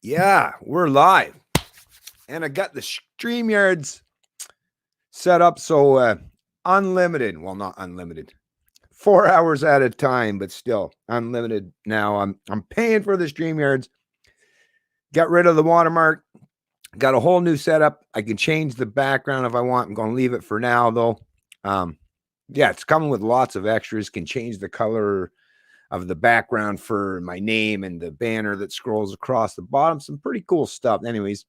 Yeah, we're live. And I got the StreamYards set up so unlimited. Well, not unlimited. 4 hours at a time, but still unlimited now. I'm paying for the StreamYards. Got rid of the watermark. Got a whole new setup. I can change the background if I want. I'm going to leave it for now, though. Yeah, it's coming with lots of extras. Can change the color of the background for my name and the banner that scrolls across the bottom. Some pretty cool stuff. Anyways,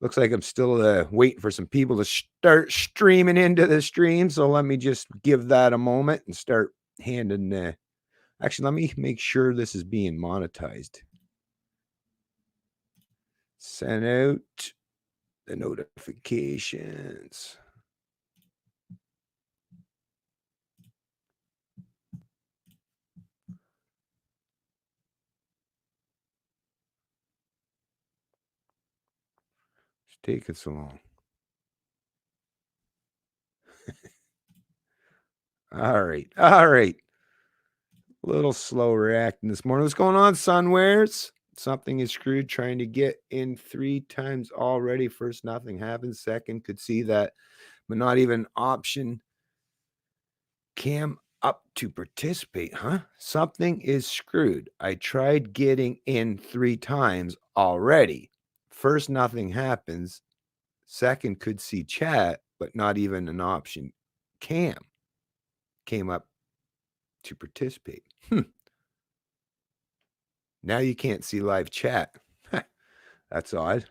looks like I'm still waiting for some people to start streaming into the stream. So let me just give that a moment and start handing. Actually, let me make sure this is being monetized. Send out the notifications. It's taking so long. All right. A little slow reacting this morning. What's going on, Sunwares? Something is screwed trying to get in 3 times already. First, nothing happens. Second, could see that, but not even option. Cam up to participate, huh? Something is screwed. I tried getting in 3 times already. First, nothing happens. Second, could see chat, but not even an option. Cam came up to participate. Now you can't see live chat. That's odd.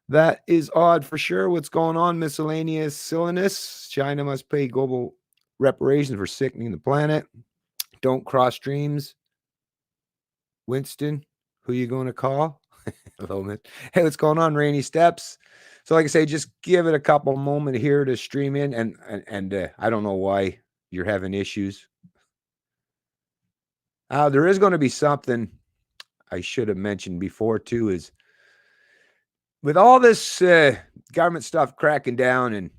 That is odd for sure. What's going on? Miscellaneous silliness. China must pay global reparations for sickening the planet. Don't cross streams. Winston, who you going to call? Hello, man. Hey, what's going on? Rainy Steps. So, like I say, just give it a couple moments here to stream in, and I don't know why you're having issues. There is going to be something I should have mentioned before too. Is with all this government stuff cracking down, and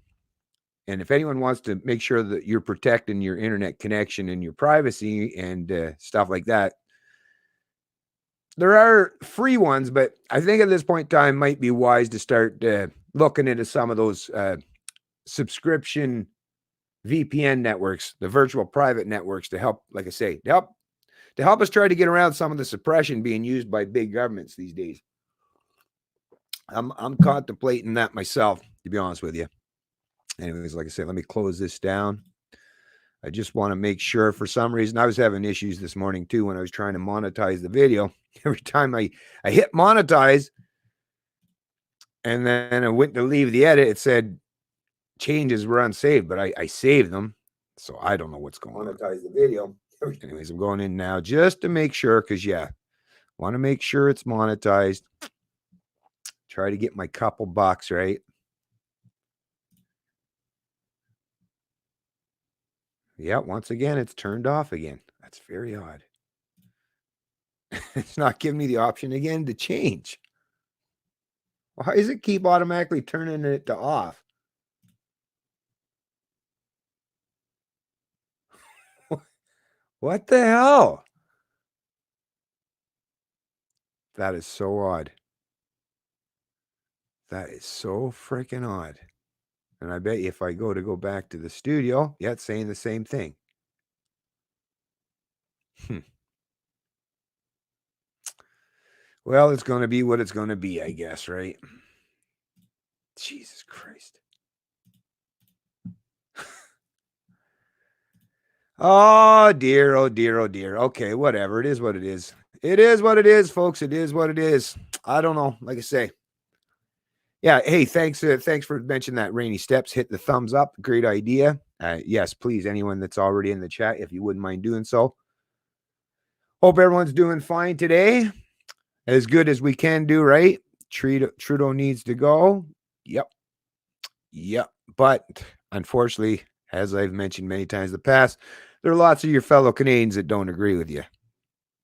if anyone wants to make sure that you're protecting your internet connection and your privacy and stuff like that, there are free ones, but I think at this point in time might be wise to start looking into some of those subscription VPN networks, the virtual private networks, to help, like I say, to help us try to get around some of the suppression being used by big governments these days. I'm contemplating that myself, to be honest with you. Anyways, like I said, let me close this down. I just want to make sure. For some reason, I was having issues this morning too when I was trying to monetize the video. Every time I hit monetize and then I went to leave the edit, it said changes were unsaved, but I saved them. So I don't know what's going on. Monetize the video. Anyways, I'm going in now just to make sure, because want to make sure it's monetized. Try to get my couple bucks, right? Yeah, once again, it's turned off again. That's very odd. It's not giving me the option again to change. Why does it keep automatically turning it to off? What the hell? That is so odd. That is so freaking odd. And I bet you if I go back to the studio, yeah, it's saying the same thing. Well, it's going to be what it's going to be, I guess, right? Jesus Christ. Oh, dear. Oh, dear. Oh, dear. Okay, whatever. It is what it is. It is what it is, folks. It is what it is. I don't know. Like I say. Yeah. Hey, thanks for mentioning that. Rainy Steps. Hit the thumbs up. Great idea. Yes, please. Anyone that's already in the chat, if you wouldn't mind doing so. Hope everyone's doing fine today. As good as we can do, right? Trudeau needs to go. Yep. But unfortunately, as I've mentioned many times in the past, there are lots of your fellow Canadians that don't agree with you.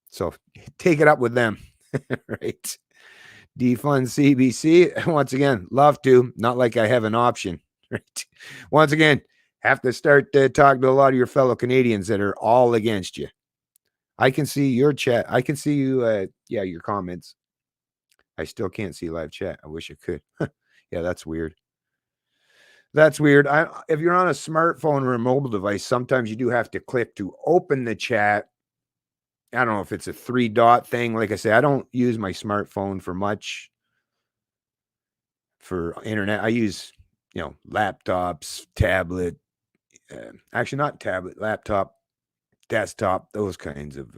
So take it up with them, right? Defund CBC. Once again, love to. Not like I have an option, right? Once again, have to start talking to a lot of your fellow Canadians that are all against you. I can see your chat. I can see you. Yeah, your comments. I still can't see live chat. I wish I could. Yeah, that's weird. That's weird. If you're on a smartphone or a mobile device, sometimes you do have to click to open the chat. I don't know if it's a 3-dot thing. Like I say, I don't use my smartphone for much for internet. I use, laptops, tablet, actually not tablet, laptop, desktop, those kinds of,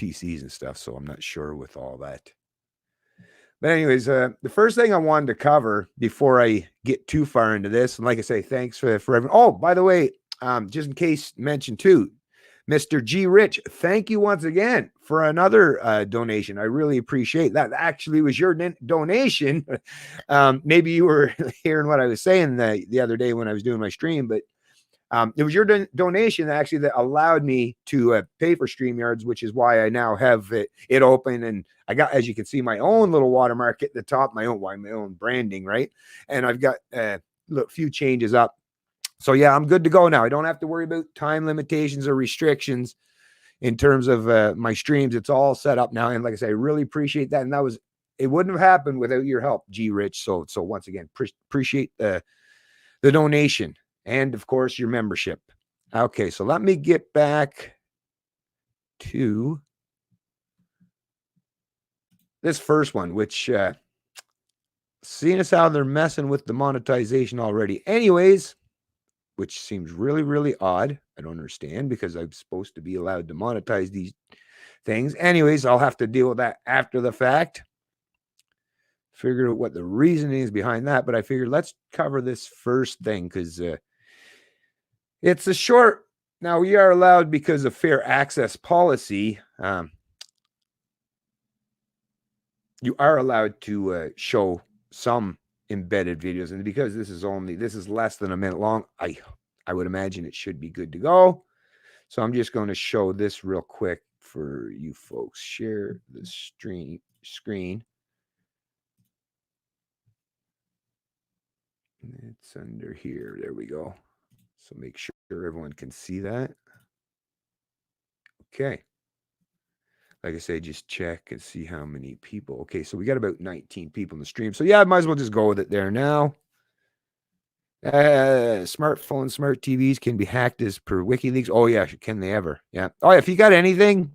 PCs and stuff. So I'm not sure with all that. But anyways, the first thing I wanted to cover before I get too far into this, and like I say, thanks for everyone. Oh, by the way, just in case mentioned too, Mr. G. Rich, thank you once again for another donation. I really appreciate that. Actually, was your donation. Maybe you were hearing what I was saying the other day when I was doing my stream, but it was your donation actually that allowed me to pay for StreamYards, which is why I now have it open. And I got, as you can see, my own little watermark at the top, my own branding, right? And I've got a few changes up. So yeah, I'm good to go now. I don't have to worry about time limitations or restrictions in terms of my streams. It's all set up now. And like I say, I really appreciate that. And it wouldn't have happened without your help, G Rich. So once again, appreciate the donation. And of course, your membership. Okay, so let me get back to this first one, which seeing as how they're messing with the monetization already. Anyways, which seems really, really odd. I don't understand because I'm supposed to be allowed to monetize these things. Anyways, I'll have to deal with that after the fact. Figure out what the reasoning is behind that. But I figured let's cover this first thing because it's a short. Now, we are allowed because of fair access policy. You are allowed to show some embedded videos. And because this is less than a minute long, I would imagine it should be good to go. So I'm just going to show this real quick for you folks. Share the screen. It's under here. There we go. So make sure everyone can see that. Okay. Like I say, just check and see how many people. Okay, so we got about 19 people in the stream. So yeah, I might as well just go with it there now. Smartphones, smart TVs can be hacked as per WikiLeaks. Oh yeah, can they ever? Yeah. Oh, if you got anything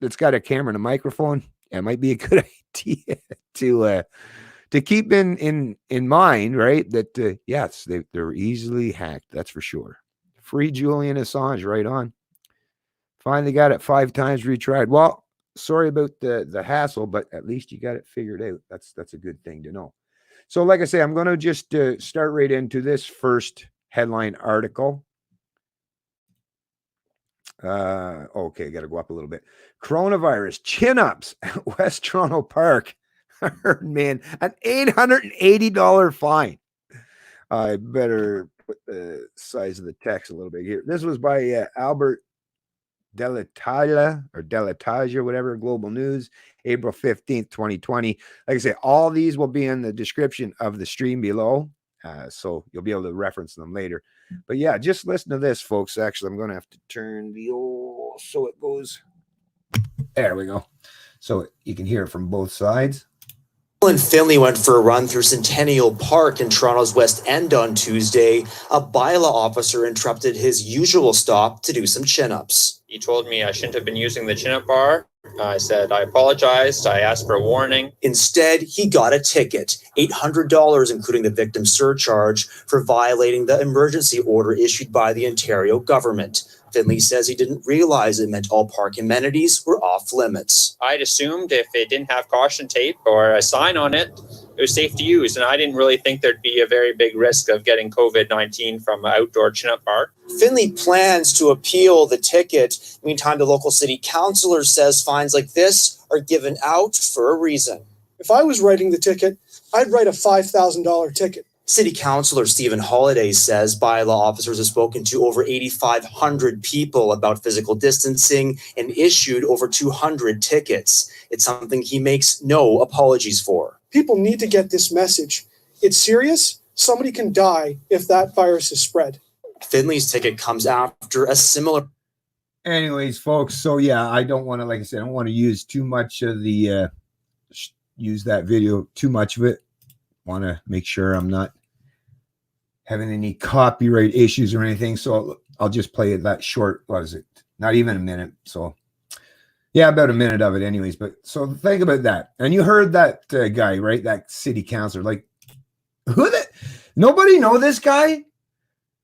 that's got a camera and a microphone, it might be a good idea to keep in mind, right? That yes, they're easily hacked. That's for sure. Free Julian Assange, right on. Finally got it 5 times retried. Well, sorry about the hassle, but at least you got it figured out. That's a good thing to know. So like I say, I'm going to just start right into this first headline article. Okay, got to go up a little bit. Coronavirus chin-ups at West Toronto Park. Man, an $880 fine. I better put the size of the text a little bit here. This was by Albert Delataja, whatever, Global News, April 15th, 2020. Like I say, all these will be in the description of the stream below. So you'll be able to reference them later. But yeah, just listen to this, folks. Actually, I'm going to have to turn the old so it goes. There we go. So you can hear it from both sides. And Finley went for a run through Centennial Park in Toronto's West End on Tuesday. A bylaw officer interrupted his usual stop to do some chin-ups. He told me I shouldn't have been using the chin-up bar. I said I apologized. I asked for a warning. Instead, he got a ticket, $800, including the victim surcharge, for violating the emergency order issued by the Ontario government. Finley says he didn't realize it meant all park amenities were off limits. I'd assumed if it didn't have caution tape or a sign on it, it was safe to use. And I didn't really think there'd be a very big risk of getting COVID-19 from an outdoor chin-up bar. Finley plans to appeal the ticket. Meantime, the local city councillor says fines like this are given out for a reason. If I was writing the ticket, I'd write a $5,000 ticket. City Councillor Stephen Holliday says bylaw officers have spoken to over 8,500 people about physical distancing and issued over 200 tickets. It's something he makes no apologies for. People need to get this message. It's serious. Somebody can die if that virus is spread. Finley's ticket comes after a similar... anyways, folks. So yeah, I don't want to, like I said, I don't want to use too much of the use that video, too much of it. Want to make sure I'm not having any copyright issues or anything. So I'll just play it that short. What is it? Not even a minute. So yeah, about a minute of it anyways. But so think about that. And you heard that guy, right? That city councilor, like who that? Nobody know this guy?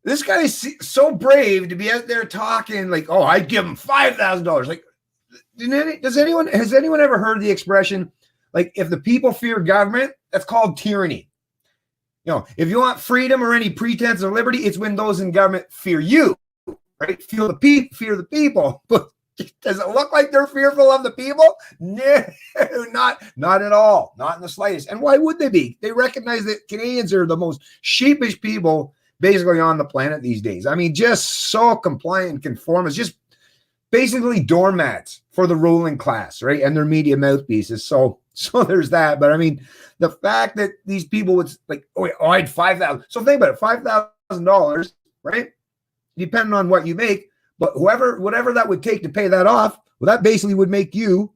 This guy is so brave to be out there talking like, oh, I'd give him $5,000. Like, has anyone ever heard the expression, like, if the people fear government, that's called tyranny. You know, if you want freedom or any pretense of liberty, it's when those in government fear you, right? Fear the people. But does it look like they're fearful of the people? No, not at all. Not in the slightest. And why would they be? They recognize that Canadians are the most sheepish people basically on the planet these days. I mean, just so compliant and conformist, just basically doormats for the ruling class, right? And their media mouthpieces. So there's that. But I mean, the fact that these people would like, oh, I had $5,000. So think about it, $5,000, right? Depending on what you make, but whatever that would take to pay that off, well, that basically would make you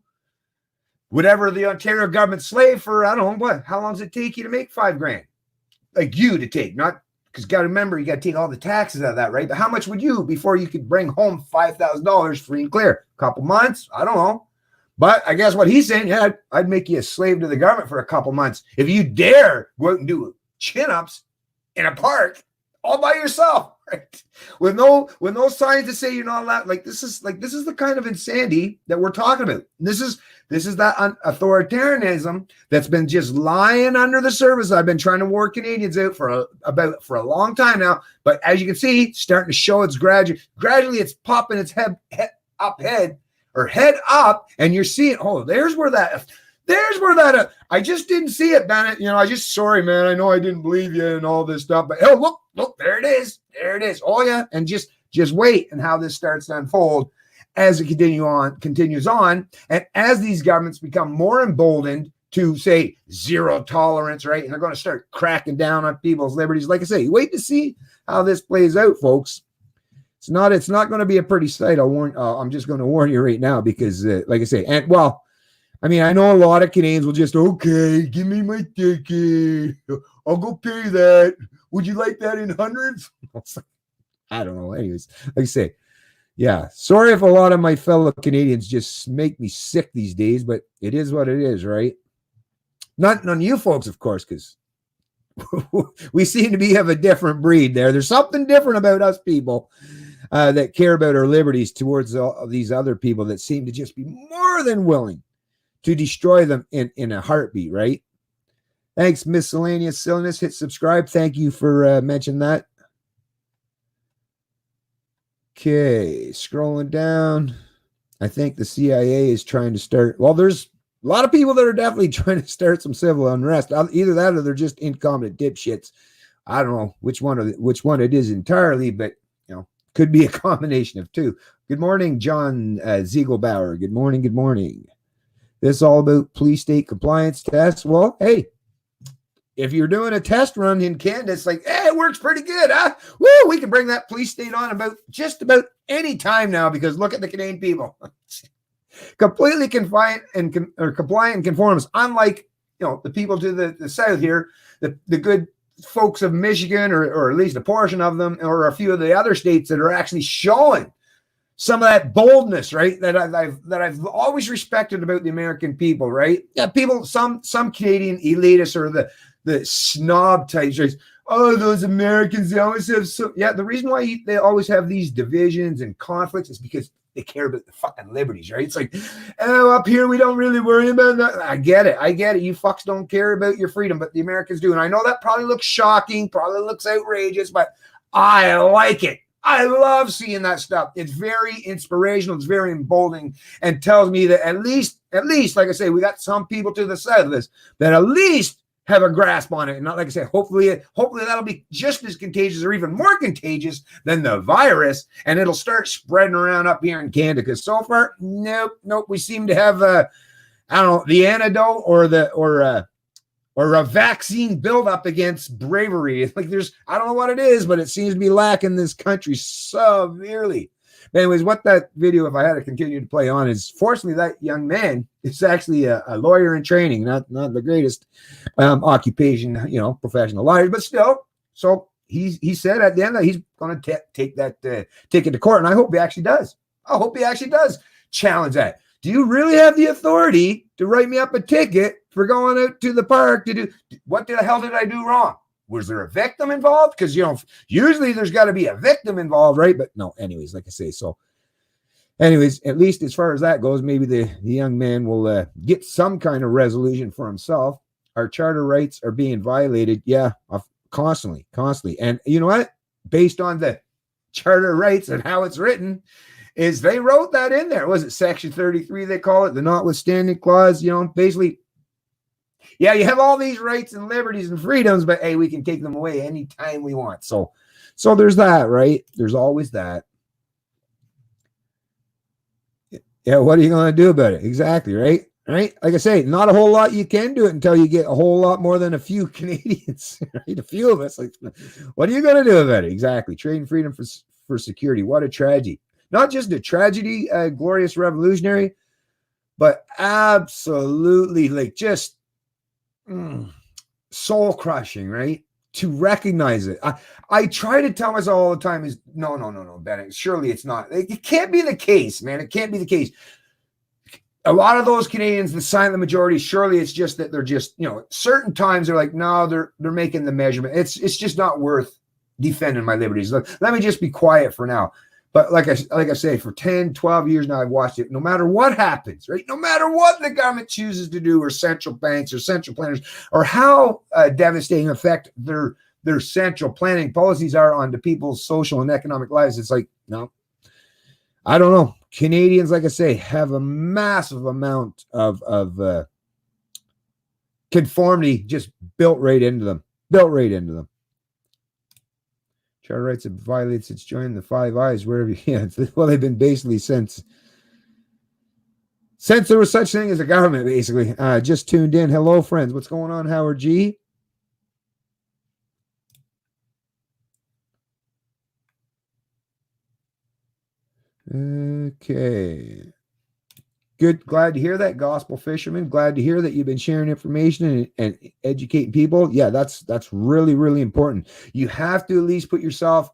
whatever the Ontario government slave for, I don't know what, how long does it take you to make $5,000? Like you to take, not because you got to remember, you got to take all the taxes out of that, right? But how much would you before you could bring home $5,000 free and clear? A couple months? I don't know. But I guess what he's saying, yeah, I'd make you a slave to the government for a couple months if you dare go out and do chin-ups in a park all by yourself, right? With no signs to say you're not allowed. Like this is the kind of insanity that we're talking about. This is that authoritarianism that's been just lying under the surface. I've been trying to work Canadians out for a long time now. But as you can see, starting to show it's gradually it's popping its head up, and you're seeing, oh, there's where that I just didn't see it, Bennett. You know, sorry, man. I know I didn't believe you and all this stuff, but oh, look, there it is. Oh yeah. And just wait and how this starts to unfold as it continues on. And as these governments become more emboldened to say zero tolerance, right? And they're going to start cracking down on people's liberties. Like I say, wait to see how this plays out, folks. It's not going to be a pretty sight. I'm just going to warn you right now because, like I say, and well, I mean, I know a lot of Canadians will just, okay, give me my ticket. I'll go pay that. Would you like that in hundreds? I don't know. Anyways, like I say, yeah, sorry if a lot of my fellow Canadians just make me sick these days, but it is what it is, right? Not none of you folks, of course, because we seem to have a different breed there. There's something different about us people that care about our liberties towards all these other people that seem to just be more than willing to destroy them in a heartbeat, right? Thanks, Miscellaneous Silliness. Hit subscribe. Thank you for mentioning that. Okay, scrolling down. I think the CIA is trying to start. Well, there's a lot of people that are definitely trying to start some civil unrest. Either that or they're just incompetent dipshits. I don't know which one it is entirely, but you know, could be a combination of two. Good morning, John Ziegelbauer. Good morning. Good morning. This is all about police state compliance tests. Well, hey, if you're doing a test run in Canada, it's like, hey, it works pretty good, huh? Woo, we can bring that police state on just about any time now because look at the Canadian people. Completely compliant and conformist. Unlike, you know, the people to the south here, the good folks of Michigan or at least a portion of them or a few of the other states that are actually showing some of that boldness, right? That I've always respected about the American people, right? Yeah, people, some Canadian elitists or the snob types, right? Oh, those Americans, they always have the reason why they always have these divisions and conflicts is because they care about the fucking liberties, right? It's like, oh, up here we don't really worry about that. I get it. You fucks don't care about your freedom, but the Americans do. And I know that probably looks shocking, probably looks outrageous, but I like it. I love seeing that stuff. It's very inspirational. It's very emboldening and tells me that at least, like I say, we got some people to the side of this that at least have a grasp on it. And not like I say, hopefully that'll be just as contagious or even more contagious than the virus. And it'll start spreading around up here in Canada. Because so far, nope. We seem to have, I don't know, the antidote or a vaccine buildup against bravery. It's like I don't know what it is, but it seems to be lacking this country severely. But anyways, what that video, if I had to continue to play on, is fortunately that young man is actually a lawyer in training, not the greatest occupation, professional lawyer, but still. So he said at the end that he's going to take that ticket to court, and I hope he actually does. I hope he actually does challenge that. Do you really have the authority to write me up a ticket for going out to the park to do what the hell did I do wrong? Was there a victim involved? Because, usually there's got to be a victim involved, right? But no, anyways, like I say, so anyways, at least as far as that goes, maybe the young man will get some kind of resolution for himself. Our charter rights are being violated. Yeah, constantly. And you know what? Based on the charter rights and how it's written, is they wrote that in there. Was it section 33, they call it, the notwithstanding clause, basically. Yeah, you have all these rights and liberties and freedoms, but hey, we can take them away anytime we want. So there's that, right? There's always that. Yeah, what are you going to do about it? Exactly, right? Right? Like I say, not a whole lot you can do it until you get a whole lot more than a few Canadians, right? A few of us. Like, what are you going to do about it? Exactly. Trading freedom for security. What a tragedy. Not just a tragedy, a glorious revolutionary, but absolutely just soul crushing, right? To recognize it. I try to tell myself all the time is no, Bennett. Surely it's not. It can't be the case, man. It can't be the case. A lot of those Canadians, the silent majority, surely it's just that they're just, certain times they're like, no, they're making the measurement. It's just not worth defending my liberties. Let me just be quiet for now. But like I say, for 10, 12 years now, I've watched it. No matter what happens, right? No matter what the government chooses to do, or central banks or central planners, or how devastating effect their central planning policies are on the people's social and economic lives, it's like, no, I don't know. Canadians, like I say, have a massive amount of conformity just built right into them. Charter rights have violated since joining the Five Eyes, wherever well, they've been basically since there was such thing as a government, basically. Just tuned in. Hello, friends. What's going on, Howard G? Okay. Good. Glad to hear that, gospel fisherman. Glad to hear that you've been sharing information and educating people. Yeah, that's really, really important. You have to at least put yourself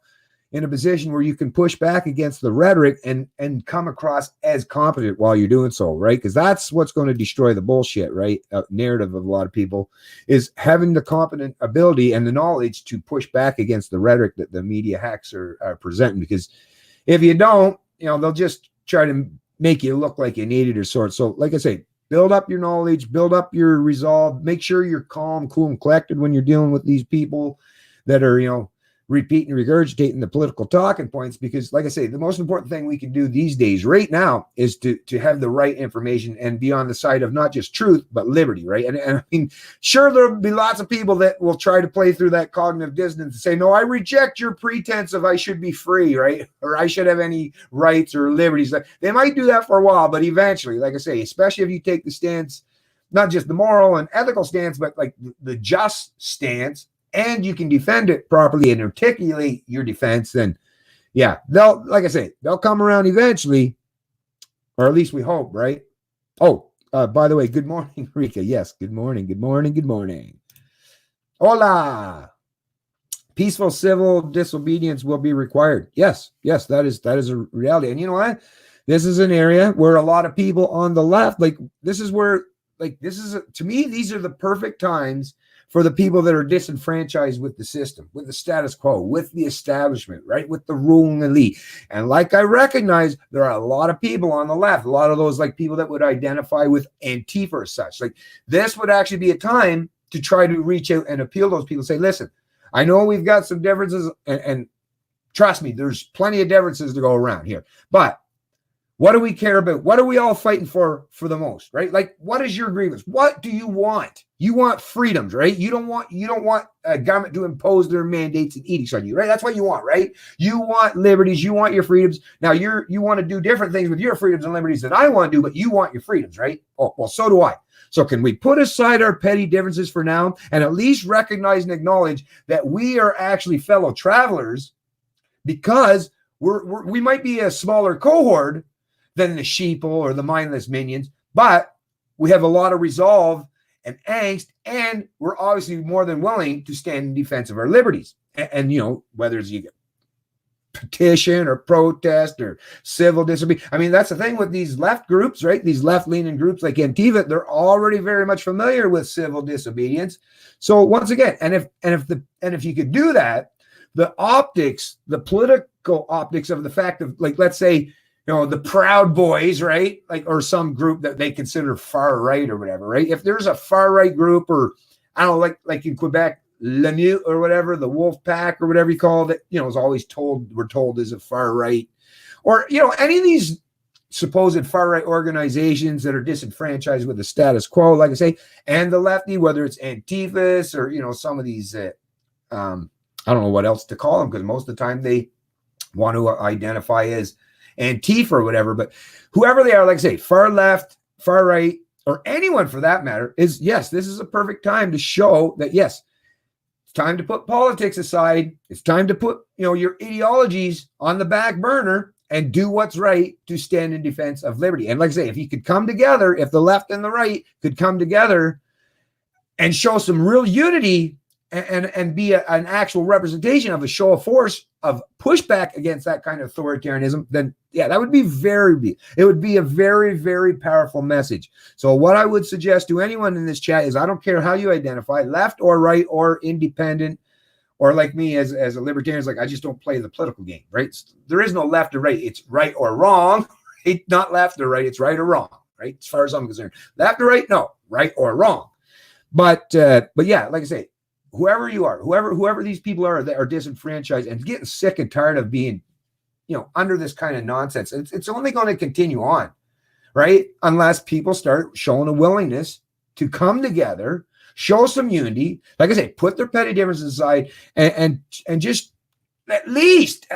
in a position where you can push back against the rhetoric and come across as competent while you're doing so, right? Because that's what's going to destroy the bullshit, right? Narrative of a lot of people is having the competent ability and the knowledge to push back against the rhetoric that the media hacks are presenting. Because if you don't, they'll just try to make you look like an idiot or sort. So like I say, build up your knowledge, build up your resolve, make sure you're calm, cool, and collected when you're dealing with these people that are, repeating and regurgitating the political talking points. Because like I say, the most important thing we can do these days right now is to have the right information and be on the side of not just truth, but liberty, right? And I mean, sure, there'll be lots of people that will try to play through that cognitive dissonance and say, no, I reject your pretense of I should be free, right? Or I should have any rights or liberties. They might do that for a while, but eventually, like I say, especially if you take the stance, not just the moral and ethical stance, but like the just stance, and you can defend it properly and articulate your defense, then yeah, they'll come around eventually, or at least we hope, right? Oh, by the way, good morning, Rika. Yes, good morning. Hola. Peaceful civil disobedience will be required. Yes, that is a reality. And you know what? This is an area where a lot of people on the left, to me, these are the perfect times for the people that are disenfranchised with the system, with the status quo, with the establishment, right? With the ruling elite. And like I recognize, there are a lot of people on the left, a lot of those like people that would identify with Antifa or such. Like this would actually be a time to try to reach out and appeal to those people. Say, listen, I know we've got some differences and trust me, there's plenty of differences to go around here. But what do we care about? What are we all fighting for the most, right? Like, what is your grievance? What do you want? You want freedoms, right? You don't want a government to impose their mandates and edicts on you, right? That's what you want, right? You want liberties. You want your freedoms. Now, you want to do different things with your freedoms and liberties that I want to do, but you want your freedoms, right? Oh, well, so do I. So can we put aside our petty differences for now and at least recognize and acknowledge that we are actually fellow travelers, because we might be a smaller cohort than the sheeple or the mindless minions, but we have a lot of resolve and angst, and we're obviously more than willing to stand in defense of our liberties. And you know, whether it's you get petition or protest or civil disobedience. I mean, that's the thing with these left groups, right? These left-leaning groups like Antifa, they're already very much familiar with civil disobedience. So once again, and if you could do that, the optics, the political optics of the fact of, like, let's say, you know, the Proud Boys, right? Like, or some group that they consider far right or whatever, right? If there's a far right group, or I don't know, like in Quebec, Le Mute or whatever, the Wolf Pack or whatever you call it, you know, is always we're told is a far right, or, you know, any of these supposed far right organizations that are disenfranchised with the status quo, like I say, and the lefty, whether it's Antifas or, you know, some of these, I don't know what else to call them, because most of the time they want to identify as Antifa or whatever, but whoever they are, like I say, far left, far right, or anyone for that matter, is, yes, this is a perfect time to show that, yes, it's time to put politics aside. It's time to put, you know, your ideologies on the back burner and do what's right to stand in defense of liberty. And like I say, if you could come together, if the left and the right could come together and show some real unity and be an actual representation of a show of force of pushback against that kind of authoritarianism, then yeah, that would be it would be a very, very powerful message. So what I would suggest to anyone in this chat is, I don't care how you identify, left or right or independent, or like me as a libertarian, is like, I just don't play the political game, right? There is no left or right. It's right or wrong. It's not left or right. It's right or wrong, right? As far as I'm concerned, left or right, no, right or wrong. But yeah, like I say, whoever you are, whoever these people are that are disenfranchised and getting sick and tired of being, you know, under this kind of nonsense, it's only going to continue on, right? Unless people start showing a willingness to come together, show some unity, like I say, put their petty differences aside, and just at least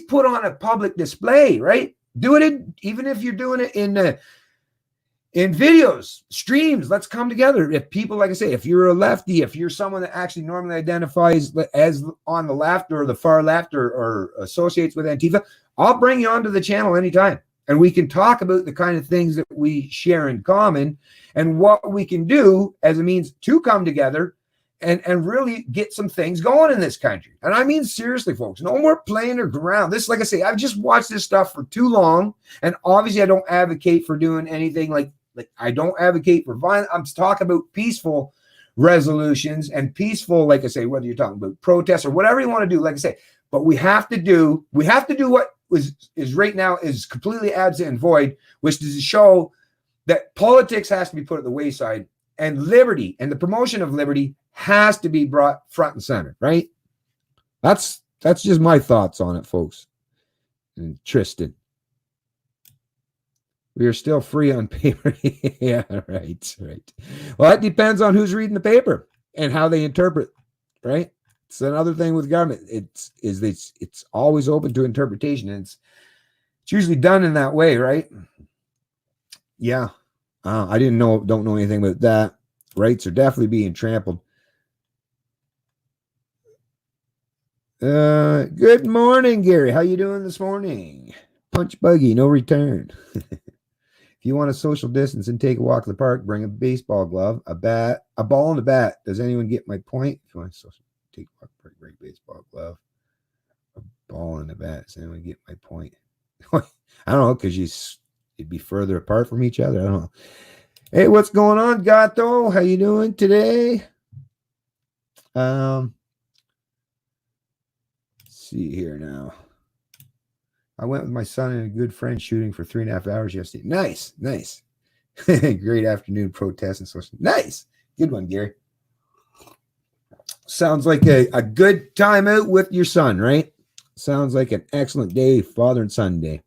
put on a public display, right? Do it even if you're doing it in videos, streams. Let's come together. If people, like I say, if you're a lefty, if you're someone that actually normally identifies as on the left or the far left, or associates with Antifa, I'll bring you onto the channel anytime. And we can talk about the kind of things that we share in common and what we can do as a means to come together and really get some things going in this country. And I mean, seriously, folks, no more playing around. This, like I say, I've just watched this stuff for too long. And obviously I don't advocate for doing anything like I don't advocate for violence. I'm talking about peaceful resolutions and peaceful, like I say, whether you're talking about protests or whatever you want to do, like I say, but we have to do what is right now is completely absent and void, which is to show that politics has to be put at the wayside, and liberty and the promotion of liberty has to be brought front and center, right? That's just my thoughts on it, folks. And Tristan, we are still free on paper. Yeah, right. Well, it depends on who's reading the paper and how they interpret, right? It's another thing with government. It's always open to interpretation, and it's usually done in that way, right? Yeah. I don't know anything about that. Rights are definitely being trampled. Good morning, Gary. How you doing this morning? Punch buggy, no return. If you want to social distance and take a walk to the park, bring a baseball glove, a bat, a ball, and a bat. Does anyone get my point? If you want to social take a walk to the park, bring a baseball glove, a ball, and a bat. Does anyone get my point? I don't know, because you'd be further apart from each other. I don't know. Hey, what's going on, Gato? How you doing today? Let's see here now. I went with my son and a good friend shooting for 3.5 hours yesterday. Nice. Great afternoon protest and social. Nice. Good one, Gary. Sounds like a good time out with your son, right? Sounds like an excellent day, father and son day.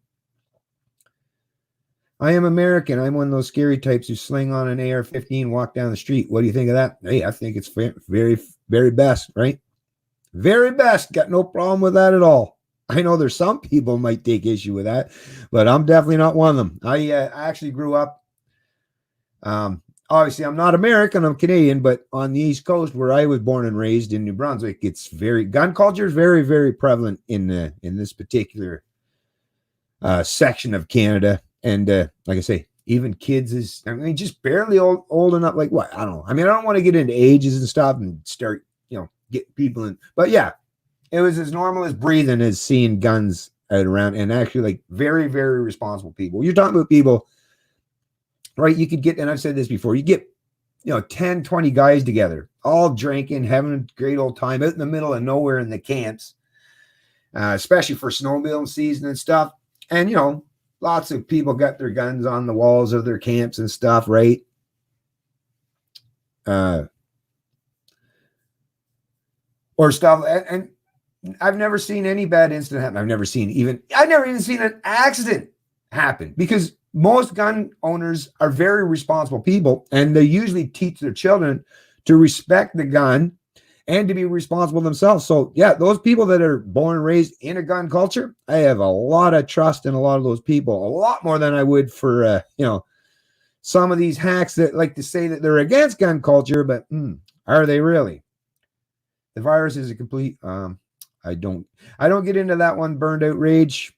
I am American. I'm one of those scary types who sling on an AR-15, walk down the street. What do you think of that? Hey, I think it's very, very best, right? Very best. Got no problem with that at all. I know there's some people might take issue with that, but I'm definitely not one of them. I actually grew up, obviously I'm not American, I'm Canadian, but on the East Coast where I was born and raised in New Brunswick, gun culture is very, very prevalent in this particular section of Canada. And like I say, even kids is, I mean, just barely old enough. Like what? I don't know. I mean, I don't want to get into ages and stuff and start, get people in. But yeah, it was as normal as breathing as seeing guns out around, and actually like very, very responsible people. You're talking about people, right? You could get, and I've said this before, you get, 10, 20 guys together, all drinking, having a great old time out in the middle of nowhere in the camps, especially for snowmobiling season and stuff. And, lots of people got their guns on the walls of their camps and stuff, right? Or stuff. And I've never seen any bad incident happen. I've never even seen an accident happen, because most gun owners are very responsible people, and they usually teach their children to respect the gun and to be responsible themselves. So yeah, those people that are born and raised in a gun culture, I have a lot of trust in a lot of those people, a lot more than I would for, some of these hacks that like to say that they're against gun culture, but are they really? The virus is a complete, I don't get into that one. Burned out rage.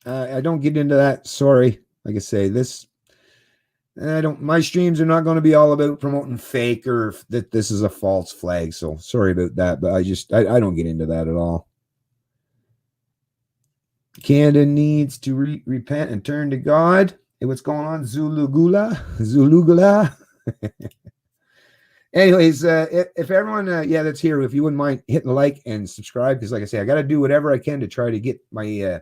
I don't get into that. Sorry. Like I say, my streams are not going to be all about promoting fake or that this is a false flag. So sorry about that, but I don't get into that at all. Canada needs to repent and turn to God. Hey, what's going on? Zulugula. Anyways, if everyone, that's here, if you wouldn't mind hitting the like and subscribe, because like I say, I got to do whatever I can to try to get my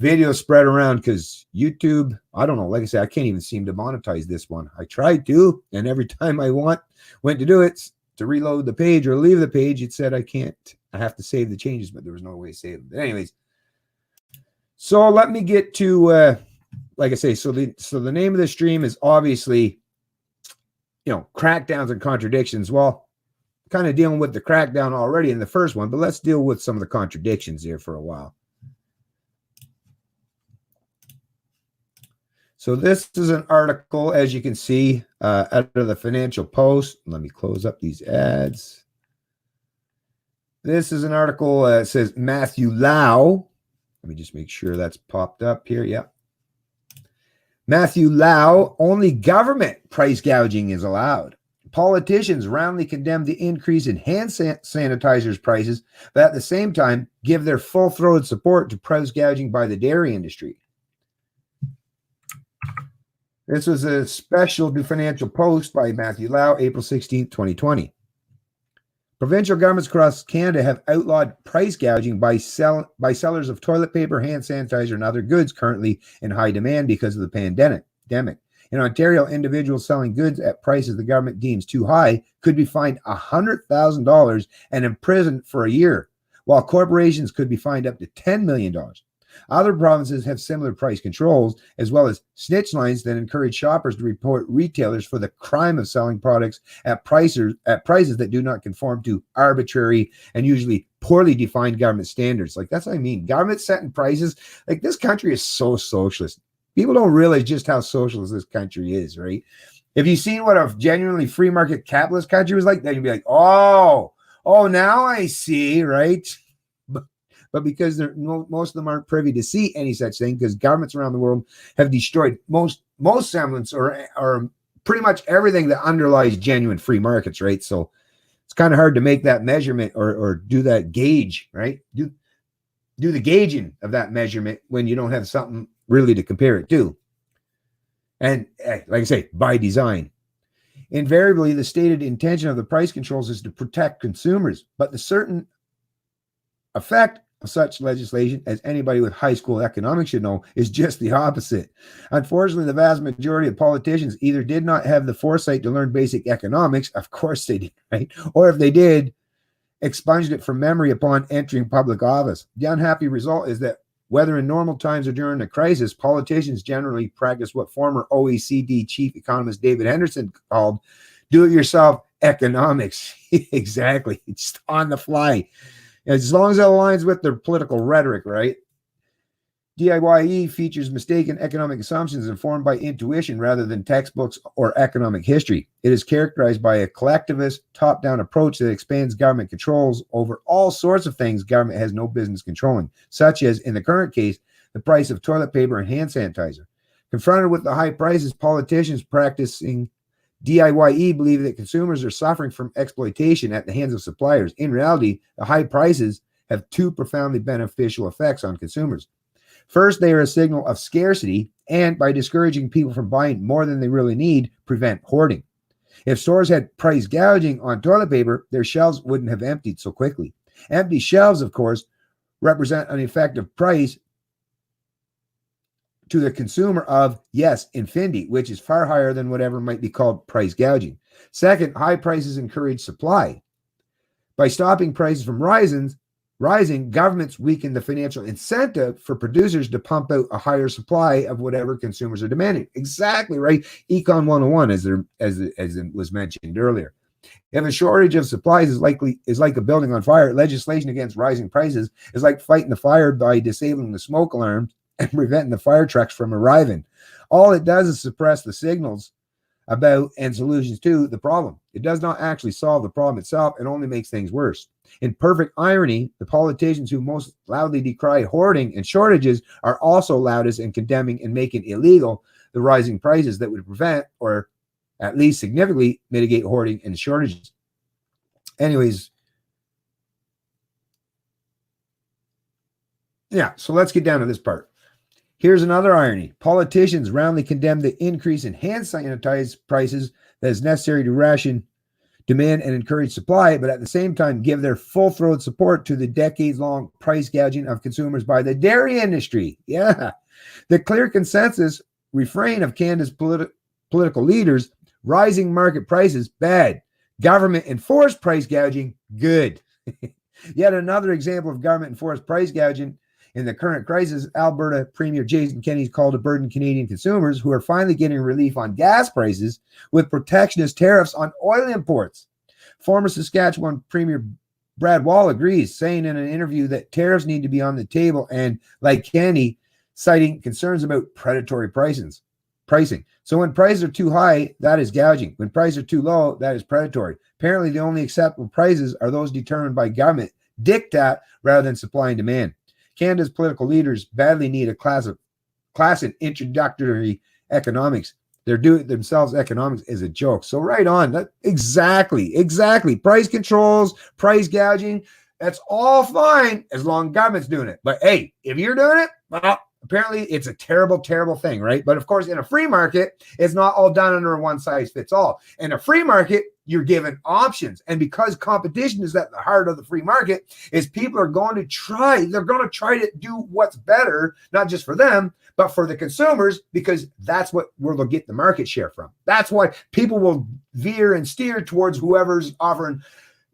video spread around, because YouTube, I don't know, like I say, I can't even seem to monetize this one. I tried to, and every time I went to do it, to reload the page or leave the page, it said I can't. I have to save the changes, but there was no way to save them. But anyways, so let me get to, like I say, so the name of the stream is obviously, Crackdowns and Contradictions. Well, kind of dealing with the crackdown already in the first one, but let's deal with some of the contradictions here for a while. So this is an article, as you can see, out of the Financial Post. Let me close up these ads. This is an article that says Matthew Lau. Let me just make sure that's popped up here. Yep. Matthew Lau, only government price gouging is allowed. Politicians roundly condemn the increase in hand sanitizers prices, but at the same time give their full-throated support to price gouging by the dairy industry. This was a special to Financial Post by Matthew Lau, April 16, 2020. Provincial governments across Canada have outlawed price gouging by sellers of toilet paper, hand sanitizer, and other goods currently in high demand because of the pandemic. In Ontario, individuals selling goods at prices the government deems too high could be fined $100,000 and imprisoned for a year, while corporations could be fined up to $10 million. Other provinces have similar price controls, as well as snitch lines that encourage shoppers to report retailers for the crime of selling products at prices that do not conform to arbitrary and usually poorly defined government standards. Like, that's what I mean. Government setting prices. Like, this country is so socialist. People don't realize just how socialist this country is, right? If you've seen what a genuinely free market capitalist country was like, then you'd be like, oh, now I see, right? But because most of them aren't privy to see any such thing, because governments around the world have destroyed most semblance or pretty much everything that underlies genuine free markets, right? So it's kind of hard to make that measurement or do that gauge, right? Do the gauging of that measurement when you don't have something really to compare it to. And like I say, by design. Invariably, the stated intention of the price controls is to protect consumers, but the certain effect of such legislation, as anybody with high school economics should know, is just the opposite. Unfortunately, the vast majority of politicians either did not have the foresight to learn basic economics, of course they did, right? Or if they did, expunged it from memory upon entering public office. The unhappy result is that whether in normal times or during a crisis, politicians generally practice what former OECD chief economist David Henderson called do-it-yourself economics. Exactly. It's on the fly. As long as it aligns with their political rhetoric, right? DIYE features mistaken economic assumptions informed by intuition rather than textbooks or economic history. It is characterized by a collectivist, top-down approach that expands government controls over all sorts of things government has no business controlling, such as, in the current case, the price of toilet paper and hand sanitizer. Confronted with the high prices, politicians practicing DIYE believe that consumers are suffering from exploitation at the hands of suppliers. In reality, the high prices have two profoundly beneficial effects on consumers. First, they are a signal of scarcity, and by discouraging people from buying more than they really need, prevent hoarding. If stores had price gouging on toilet paper, their shelves wouldn't have emptied so quickly. Empty shelves, of course, represent an effective price to the consumer of, yes, infinity, which is far higher than whatever might be called price gouging. Second, high prices encourage supply. By stopping prices from rising, governments weaken the financial incentive for producers to pump out a higher supply of whatever consumers are demanding. Exactly right. Econ 101, as it was mentioned earlier. If a shortage of supplies is like a building on fire, legislation against rising prices is like fighting the fire by disabling the smoke alarms and preventing the fire trucks from arriving. All it does is suppress the signals about and solutions to the problem. It does not actually solve the problem itself. It only makes things worse. In perfect irony, the politicians who most loudly decry hoarding and shortages are also loudest in condemning and making illegal the rising prices that would prevent or at least significantly mitigate hoarding and shortages. Anyways, yeah, so let's get down to this part. Here's another irony. Politicians roundly condemn the increase in hand sanitizer prices that is necessary to ration demand and encourage supply, but at the same time give their full-throated support to the decades-long price gouging of consumers by the dairy industry. Yeah. The clear consensus refrain of Canada's political leaders: rising market prices, bad. Government enforced price gouging, good. Yet another example of government enforced price gouging in the current crisis, Alberta Premier Jason Kenney's call to burden Canadian consumers who are finally getting relief on gas prices with protectionist tariffs on oil imports. Former Saskatchewan Premier Brad Wall agrees, saying in an interview that tariffs need to be on the table and, like Kenney, citing concerns about predatory pricing. So when prices are too high, that is gouging. When prices are too low, that is predatory. Apparently, the only acceptable prices are those determined by government diktat rather than supply and demand. Canada's political leaders badly need a class in introductory economics. They're doing themselves economics is a joke. So right on. Exactly. Price controls, price gouging, that's all fine as long as government's doing it. But hey, if you're doing it, well, apparently it's a terrible, terrible thing, right? But of course, in a free market, it's not all done under a one-size-fits-all. In a free market, you're given options. And because competition is at the heart of the free market, is people are going to try to do what's better, not just for them, but for the consumers, because that's where they'll get the market share from. That's why people will veer and steer towards whoever's offering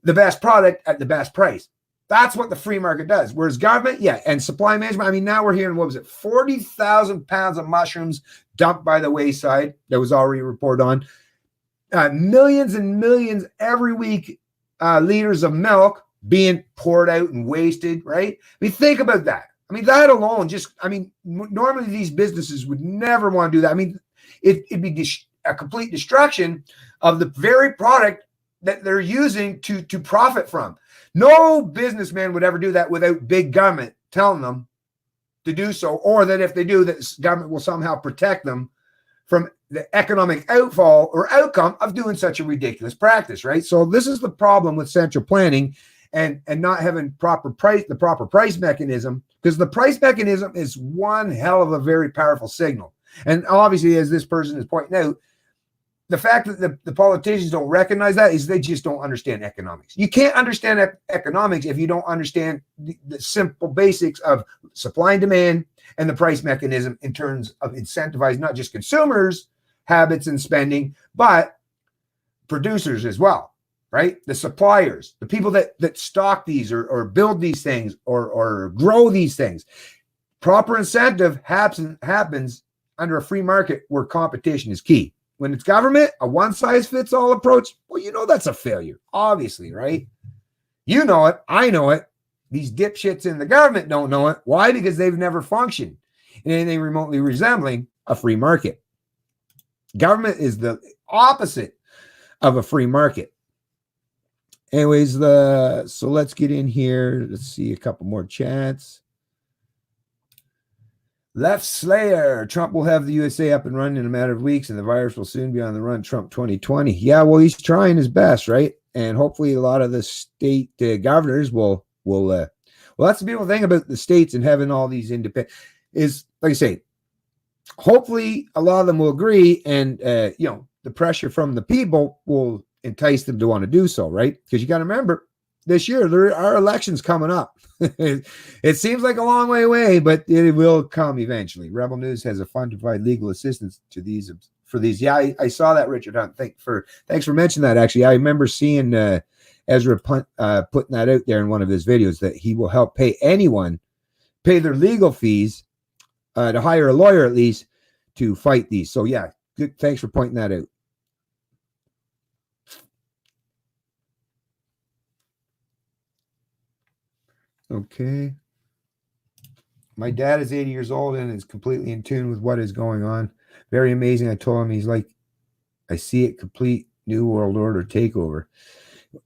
the best product at the best price. That's what the free market does. Whereas government, yeah, and supply management, I mean, now we're hearing, 40,000 pounds of mushrooms dumped by the wayside. That was already reported on. Millions and millions every week, liters of milk being poured out and wasted, right? I mean, think about that. I mean, that alone, normally these businesses would never want to do that. I mean, it'd be a complete destruction of the very product that they're using to profit from. No businessman would ever do that without big government telling them to do so, or that if they do, that government will somehow protect them from the economic outfall or outcome of doing such a ridiculous practice, right? So this is the problem with central planning and not having the proper price mechanism, because the price mechanism is one hell of a very powerful signal. And obviously, as this person is pointing out, the fact that the politicians don't recognize that is they just don't understand economics. You can't understand economics if you don't understand the simple basics of supply and demand and the price mechanism in terms of incentivizing not just consumers' habits and spending, but producers as well, right? The suppliers, the people that stock these or build these things or grow these things. Proper incentive happens under a free market where competition is key. When it's government, a one-size-fits-all approach, well, that's a failure, obviously, right? You know it. I know it. These dipshits in the government don't know it. Why? Because they've never functioned. in anything remotely resembling a free market. Government is the opposite of a free market. Anyways, so let's get in here. Let's see a couple more chats. Left Slayer, Trump will have the USA up and running in a matter of weeks, and the virus will soon be on the run. Trump 2020. Yeah, well, he's trying his best, right? And hopefully a lot of the state governors will well, that's the beautiful thing about the states and having all these independent is, like I say, hopefully a lot of them will agree, and the pressure from the people will entice them to want to do so, right? Because you got to remember, this year there are elections coming up. It seems like a long way away, but it will come eventually. Rebel News has a fund to provide legal assistance to these for these. Yeah, I saw that, Richard Hunt. Thanks for mentioning that. Actually, I remember seeing Ezra putting that out there in one of his videos, that he will help pay their legal fees to hire a lawyer at least to fight these. So yeah, good. Thanks for pointing that out. Okay. My dad is 80 years old and is completely in tune with what is going on. Very amazing. I told him, he's like, I see it, complete new world order takeover.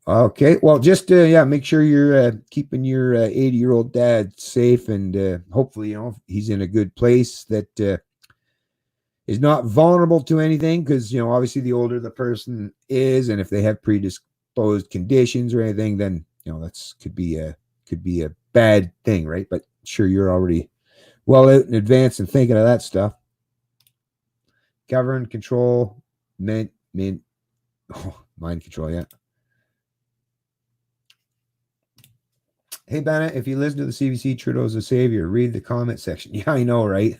Okay. Well, just make sure you're keeping your 80-year-old dad safe, and hopefully, he's in a good place that is not vulnerable to anything, because, obviously the older the person is, and if they have predisposed conditions or anything, then, that's could be a bad thing, right? But sure, you're already well out in advance and thinking of that stuff. Govern, control, mind control, yeah. Hey, Bennett, if you listen to the CBC, Trudeau's a savior. Read the comment section. Yeah, I know, right?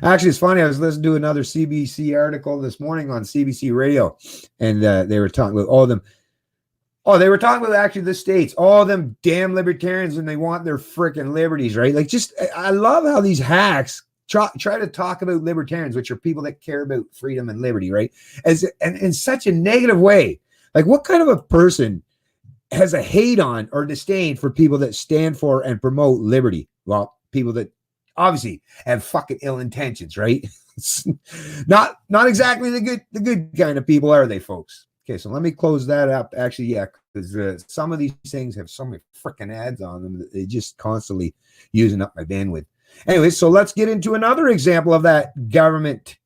Actually, it's funny. I was listening to another CBC article this morning on CBC radio, and they were talking about all of them. Oh, they were talking about actually the states, all them damn libertarians, and they want their freaking liberties, right? Like, I love how these hacks try to talk about libertarians, which are people that care about freedom and liberty, right? And in such a negative way. Like, what kind of a person has a hate on or disdain for people that stand for and promote liberty? Well, people that obviously have fucking ill intentions, right? not exactly the good kind of people, are they, folks? Okay, so let me close that up. Actually, yeah, because some of these things have so many freaking ads on them that they just constantly using up my bandwidth. Anyway, so let's get into another example of that government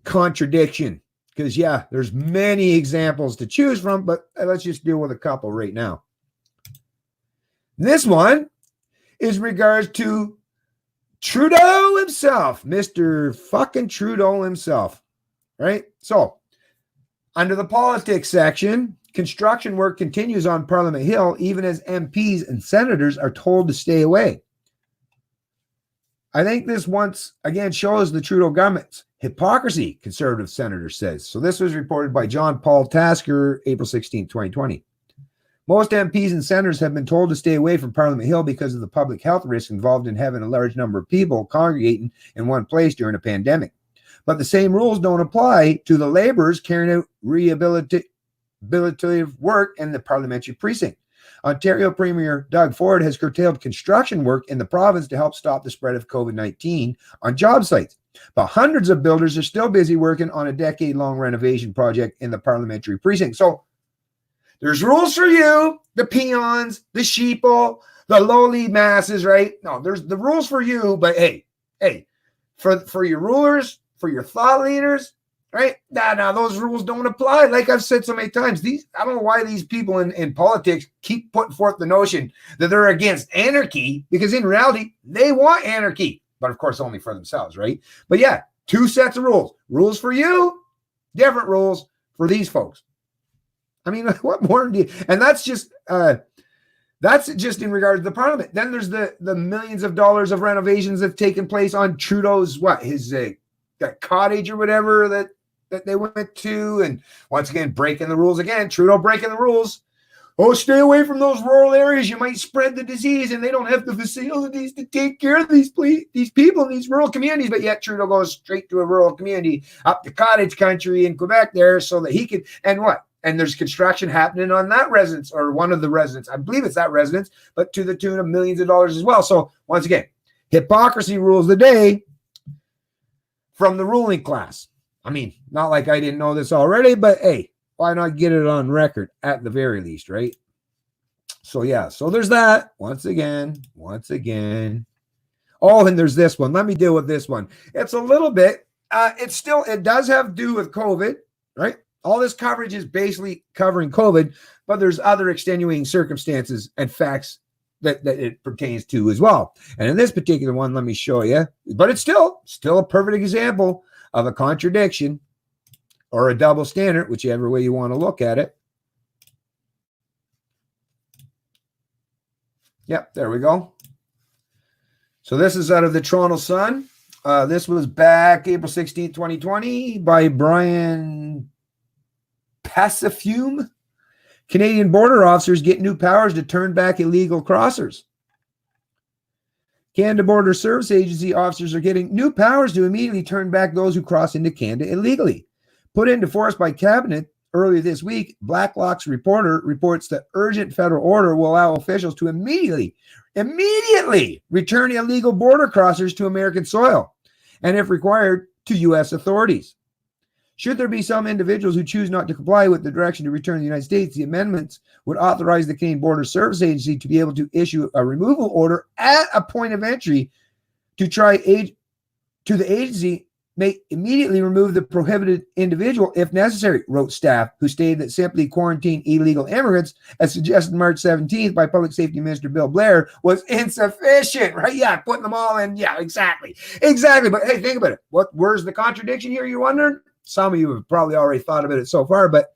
contradiction. Because, yeah, there's many examples to choose from, but let's just deal with a couple right now. This one is in regards to Trudeau himself, Mr. fucking Trudeau himself, right? So, under the politics section, construction work continues on Parliament Hill, even as MPs and senators are told to stay away. I think this once again shows the Trudeau government's hypocrisy, conservative senator says. So this was reported by John Paul Tasker, April 16, 2020. Most MPs and senators have been told to stay away from Parliament Hill because of the public health risk involved in having a large number of people congregating in one place during a pandemic. But the same rules don't apply to the laborers carrying out rehabilitative work in the parliamentary precinct. Ontario Premier Doug Ford has curtailed construction work in the province to help stop the spread of COVID-19 on job sites. But hundreds of builders are still busy working on a decade-long renovation project in the parliamentary precinct. So there's rules for you, the peons, the sheeple, the lowly masses, right? No, there's the rules for you, but hey, for your rulers, for your thought leaders, right? Now those rules don't apply. Like I've said so many times, I don't know why these people in politics keep putting forth the notion that they're against anarchy, because in reality, they want anarchy, but of course only for themselves, right? But yeah, two sets of rules. Rules for you, different rules for these folks. I mean, what more do you, and that's just in regards to the parliament. Then there's the millions of dollars of renovations that have taken place on Trudeau's, his that cottage or whatever that they went to. And once again, breaking the rules again. Trudeau breaking the rules. Oh, stay away from those rural areas. You might spread the disease, and they don't have the facilities to take care of these people in these rural communities. But yet Trudeau goes straight to a rural community up the cottage country in Quebec there so that he could, and what? And there's construction happening on that residence, or one of the residents. I believe it's that residence, but to the tune of millions of dollars as well. So once again, Hypocrisy rules the day from the ruling class. I mean, not like I didn't know this already, but hey, why not get it on record at the very least, right? So yeah, so there's that. Once again. Oh, and there's this one. Let me deal with this one. It's a little bit, it does have to do with COVID, right? All this coverage is basically covering COVID, but there's other extenuating circumstances and facts that it pertains to as well. And in this particular one, let me show you, but it's still a perfect example of a contradiction or a double standard, whichever way you want to look at it. Yep, there we go. So this is out of the Toronto Sun. This was back April 16, 2020 by Brian Passafume. Canadian border officers get new powers to turn back illegal crossers. Canada Border Service Agency officers are getting new powers to immediately turn back those who cross into Canada illegally. Put into force by Cabinet earlier this week, Blacklock's reporter reports that urgent federal order will allow officials to immediately return illegal border crossers to American soil, and if required, to U.S. authorities. Should there be some individuals who choose not to comply with the direction to return to the United States, the amendments would authorize the Canadian Border Service Agency to be able to issue a removal order at a point of entry to the agency may immediately remove the prohibited individual if necessary, wrote staff, who stated that simply quarantine illegal immigrants, as suggested March 17th by Public Safety Minister Bill Blair, was insufficient, right? Yeah, putting them all in. Yeah, exactly. But hey, think about it. Where's the contradiction here, you're wondering? Some of you have probably already thought about it so far, but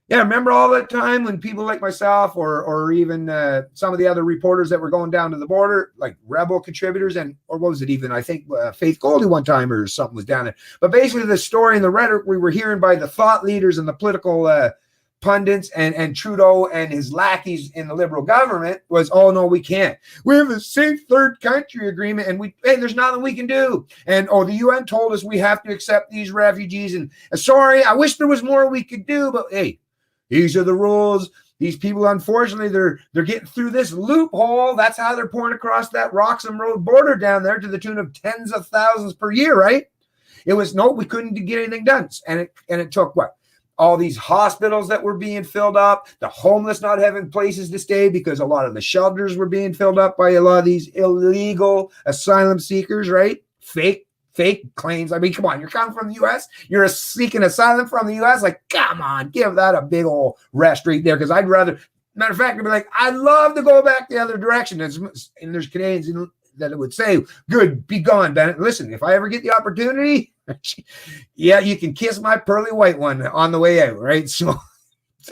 yeah, remember all that time when people like myself or even some of the other reporters that were going down to the border, like Rebel contributors, or what was it even? I think Faith Goldie one time or something was down there. But basically the story and the rhetoric we were hearing by the thought leaders and the political pundits and Trudeau and his lackeys in the Liberal government was, oh, no, we can't. We have a safe third country agreement and there's nothing we can do. And, the UN told us we have to accept these refugees. And sorry, I wish there was more we could do, but hey, these are the rules. These people, unfortunately, they're getting through this loophole. That's how they're pouring across that Roxham Road border down there to the tune of tens of thousands per year, right? It was, no, we couldn't get anything done. And it took what? All these hospitals that were being filled up, the homeless not having places to stay because a lot of the shelters were being filled up by a lot of these illegal asylum seekers, right? Fake claims. I mean, come on, you're coming from the U.S., you're seeking asylum from the U.S., like, come on, give that a big old rest right there, because I'd rather, matter of fact, I'd be like, I'd love to go back the other direction. And there's Canadians that would say, good, be gone, Bennett. Listen, if I ever get the opportunity, yeah, you can kiss my pearly white one on the way out, right? So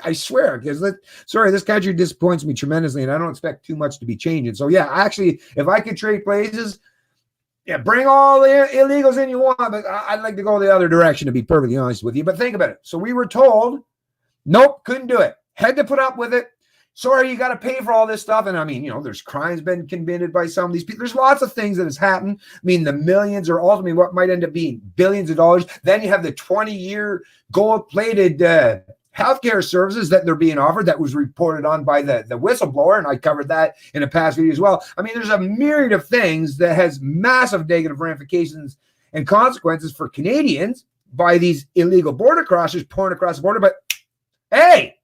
I swear, because this country disappoints me tremendously, and I don't expect too much to be changing. So yeah, actually, if I could trade places, yeah, bring all the illegals in you want, but I'd like to go the other direction, to be perfectly honest with you. But think about it. So we were told, nope, couldn't do it. Had to put up with it. Sorry, you got to pay for all this stuff. And I mean, there's crimes been committed by some of these people. There's lots of things that has happened. I mean, the millions or ultimately what might end up being billions of dollars. Then you have the 20-year gold-plated healthcare services that they're being offered that was reported on by the whistleblower, and I covered that in a past video as well. I mean, there's a myriad of things that has massive negative ramifications and consequences for Canadians by these illegal border crossers pouring across the border. But hey,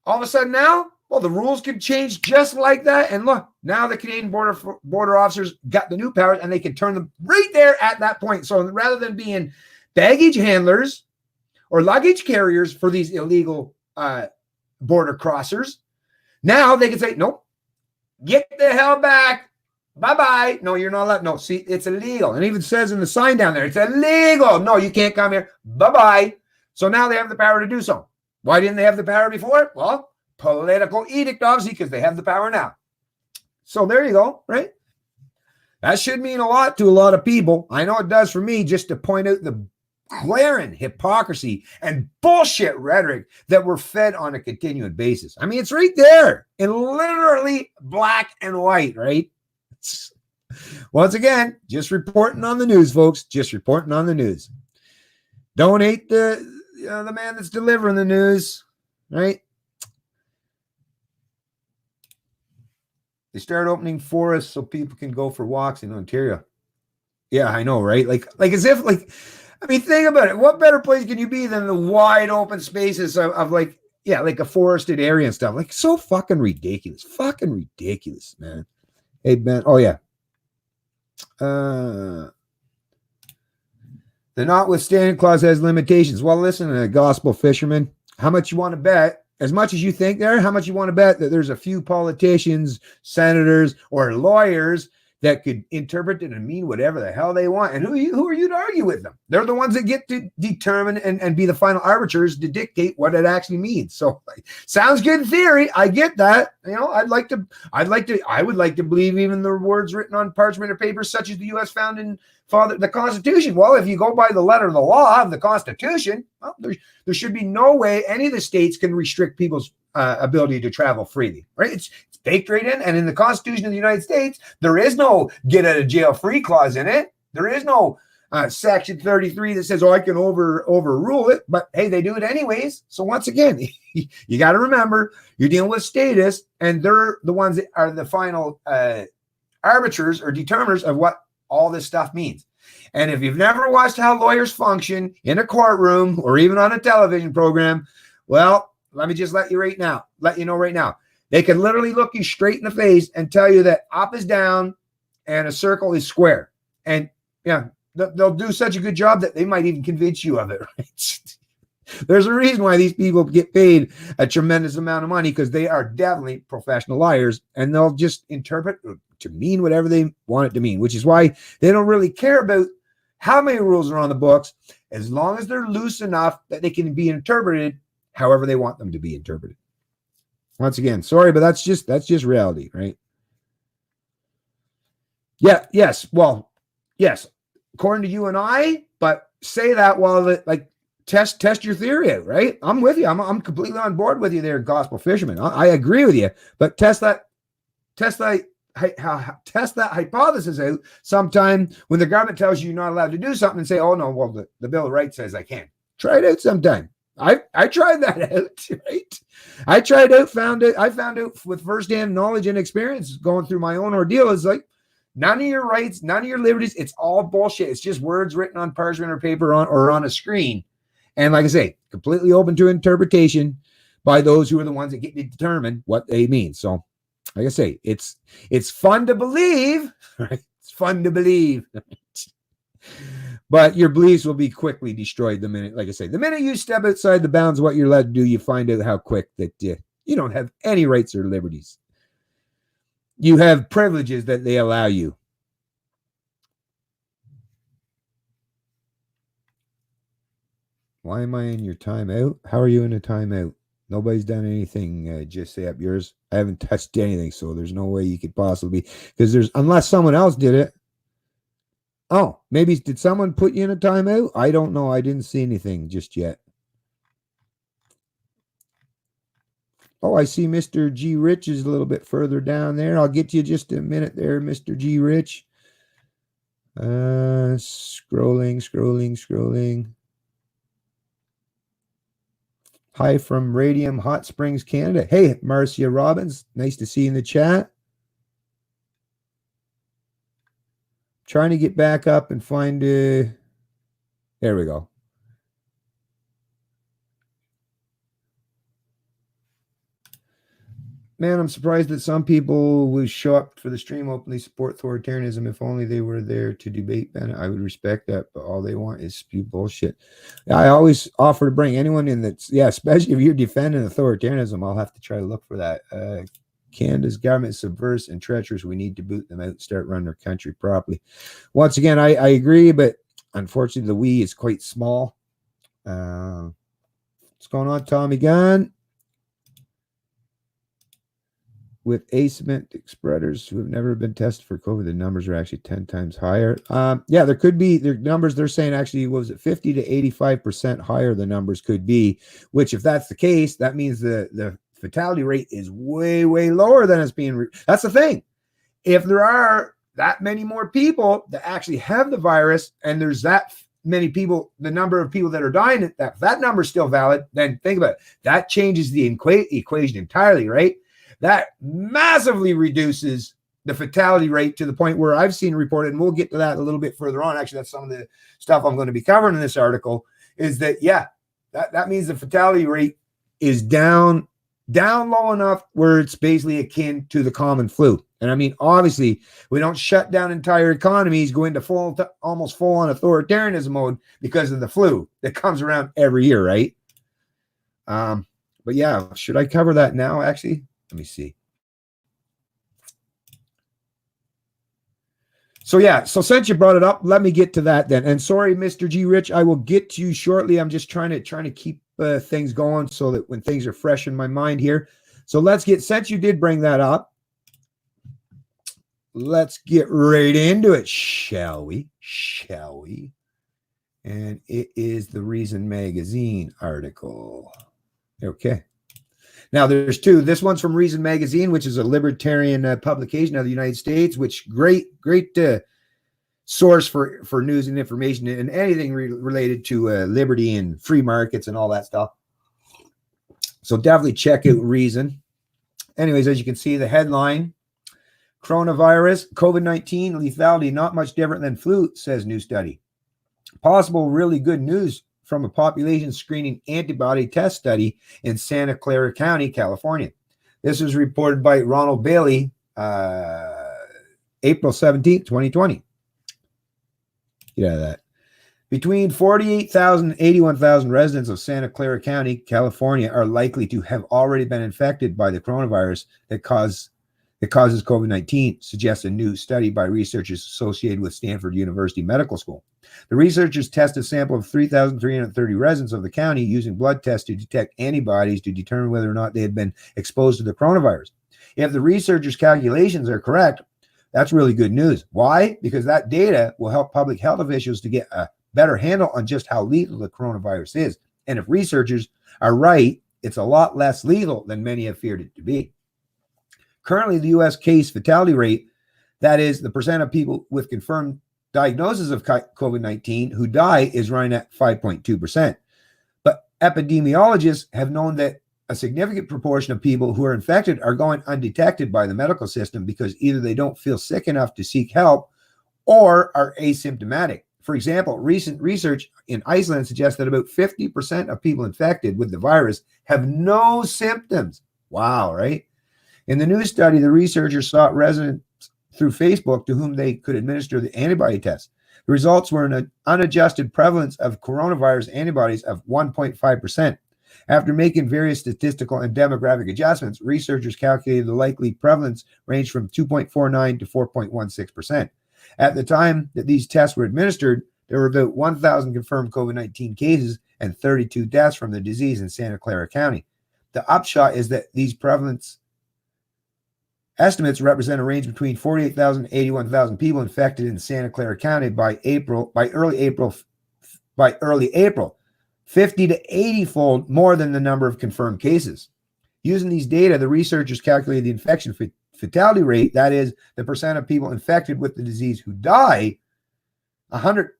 all of a sudden now, well, the rules can change just like that. And look, now the Canadian border officers got the new powers, and they can turn them right there at that point. So rather than being baggage handlers or luggage carriers for these illegal border crossers, now they can say, nope, get the hell back. Bye-bye. No, you're not allowed. No, see, it's illegal. And it even says in the sign down there, it's illegal. No, you can't come here. Bye-bye. So now they have the power to do so. Why didn't they have the power before? Well, political edict, obviously, because they have the power now. So there you go, right? That should mean a lot to a lot of people. I know it does for me, just to point out the glaring hypocrisy and bullshit rhetoric that we're fed on a continuing basis. I mean, it's right there in literally black and white, right? Once again, just reporting on the news, folks. Just reporting on the news. Don't hate the man that's delivering the news, right? They start opening forests so people can go for walks in Ontario. Yeah, I know, right? Like as if like, I mean, think about it. What better place can you be than the wide open spaces of like, yeah, like a forested area and stuff? Like so fucking ridiculous. Fucking ridiculous, man. Hey, Ben. Oh, yeah. The notwithstanding clause has limitations. Well, listen, gospel fisherman, how much you want to bet? As much as you think there, how much you want to bet that there's a few politicians, senators, or lawyers that could interpret it and mean whatever the hell they want? And who are you to argue with them? They're the ones that get to determine and be the final arbiters to dictate what it actually means. So sounds good in theory. I get that. You know, I would like to believe even the words written on parchment or paper, such as the U.S. founding father, the Constitution. Well, if you go by the letter of the law of the Constitution, well, there should be no way any of the states can restrict people's ability to travel freely, right? It's baked right in. And in the Constitution of the United States, there is no get out of jail free clause in it. There is no section 33 that says, oh, I can overrule it. But hey, they do it anyways. So once again, you got to remember, you're dealing with statists, and they're the ones that are the final arbiters or determiners of what all this stuff means. And if you've never watched how lawyers function in a courtroom or even on a television program, well, let me just let you know right now. They can literally look you straight in the face and tell you that up is down and a circle is square. And yeah, they'll do such a good job that they might even convince you of it, right? There's a reason why these people get paid a tremendous amount of money, because they are definitely professional liars, and they'll just interpret to mean whatever they want it to mean, which is why they don't really care about how many rules are on the books, as long as they're loose enough that they can be interpreted however they want them to be interpreted. Once again, sorry, but that's just reality, right? Yeah, yes. Well, yes, according to you and I, but say that while like test your theory out, right? I'm with you. I'm completely on board with you there, gospel fisherman. I agree with you, but test that hypothesis out sometime when the government tells you you're not allowed to do something, and say, oh no, well the Bill of Rights says I can. Try it out sometime. I tried that out, right? I found out with firsthand knowledge and experience going through my own ordeal. It's like, none of your rights, none of your liberties, it's all bullshit. It's just words written on parchment or paper or on a screen. And like I say, completely open to interpretation by those who are the ones that get to determine what they mean. So like I say, it's fun to believe, right? It's fun to believe. But your beliefs will be quickly destroyed the minute, like I say, the minute you step outside the bounds of what you're allowed to do, you find out how quick that you don't have any rights or liberties. You have privileges that they allow you. Why am I in your timeout? How are you in a timeout? Nobody's done anything. Just say up yours. I haven't touched anything, so there's no way you could possibly be, because unless someone else did it. Oh, maybe did someone put you in a timeout? I don't know. I didn't see anything just yet. Oh, I see Mr. G. Rich is a little bit further down there. I'll get you just a minute there, Mr. G. Rich. Scrolling. Hi from Radium Hot Springs, Canada. Hey, Marcia Robbins. Nice to see you in the chat. Trying to get back up and find there we go. Man, I'm surprised that some people would show up for the stream openly support authoritarianism. If only they were there to debate Bennett, I would respect that, but all they want is spew bullshit. I always offer to bring anyone in that's, especially if you're defending authoritarianism, I'll have to try to look for that. Canada's government is subversive and treacherous. We need to boot them out and start running their country properly. Once again, I agree, but unfortunately the we is quite small. What's going on, Tommy Gunn? With asymmetric spreaders who have never been tested for COVID, the numbers are actually 10 times higher. There could be their numbers. They're saying actually, what was it, 50 to 85% higher the numbers could be, which if that's the case, that means the fatality rate is way, way lower than it's being. That's the thing. If there are that many more people that actually have the virus, and there's that many people, the number of people that are dying, that number is still valid, then think about it. That changes the equation entirely, right? that massively reduces the fatality rate to the point where I've seen reported, and we'll get to that a little bit further on. Actually, that's some of the stuff I'm going to be covering in this article, is that, yeah, that means the fatality rate is down low enough where it's basically akin to the common flu. And I mean, obviously, we don't shut down entire economies, go into almost full on authoritarianism mode because of the flu that comes around every year, right? But yeah, should I cover that now? Actually, let me see. So yeah, so since you brought it up, let me get to that then. And sorry, Mr. G. Rich, I will get to you shortly. I'm just trying to keep things going so that when things are fresh in my mind here. So let's get, since you did bring that up, let's get right into it, shall we? Shall we? And it is the Reason Magazine article. Okay. Now there's two. This one's from Reason Magazine, which is a libertarian publication of the United States, which great source for news and information and anything related to liberty and free markets and all that stuff. So definitely check out Reason. Anyways, as you can see, the headline, coronavirus, COVID-19 lethality not much different than flu, says new study. Possible really good news from a population screening antibody test study in Santa Clara County, California. This was reported by Ronald Bailey, April 17th, 2020. Get out of that. Between 48,000 and 81,000 residents of Santa Clara County, California, are likely to have already been infected by the coronavirus that causes COVID-19, suggests a new study by researchers associated with Stanford University Medical School. The researchers tested a sample of 3,330 residents of the county using blood tests to detect antibodies to determine whether or not they had been exposed to the coronavirus. If the researchers' calculations are correct, that's really good news. Why? Because that data will help public health officials to get a better handle on just how lethal the coronavirus is. And if researchers are right, it's a lot less lethal than many have feared it to be. Currently, the U.S. case fatality rate, that is the percent of people with confirmed diagnosis of COVID-19 who die, is running at 5.2%. But epidemiologists have known that a significant proportion of people who are infected are going undetected by the medical system because either they don't feel sick enough to seek help or are asymptomatic. For example, recent research in Iceland suggests that about 50% of people infected with the virus have no symptoms. Wow, right? In the new study, the researchers sought residents through Facebook to whom they could administer the antibody test. The results were an unadjusted prevalence of coronavirus antibodies of 1.5%. After making various statistical and demographic adjustments, researchers calculated the likely prevalence ranged from 2.49 to 4.16%. At the time that these tests were administered, there were about 1,000 confirmed COVID-19 cases and 32 deaths from the disease in Santa Clara County. The upshot is that these prevalence estimates represent a range between 48,000 and 81,000 people infected in Santa Clara County by early April, 50 to 80-fold more than the number of confirmed cases. Using these data, the researchers calculated the infection fatality rate, that is, the percent of people infected with the disease who die. 100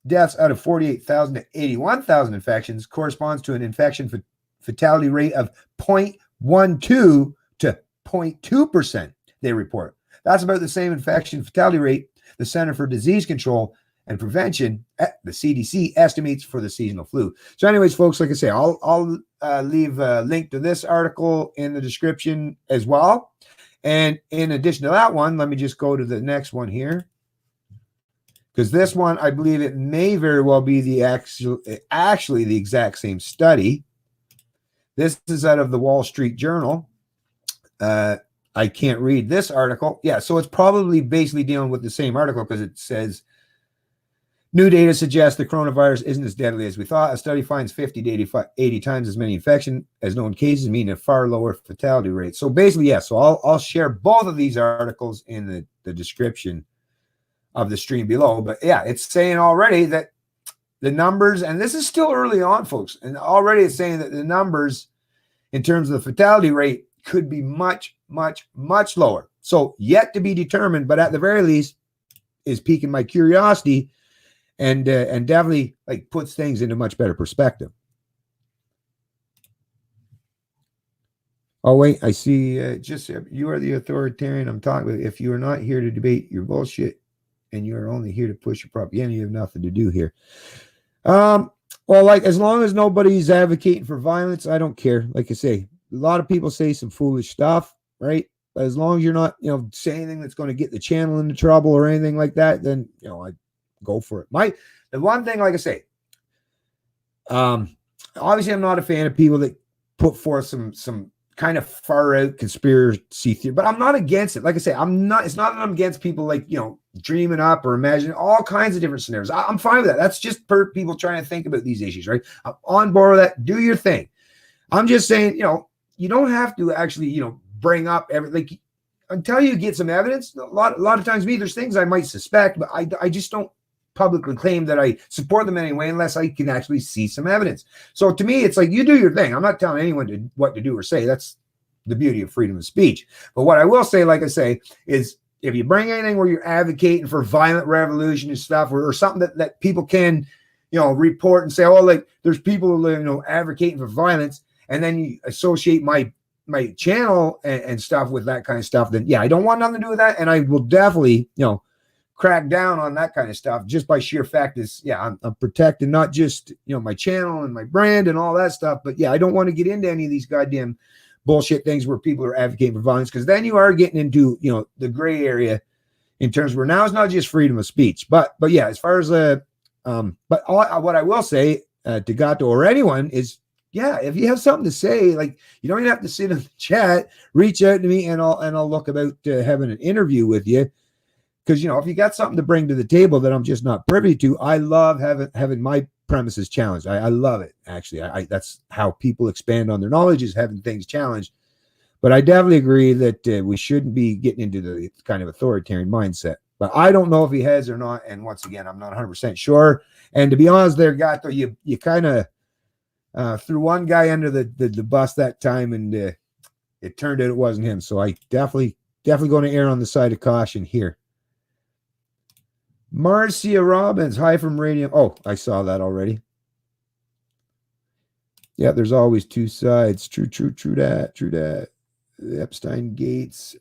deaths out of 48,000 to 81,000 infections corresponds to an infection fatality rate of 0.12 to 0.2%, they report. That's about the same infection fatality rate the Center for Disease Control and Prevention, the CDC, estimates for the seasonal flu. So anyways, folks, like I say, I'll leave a link to this article in the description as well. And in addition to that one, let me just go to the next one here, because this one, I believe it may very well be the actually the exact same study. This is out of the Wall Street Journal. I can't read this article. Yeah, so it's probably basically dealing with the same article because it says, new data suggests the coronavirus isn't as deadly as we thought. A study finds 50 to 80 times as many infection as known cases, meaning a far lower fatality rate. So basically, yeah, so I'll share both of these articles in the description of the stream below. But yeah, it's saying already that the numbers, and this is still early on, folks, and already it's saying that the numbers in terms of the fatality rate could be much, much, much lower. So yet to be determined, but at the very least is piquing my curiosity and definitely like puts things into much better perspective. Oh, wait, I see. Just you are the authoritarian I'm talking about. If you are not here to debate your bullshit and you are only here to push your propaganda, you have nothing to do here. Well, like, as long as nobody's advocating for violence, I don't care. Like I say, a lot of people say some foolish stuff, right? But as long as you're not, saying anything that's going to get the channel into trouble or anything like that, then, I go for it. The one thing, like I say, obviously I'm not a fan of people that put forth some kind of far out conspiracy theory, but I'm not against it. Like I say, it's not that I'm against people like, dreaming up or imagining all kinds of different scenarios. I'm fine with that. That's just per people trying to think about these issues, right? I'm on board with that. Do your thing. I'm just saying, you don't have to actually, bring up everything until you get some evidence. A lot of times, there's things I might suspect, but I just don't publicly claim that I support them anyway unless I can actually see some evidence. So to me, it's like, you do your thing. I'm not telling anyone what to do or say. That's the beauty of freedom of speech. But what I will say, like I say, is if you bring anything where you're advocating for violent revolution and stuff, or something that people can, report and say, oh, like there's people, advocating for violence, and then you associate my channel and stuff with that kind of stuff, then yeah, I don't want nothing to do with that. And I will definitely, crack down on that kind of stuff just by sheer fact is, yeah, I'm protecting not just, my channel and my brand and all that stuff, but yeah, I don't want to get into any of these goddamn bullshit things where people are advocating for violence, because then you are getting into, the gray area in terms where now it's not just freedom of speech, but yeah, as far as what I will say to Gato or anyone is, yeah, if you have something to say, like, you don't even have to sit in the chat, reach out to me and I'll look about having an interview with you. Because, if you got something to bring to the table that I'm just not privy to, I love having my premises challenged. I love it, actually. That's how people expand on their knowledge, is having things challenged. But I definitely agree that we shouldn't be getting into the kind of authoritarian mindset. But I don't know if he has or not. And once again, I'm not 100% sure. And to be honest there, Gato, you kind of threw one guy under the bus that time, and it turned out it wasn't him. So I definitely going to err on the side of caution here. Marcia Robbins, hi from Radium. Oh, I saw that already. Yeah, there's always two sides. True that. Epstein Gates.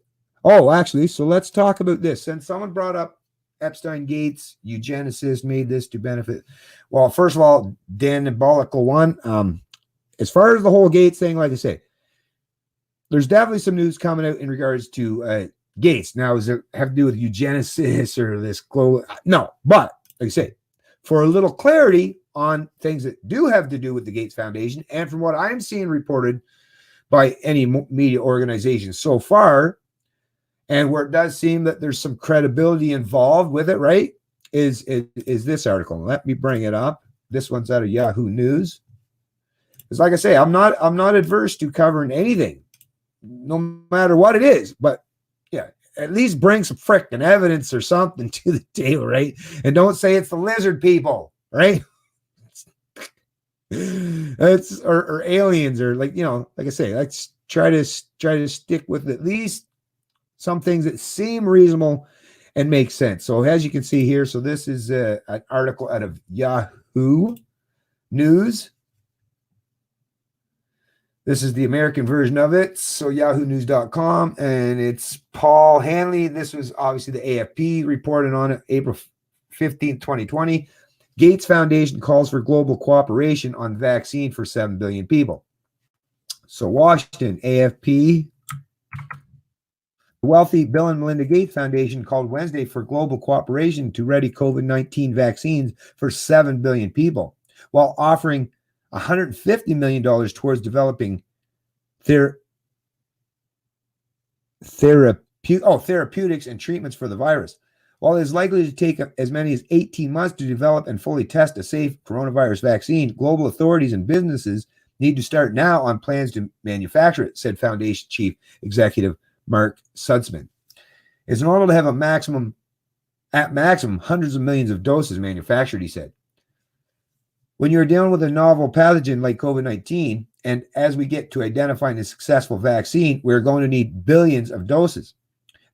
Oh, actually, so let's talk about this. Since someone brought up Epstein Gates, eugenicists made this to benefit. Well, first of all, diabolical one. As far as the whole Gates thing, like I say, there's definitely some news coming out in regards to Gates. Now, does it have to do with eugenicists or this global? No, but like I say, for a little clarity on things that do have to do with the Gates Foundation, and from what I'm seeing reported by any media organization so far, and where it does seem that there's some credibility involved with it, right, is this article. Let me bring it up. This one's out of Yahoo News. Because like I say, I'm not adverse to covering anything, no matter what it is, but yeah, at least bring some frickin' evidence or something to the table, right? And don't say it's the lizard people, right? It's or aliens, or like I say, let's try to stick with at least some things that seem reasonable and make sense. So as you can see here, so this is an article out of Yahoo News. This is the American version of it. So yahoonews.com, and it's Paul Hanley. This was obviously the AFP reported on it April 15th, 2020. Gates Foundation calls for global cooperation on vaccine for 7 billion people. So Washington, AFP. The wealthy Bill and Melinda Gates Foundation called Wednesday for global cooperation to ready COVID-19 vaccines for 7 billion people, while offering $150 million towards developing therapeutics and treatments for the virus. While it is likely to take as many as 18 months to develop and fully test a safe coronavirus vaccine, global authorities and businesses need to start now on plans to manufacture it, said Foundation Chief Executive Mark Sudsman. It's normal to have at maximum, hundreds of millions of doses manufactured, he said. When you're dealing with a novel pathogen like COVID-19, and as we get to identifying a successful vaccine, we're going to need billions of doses.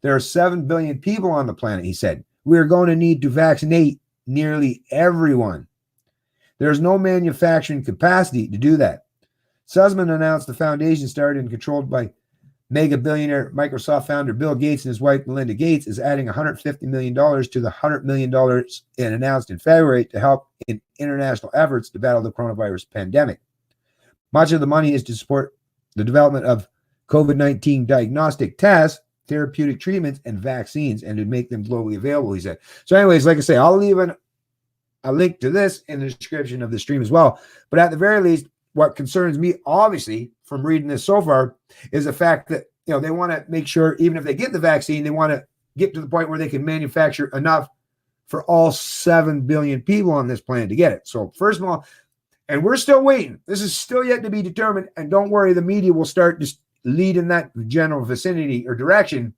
There are 7 billion people on the planet, he said. We're going to need to vaccinate nearly everyone. There's no manufacturing capacity to do that. Sussman announced the foundation, started and controlled by mega billionaire Microsoft founder Bill Gates and his wife Melinda Gates, is adding $150 million to the $100 million it announced in February to help in international efforts to battle the coronavirus pandemic. Much of the money is to support the development of COVID-19 diagnostic tests, therapeutic treatments, and vaccines, and to make them globally available, he said. So anyways, like I say, I'll leave a link to this in the description of the stream as well. But at the very least, what concerns me, obviously, from reading this so far, is the fact that, you know, they want to make sure, even if they get the vaccine, they want to get to the point where they can manufacture enough for all 7 billion people on this planet to get it. So first of all, and we're still waiting. This is still yet to be determined. And don't worry, the media will start just lead in that general vicinity or direction.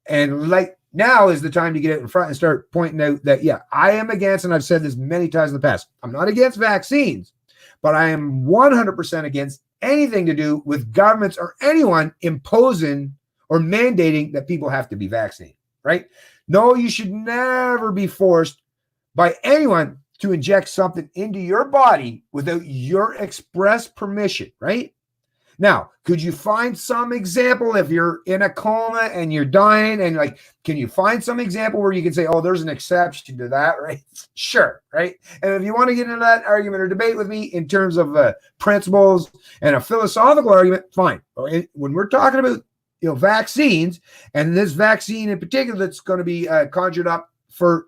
And like now is the time to get it in front and start pointing out that, yeah, I am against, and I've said this many times in the past, I'm not against vaccines, but I am 100% against anything to do with governments or anyone imposing or mandating that people have to be vaccinated, right? No, you should never be forced by anyone to inject something into your body without your express permission, right? Now, could you find some example if you're in a coma and you're dying and like, can you find some example where you can say, oh, there's an exception to that, right? Sure, right? And if you want to get into that argument or debate with me in terms of principles and a philosophical argument, fine. When we're talking about, you know, vaccines, and this vaccine in particular that's going to be conjured up for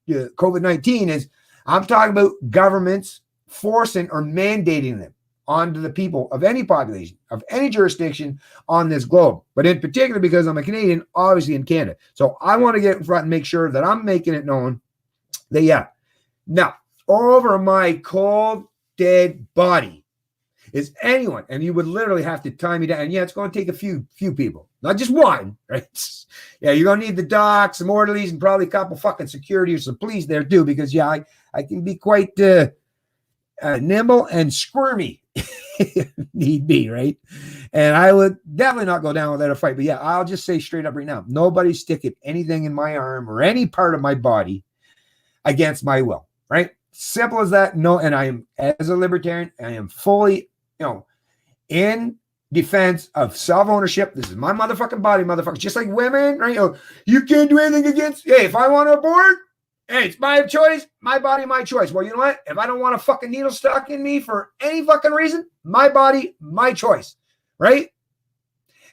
COVID-19 is, I'm talking about governments forcing or mandating them onto the people of any population, of any jurisdiction on this globe. But in particular, because I'm a Canadian, obviously in Canada. So I want to get in front and make sure that I'm making it known that, yeah, now, over my cold, dead body is anyone, and you would literally have to tie me down. And yeah, it's going to take a few people, not just one, right? Yeah, you're going to need the docs, some orderlies, and probably a couple fucking security or some police there too, because yeah, I can be quite nimble and squirmy if need be, right? And I would definitely not go down without a fight. But yeah, I'll just say straight up right now, nobody's sticking anything in my arm or any part of my body against my will, right? Simple as that. No, and I am, as a libertarian, I am fully, you know, in defense of self-ownership. This is my motherfucking body, motherfuckers. Just like women, right? You can't do anything against, hey, if I want to abort, hey, it's my choice, my body, my choice. Well, you know what? If I don't want a fucking needle stuck in me for any fucking reason, my body, my choice, right?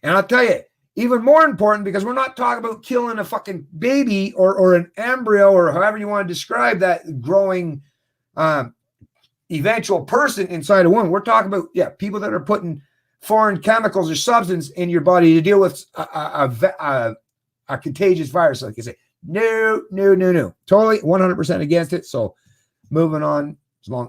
And I'll tell you, even more important, because we're not talking about killing a fucking baby or an embryo or however you want to describe that growing eventual person inside a woman. We're talking about, yeah, people that are putting foreign chemicals or substance in your body to deal with a contagious virus, like I say. No. Totally 100% against it. So moving on,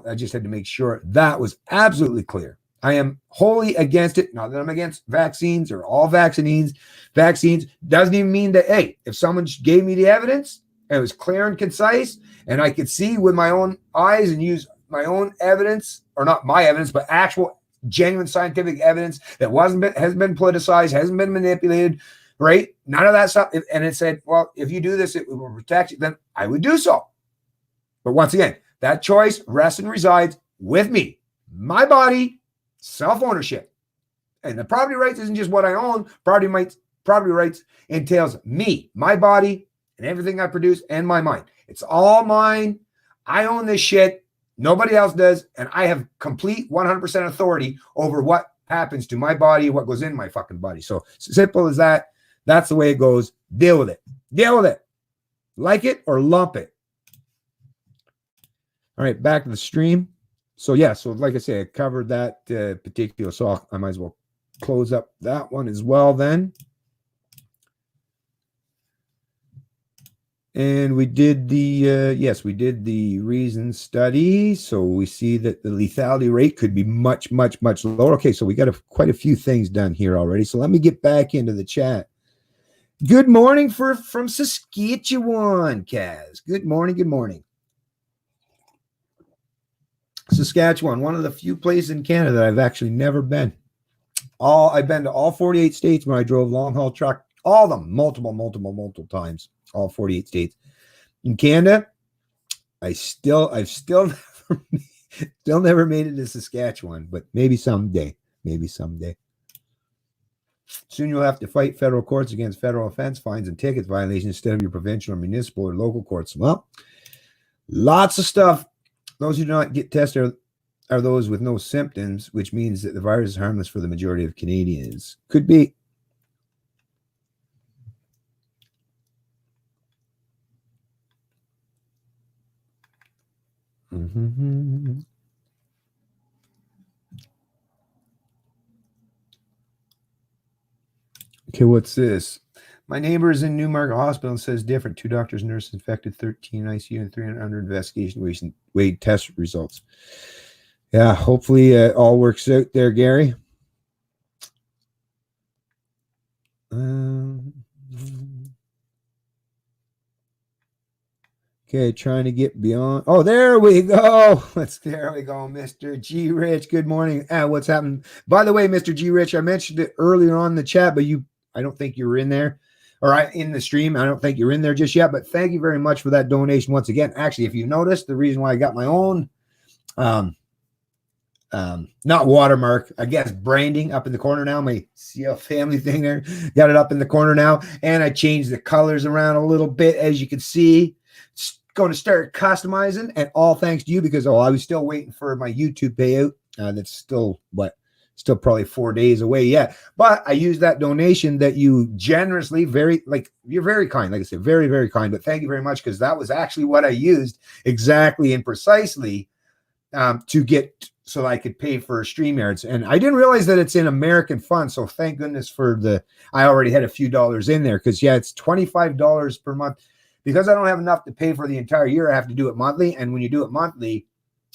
I just had to make sure that was absolutely clear. I am wholly against it. Not that I'm against vaccines or all vaccines. Vaccines doesn't even mean that, hey, if someone gave me the evidence, and it was clear and concise, and I could see with my own eyes and use my own evidence, or not my evidence, but actual genuine scientific evidence that hasn't been politicized, hasn't been manipulated, right? None of that stuff. And it said, well, if you do this, it will protect you. Then I would do so. But once again, that choice rests and resides with me, my body, self-ownership. And the property rights isn't just what I own. Property rights entails me, my body, and everything I produce, and my mind. It's all mine. I own this shit. Nobody else does. And I have complete 100% authority over what happens to my body, what goes in my fucking body. So simple as that. That's the way it goes. Deal with it. Deal with it. Like it or lump it. All right, back to the stream. So yeah, so like I say, I covered that particular, so I might as well close up that one as well then. And we did the reason study. So we see that the lethality rate could be much, much, much lower. Okay, so we got quite a few things done here already. So let me get back into the chat. Good morning from Saskatchewan, Kaz. Good morning. Saskatchewan, one of the few places in Canada that I've actually never been. I've been to all 48 states when I drove long haul truck, all of them, multiple times, all 48 states. In Canada, I've still never Still never made it to Saskatchewan, but maybe someday. Maybe someday. Soon you'll have to fight federal courts against federal offense, fines, and tickets violations instead of your provincial or municipal or local courts. Well, lots of stuff. Those who do not get tested are those with no symptoms, which means that the virus is harmless for the majority of Canadians. Could be. Mm-hmm. Okay, what's this? My neighbor is in Newmarket Hospital and says different. 2 doctors, nurses infected, 13 ICU, and 300 under investigation, waiting test results. Yeah, hopefully it all works out there, Gary. Okay, trying to get beyond. Oh, there we go. There we go, Mr. G. Rich. Good morning. What's happening? By the way, Mr. G. Rich, I mentioned it earlier on in the chat, but I don't think you were in there. Or in the stream. I don't think you're in there just yet, but thank you very much for that donation once again. Actually, if you noticed, the reason why I got my own not watermark, I guess branding up in the corner now, my CL family thing there, got it up in the corner now, and I changed the colors around a little bit, as you can see. It's going to start customizing, and all thanks to you, because I was still waiting for my YouTube payout. That's still still probably 4 days away yet, but I used that donation that you generously, you're very kind, like I said, very, very kind, but thank you very much, because that was actually what I used exactly and precisely to get, so that I could pay for StreamYards. And I didn't realize that it's in American funds, so thank goodness for I already had a few dollars in there, because it's $25 per month. Because I don't have enough to pay for the entire year, I have to do it monthly, and when you do it monthly,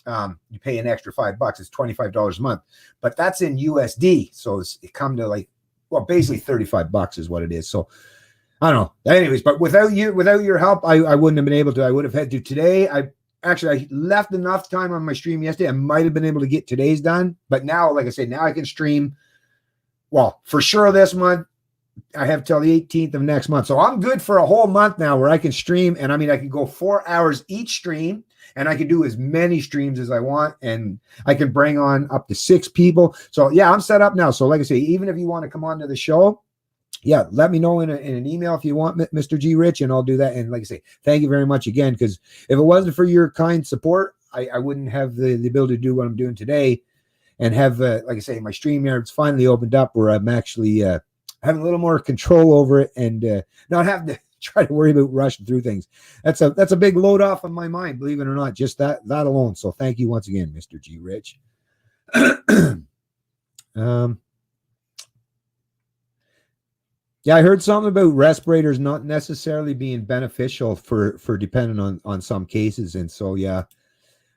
you pay an extra $5. It's $25 a month, but that's in USD. So it come to basically $35 is what it is. So I don't know. Anyways, but without your help, I wouldn't have been able to. I would have had to today. I left enough time on my stream yesterday. I might have been able to get today's done, but now, like I say, now I can stream. Well, for sure this month. I have till the 18th of next month. So I'm good for a whole month now where I can stream. And I mean, I can go 4 hours each stream, and I can do as many streams as I want. And I can bring on up to 6 people. So yeah, I'm set up now. So like I say, even if you want to come on to the show, yeah, let me know in an email if you want, Mr. G. Rich, and I'll do that. And like I say, thank you very much again, because if it wasn't for your kind support, I wouldn't have the ability to do what I'm doing today and have, like I say, my StreamYard's finally opened up where I'm actually having a little more control over it, and not having to try to worry about rushing through things. That's a big load off of my mind, believe it or not, just that alone. So thank you once again, Mr. G. Rich. Yeah, I heard something about respirators not necessarily being beneficial for depending on some cases. And so, yeah,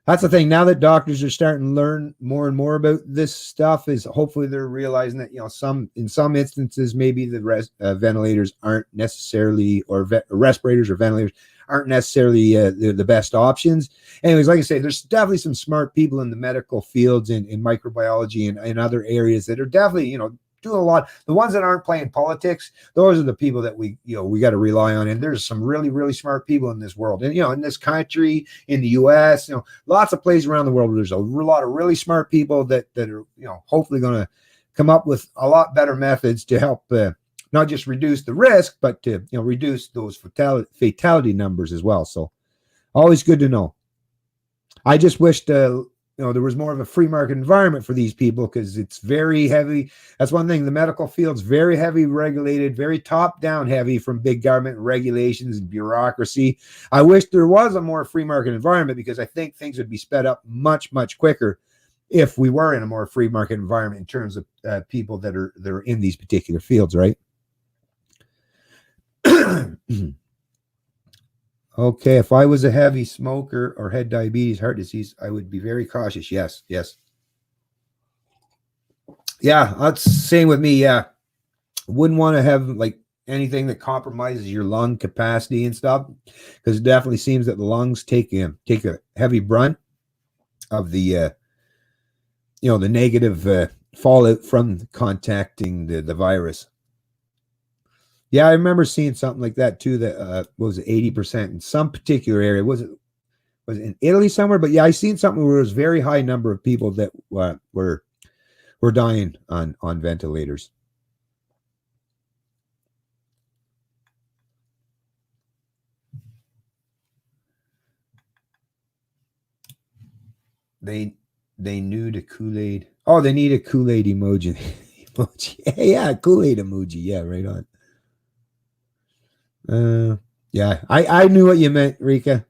that's the thing. Now that doctors are starting to learn more and more about this stuff, is hopefully they're realizing that, in some instances, maybe the ventilators aren't necessarily, or respirators or ventilators aren't necessarily the best options. Anyways, like I say, there's definitely some smart people in the medical fields, in microbiology and in other areas that are definitely, doing a lot. The ones that aren't playing politics, those are the people that we got to rely on. And there's some really, really smart people in this world, and in this country, in the US, lots of places around the world where there's a lot of really smart people that are hopefully going to come up with a lot better methods to help not just reduce the risk, but to reduce those fatality numbers as well. So always good to know. I just wished there was more of a free market environment for these people, because it's very heavy. That's one thing. The medical field's very heavy regulated, very top down heavy from big government regulations and bureaucracy. I wish there was a more free market environment, because I think things would be sped up much, much quicker if we were in a more free market environment in terms of people that are in these particular fields, right? Okay, if I was a heavy smoker or had diabetes, heart disease, I would be very cautious. Yes. Yeah, that's same with me. Yeah, wouldn't want to have anything that compromises your lung capacity and stuff, because it definitely seems that the lungs take a heavy brunt of the the negative fallout from contacting the virus. Yeah, I remember seeing something like that too. That was it 80% in some particular area. Was was in Italy somewhere, but yeah, I seen something where it was a very high number of people that were dying on ventilators. They knew the Kool-Aid. Oh, they need a Kool-Aid emoji. Yeah, Kool-Aid emoji. Yeah, right on. Yeah, I knew what you meant, Rika.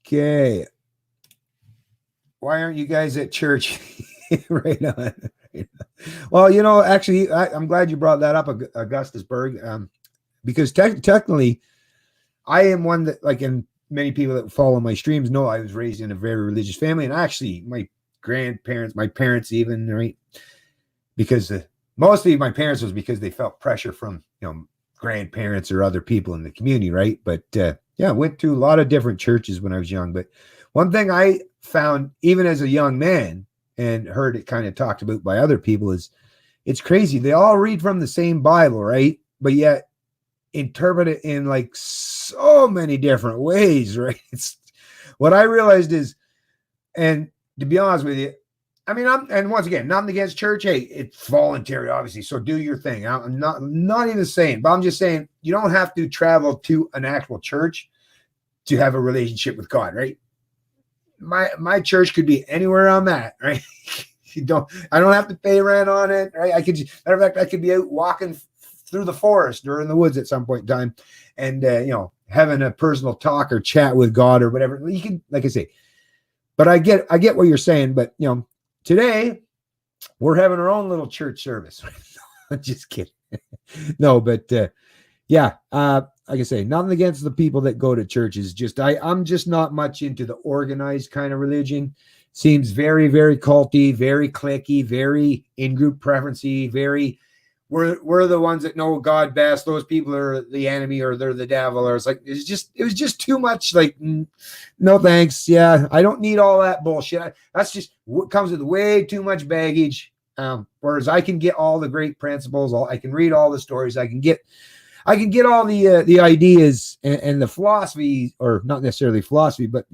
Okay. Why aren't you guys at church? Right on. Well, actually, I'm glad you brought that up, Augustusburg, because technically, I am one that, like, and many people that follow my streams know I was raised in a very religious family, and actually, my grandparents, my parents, even, right, because mostly my parents was because they felt pressure from grandparents or other people in the community, right? But yeah, I went to a lot of different churches when I was young. But one thing I found, even as a young man, and heard it kind of talked about by other people, is it's crazy. They all read from the same Bible, right? But yet interpret it in like so many different ways, right? It's what I realized is, and to be honest with you, I mean, and once again, nothing against church. Hey, it's voluntary, obviously, so do your thing. I'm not even saying, but I'm just saying you don't have to travel to an actual church to have a relationship with God, right? My church could be anywhere I'm at, right? I don't have to pay rent on it, right? Matter of fact, I could be out walking through the forest or in the woods at some point in time, and having a personal talk or chat with God or whatever. You can, like I say, but I get what you're saying. But today we're having our own little church service. I'm just kidding. No, but yeah, like I say, nothing against the people that go to churches. Just I'm just not much into the organized kind of religion. Seems very, very culty, very cliquey, very in-group preferencey, very we're the ones that know God best. Those people are the enemy, or they're the devil, or it was just too much. Like, no thanks. Yeah, I don't need all that bullshit. That's just what comes with way too much baggage. Whereas I can get all the great principles. I can read all the stories. I can get all the ideas and the philosophy, or not necessarily philosophy, but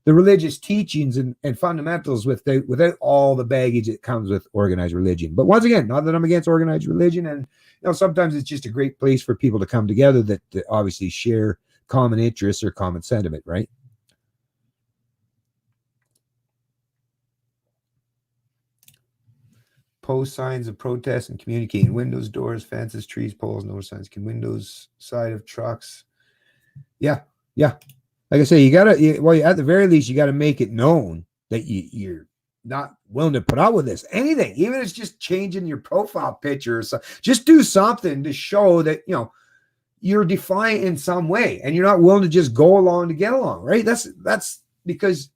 the religious teachings and fundamentals without all the baggage that comes with organized religion. But once again, not that I'm against organized religion, and sometimes it's just a great place for people to come together that obviously share common interests or common sentiment, right? Post signs of protest and communicating. Windows, doors, fences, trees, poles, no signs. Can windows, side of trucks? Yeah. Like I say, at the very least, you got to make it known that you're not willing to put up with this. Anything, even if it's just changing your profile picture or something. Just do something to show that you're defiant in some way, and you're not willing to just go along to get along, right? That's because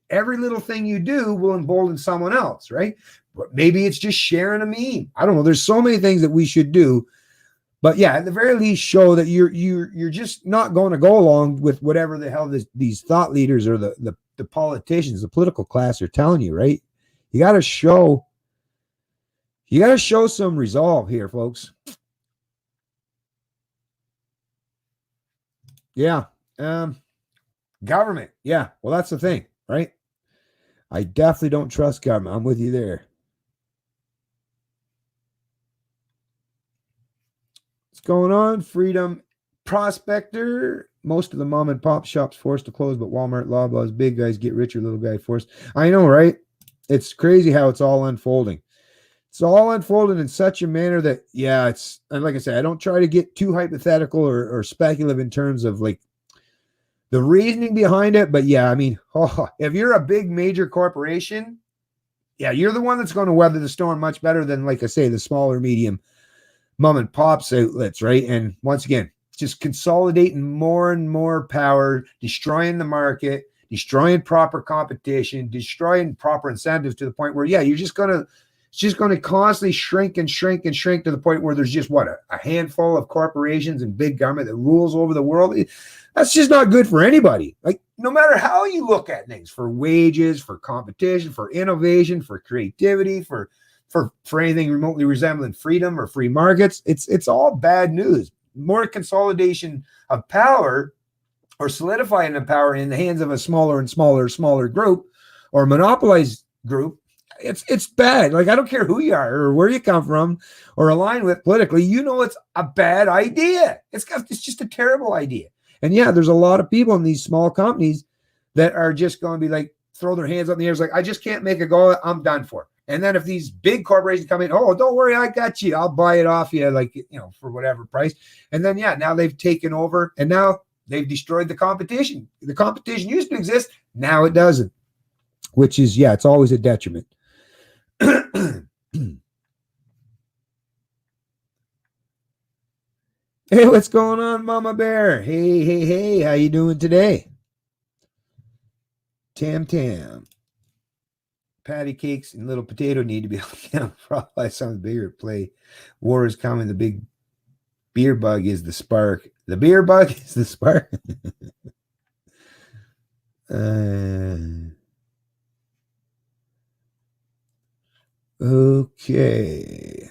every little thing you do will embolden someone else, right? But maybe it's just sharing a meme. I don't know. There's so many things that we should do. But yeah, at the very least, show that you're just not going to go along with whatever the hell these thought leaders or the politicians, the political class are telling you, right? You got to show some resolve here, folks. Yeah. Government. Yeah. Well, that's the thing, right? I definitely don't trust government. I'm with you there. Going on, Freedom Prospector. Most of the mom and pop shops forced to close, but Walmart, Loblaws, big guys get richer, little guy forced. I know, right? It's crazy how it's all unfolding. It's all unfolding in such a manner that, yeah, and like I said, I don't try to get too hypothetical or speculative in terms of like the reasoning behind it. But yeah, I mean, if you're a big major corporation, yeah, you're the one that's going to weather the storm much better than, like I say, the smaller, medium mom and pops outlets, right? And once again, just consolidating more and more power, destroying the market, destroying proper competition, destroying proper incentives to the point where, yeah, it's just going to constantly shrink and shrink and shrink to the point where there's just a handful of corporations and big government that rules over the world. That's just not good for anybody. Like, no matter how you look at things, for wages, for competition, for innovation, for creativity, for anything remotely resembling freedom or free markets, it's all bad news. more consolidation of power or solidifying of power in the hands of a smaller and smaller group or monopolized group, it's bad. Like, I don't care who you are or where you come from or align with politically, it's a bad idea. It's just a terrible idea. And yeah, there's a lot of people in these small companies that are just going to be like, throw their hands up in the air. It's like, I just can't make a go. I'm done for. And then if these big corporations come in, oh, don't worry, I got you. I'll buy it off you, like, for whatever price. And then, yeah, now they've taken over and now they've destroyed the competition. The competition used to exist. Now it doesn't, which is, yeah, it's always a detriment. Hey, what's going on, Mama Bear? Hey, how you doing today? Tam. Patty cakes and little potato need to be probably some bigger play. War is coming. The big beer bug is the spark. The beer bug is the spark. Okay.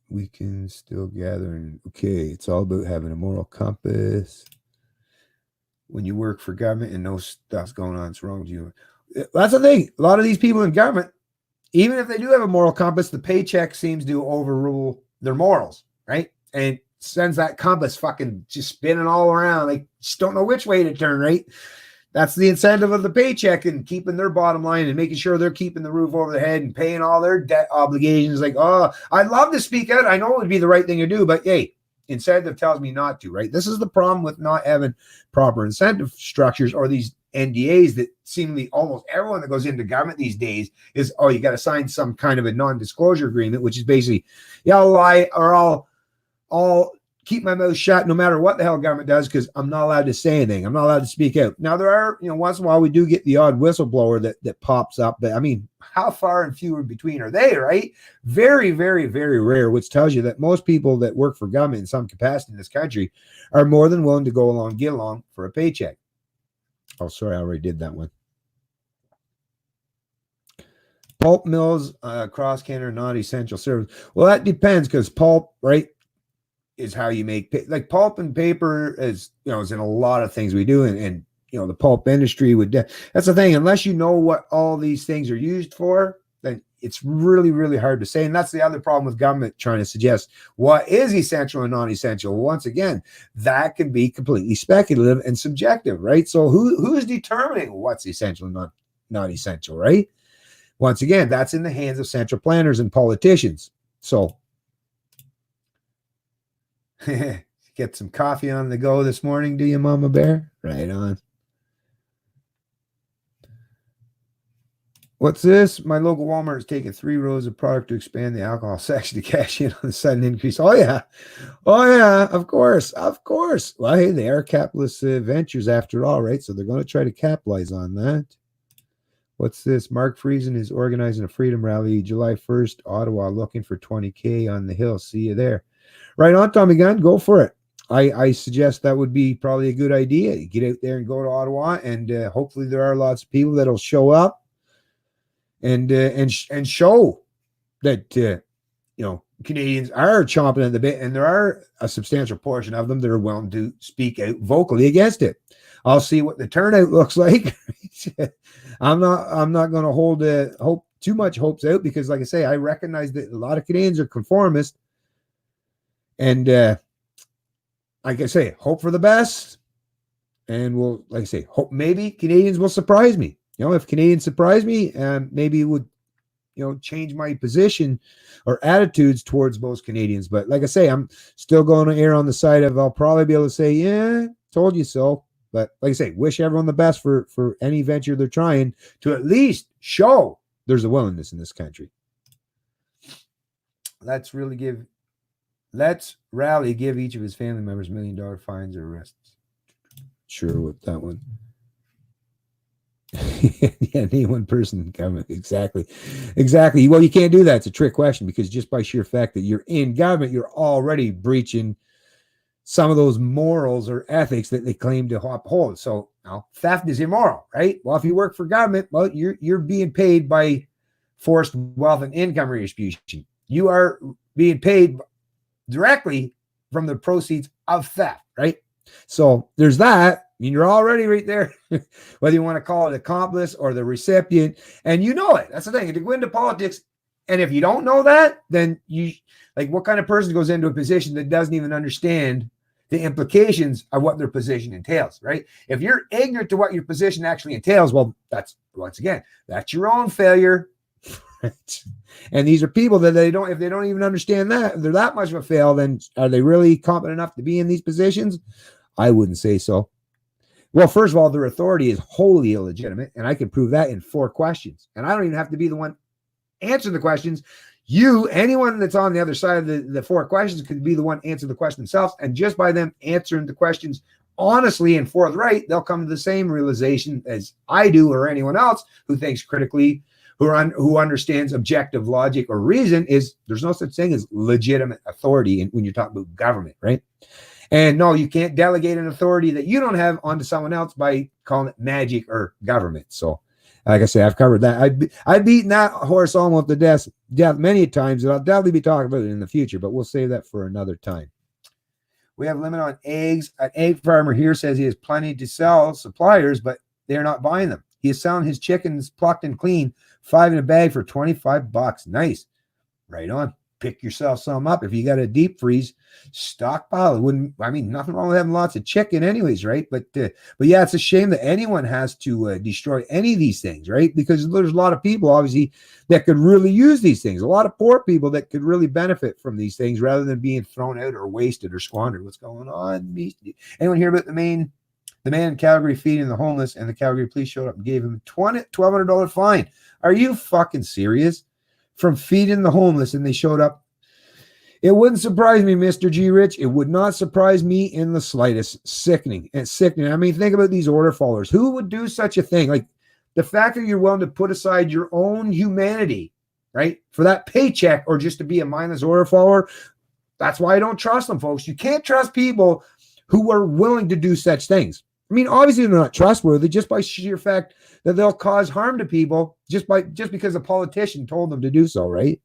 We can still gather. Okay, it's all about having a moral compass. When you work for government and no stuff's going on, it's wrong with you. That's the thing. A lot of these people in government, even if they do have a moral compass, the paycheck seems to overrule their morals, right? And sends that compass fucking just spinning all around. Like, just don't know which way to turn, right? That's the incentive of the paycheck and keeping their bottom line and making sure they're keeping the roof over their head and paying all their debt obligations. Like, oh, I'd love to speak out. I know it would be the right thing to do, but hey, incentive tells me not to, right? This is the problem with not having proper incentive structures or these NDAs that seemingly almost everyone that goes into government these days is, oh, you got to sign some kind of a non-disclosure agreement, which is basically, yeah, I'll lie or I'll keep my mouth shut no matter what the hell government does because I'm not allowed to say anything. I'm not allowed to speak out. Now, there are, once in a while we do get the odd whistleblower that pops up, but I mean, how far and few in between are they, right? Very, very, very rare, which tells you that most people that work for government in some capacity in this country are more than willing to get along for a paycheck. Oh, sorry, I already did that one. Pulp mills across Canada are not essential service. Well, that depends because pulp, right, is how you make like pulp and paper is in a lot of things we do, and the pulp industry that's the thing. Unless you know what all these things are used for, then it's really, really hard to say. And that's the other problem with government trying to suggest what is essential and non-essential. Once again, that can be completely speculative and subjective, right? So who's determining what's essential and not essential, right? Once again, that's in the hands of central planners and politicians. So get some coffee on the go this morning, do you, Mama Bear? Right on. What's this? My local Walmart is taking 3 rows of product to expand the alcohol section to cash in on the sudden increase. Oh, yeah, of course. Well, hey, they are capitalist ventures after all, right? So they're going to try to capitalize on that. What's this? Mark Friesen is organizing a freedom rally July 1st, Ottawa, looking for 20K on the hill. See you there. Right on, Tommy Gunn. Go for it. I suggest that would be probably a good idea. Get out there and go to Ottawa, and hopefully there are lots of people that'll show up and show that Canadians are chomping at the bit, and there are a substantial portion of them that are willing to speak out vocally against it. I'll see what the turnout looks like. I'm not going to hold too much hopes out because, like I say, I recognize that a lot of Canadians are conformist. And like I say, hope for the best. And we'll, like I say, hope maybe Canadians will surprise me. If Canadians surprise me, maybe it would, change my position or attitudes towards most Canadians. But like I say, I'm still going to err on the side of I'll probably be able to say, yeah, told you so. But like I say, wish everyone the best for any venture they're trying to at least show there's a willingness in this country. Let's rally, give each of his family members $1 million fines or arrests. Sure, with that one. Yeah, name one person government. Exactly. Well, you can't do that. It's a trick question because just by sheer fact that you're in government, you're already breaching some of those morals or ethics that they claim to uphold. So theft is immoral, right? Well, if you work for government, well, you're being paid by forced wealth and income redistribution. You are being paid directly from the proceeds of theft, right? So there's that. I mean, you're already right there, whether you want to call it accomplice or the recipient, and you know it. That's the thing. To go into politics, and if you don't know that, then you like what kind of person goes into a position that doesn't even understand the implications of what their position entails, right? If you're ignorant to what your position actually entails, well, that's once again, that's your own failure. And these are people that if they don't even understand that, if they're that much of a fail, then are they really competent enough to be in these positions? I wouldn't say so. Well, first of all, their authority is wholly illegitimate, and I can prove that in 4 questions. And I don't even have to be the one answering the questions. Anyone that's on the other side of the 4 questions could be the one answering the question themselves. And just by them answering the questions honestly and forthright, they'll come to the same realization as I do or anyone else who thinks critically, who understands objective logic or reason, is there's no such thing as legitimate authority when you're talking about government, right? And no, you can't delegate an authority that you don't have onto someone else by calling it magic or government. So, like I say, I've covered that. I've beaten that horse almost to death many times, and I'll definitely be talking about it in the future, but we'll save that for another time. We have a limit on eggs. An egg farmer here says he has plenty to sell suppliers, but they're not buying them. He is selling his chickens plucked and clean, 5 in a bag for $25. Nice. Right on. Pick yourself some up. If you got a deep freeze, stockpile. Nothing wrong with having lots of chicken anyways, right? But yeah, it's a shame that anyone has to destroy any of these things, right? Because there's a lot of people, obviously, that could really use these things. A lot of poor people that could really benefit from these things rather than being thrown out or wasted or squandered. What's going on? Anyone hear about the man in Calgary feeding the homeless, and the Calgary police showed up and gave him a $1,200 fine? Are you fucking serious? From feeding the homeless, and they showed up. It wouldn't surprise me, Mr. G. Rich. It would not surprise me in the slightest. Sickening. It's sickening. I mean, think about these order followers. Who would do such a thing? Like the fact that you're willing to put aside your own humanity, right, for that paycheck or just to be a mindless order follower. That's why I don't trust them, folks. You can't trust people who are willing to do such things. I mean, obviously they're not trustworthy just by sheer fact that they'll cause harm to people just because a politician told them to do so, right?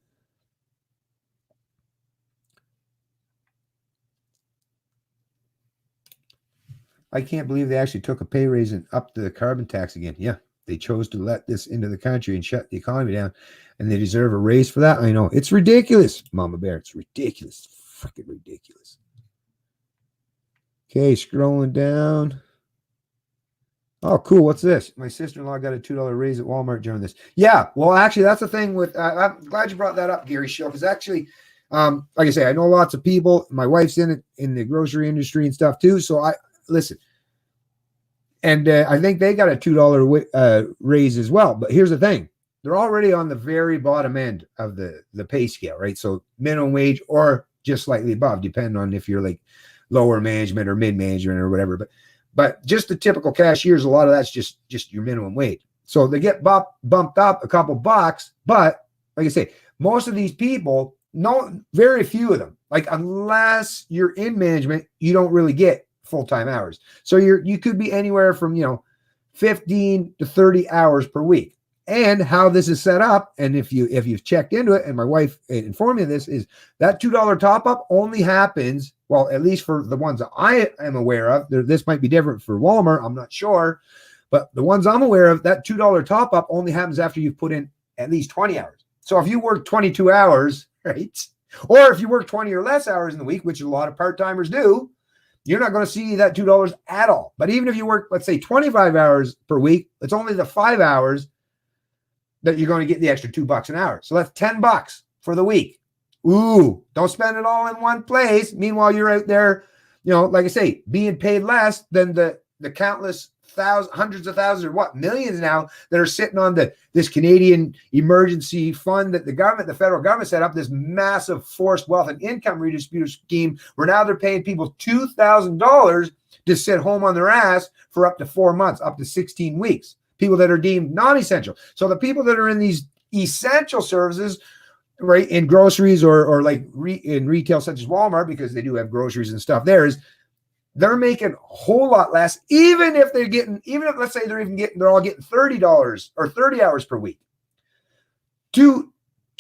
I can't believe they actually took a pay raise and upped the carbon tax again. Yeah, they chose to let this into the country and shut the economy down, and they deserve a raise for that. I know. It's ridiculous, Mama Bear. It's ridiculous. Freaking ridiculous. Okay, scrolling down. Oh, cool. What's this? My sister-in-law got a $2 raise at Walmart during this. Yeah, well, actually, that's the thing with, I'm glad you brought that up, Gary Show, because actually, like I say, I know lots of people. My wife's in it, in the grocery industry and stuff too. So listen. And I think they got a $2 raise as well. But here's the thing. They're already on the very bottom end of the pay scale, right? So minimum wage or just slightly above, depending on if you're like lower management or mid-management or whatever. But just the typical cashiers, a lot of that's just your minimum wage. So they get bumped up a couple bucks, but like I say, most of these people, very few of them, like unless you're in management, you don't really get full-time hours. So you could be anywhere from 15 to 30 hours per week. And how this is set up, and if you've checked into it, and my wife informed me of this, is that $2 top up only happens, well, at least for the ones that I am aware of. This might be different for Walmart, I'm not sure, but the ones I'm aware of, that $2 top up only happens after you've put in at least 20 hours. So if you work 22 hours, right, or if you work 20 or less hours in the week, which a lot of part-timers do, you're not going to see that $2 at all. But even if you work, let's say 25 hours per week, it's only the 5 hours that you're going to get the extra $2 an hour. So that's $10 for the week. Ooh, don't spend it all in one place. Meanwhile, you're out there, like I say, being paid less than the countless hundreds of thousands or millions now that are sitting on this Canadian emergency fund that the federal government set up, this massive forced wealth and income redistribution scheme, where now they're paying people $2,000 to sit home on their ass for up to 4 months, up to 16 weeks. People that are deemed non-essential. So the people that are in these essential services, right, in groceries or like in retail such as Walmart, because they do have groceries and stuff there, they're making a whole lot less, even if let's say they're all getting $30 or 30 hours per week. $2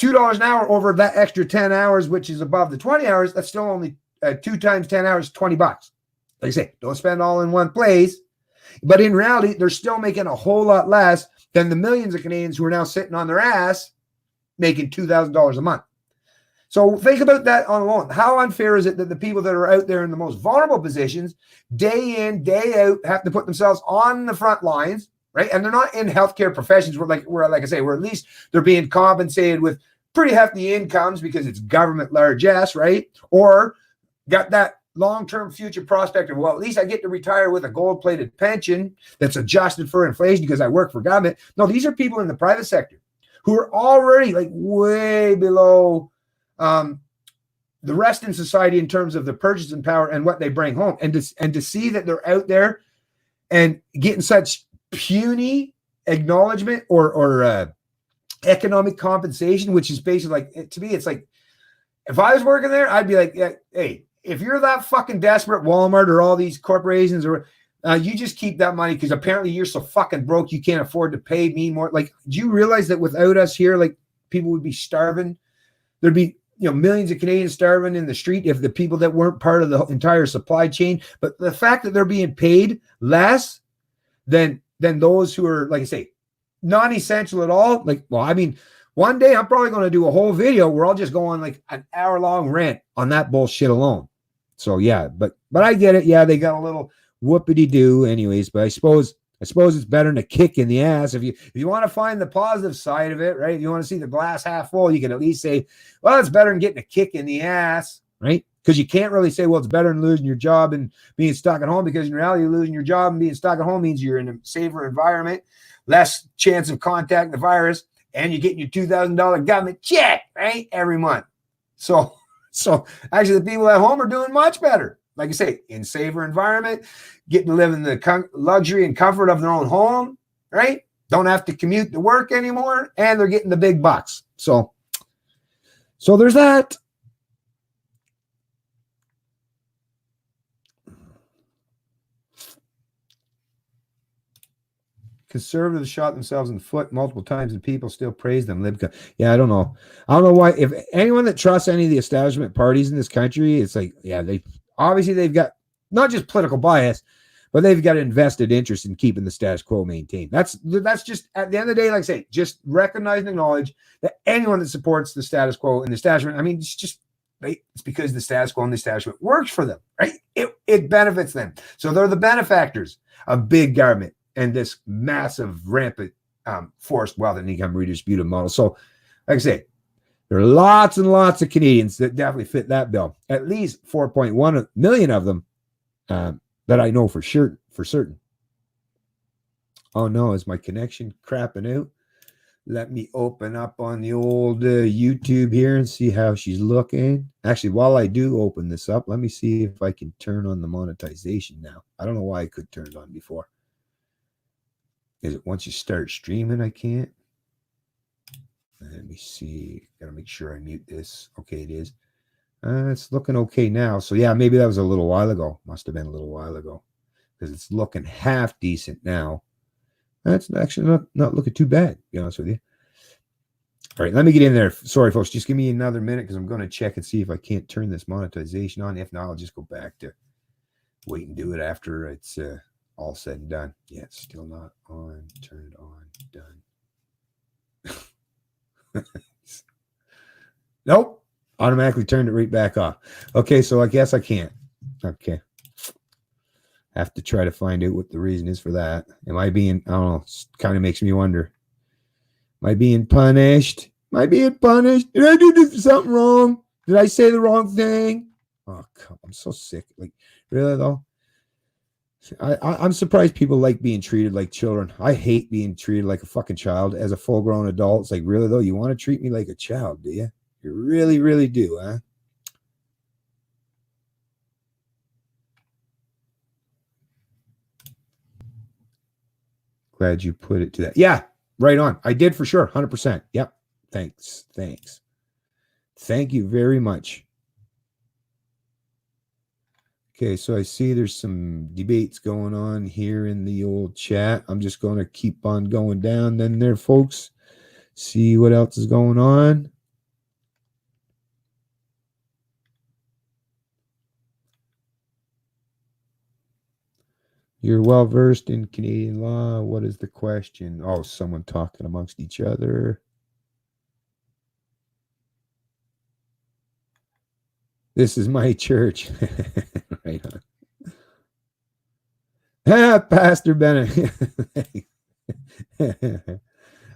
an hour over that extra 10 hours, which is above the 20 hours, that's still only 2 times 10 hours, $20. Like I say, don't spend all in one place. But in reality, they're still making a whole lot less than the millions of Canadians who are now sitting on their ass making $2,000 a month. So think about that on alone. How unfair is it that the people that are out there in the most vulnerable positions, day in, day out, have to put themselves on the front lines, right? And they're not in healthcare professions where like I say, where at least they're being compensated with pretty hefty incomes because it's government largesse, right? Or got that long-term future prospect of, well, at least I get to retire with a gold-plated pension that's adjusted for inflation because I work for government. No, these are people in the private sector who are already like way below the rest in society in terms of the purchasing power and what they bring home, and to see that they're out there and getting such puny acknowledgement or economic compensation, which is basically like, to me, it's like, if I was working there, I'd be like, yeah, hey, if you're that fucking desperate, Walmart or all these corporations, or you just keep that money because apparently you're so fucking broke you can't afford to pay me more. Like, do you realize that without us here, like, people would be starving? There'd be millions of Canadians starving in the street if the people that weren't part of the entire supply chain. But the fact that they're being paid less than those who are, like I say, non-essential at all. Like, well, I mean, one day I'm probably going to do a whole video where I'll just go on like an hour-long rant on that bullshit alone. So yeah, but I get it. Yeah, they got a little whoopity-doo anyways, but I suppose it's better than a kick in the ass. If you want to find the positive side of it, right? If you want to see the glass half full, you can at least say, well, it's better than getting a kick in the ass, right? Because you can't really say, well, it's better than losing your job and being stuck at home, because in reality, losing your job and being stuck at home means you're in a safer environment, less chance of contacting the virus, and you're getting your $2,000 government check, right, every month. So actually, the people at home are doing much better. Like I say, in safer environment, getting to live in the luxury and comfort of their own home, right? Don't have to commute to work anymore, and they're getting the big bucks. So there's that. Conservatives shot themselves in the foot multiple times and people still praise them. Libka. Yeah, I don't know why. If anyone that trusts any of the establishment parties in this country, it's like, yeah, they've got not just political bias, but they've got invested interest in keeping the status quo maintained. That's just, at the end of the day, like I say, just recognize and acknowledge that anyone that supports the status quo and the establishment, I mean, it's because the status quo and the establishment works for them, right? It benefits them. So they're the benefactors of big government and this massive, rampant forced wealth and income redistributive model. So, like I say, there are lots and lots of Canadians that definitely fit that bill. At least 4.1 million of them that I know for certain. Oh no, is my connection crapping out? Let me open up on the old YouTube here and see how she's looking. Actually, while I do open this up, let me see if I can turn on the monetization now. I don't know why I could turn it on before. Is it once you start streaming, I can't? Let me see. Gotta make sure I mute this. Okay, it is. It's looking okay now. So yeah, maybe that was a little while ago. Must have been a little while ago, because it's looking half decent now. That's actually not looking too bad, to be honest with you. All right, let me get in there. Sorry, folks. Just give me another minute because I'm going to check and see if I can't turn this monetization on. If not, I'll just go back to wait and do it after it's all said and done. Yeah, it's still not on. Turn it on. Done. Nope. Automatically turned it right back off. Okay, so I guess I can't. Okay. Have to try to find out what the reason is for that. Am I being, I don't know, kind of makes me wonder. Am I being punished? Am I being punished? Did I do something wrong? Did I say the wrong thing? Oh, God, I'm so sick. Like, really, though? I'm surprised people like being treated like children. I hate being treated like a fucking child as a full-grown adult. It's like, really, though? You want to treat me like a child, do you? You really, really do, huh? Glad you put it to that. Yeah, right on. I did for sure. 100%. Yep. Thanks. Thank you very much. Okay, so I see there's some debates going on here in the old chat. I'm just going to keep on going down then there, folks. See what else is going on. You're well versed in Canadian law. What is the question? Oh, someone talking amongst each other. This is my church. Right on. Pastor Bennett.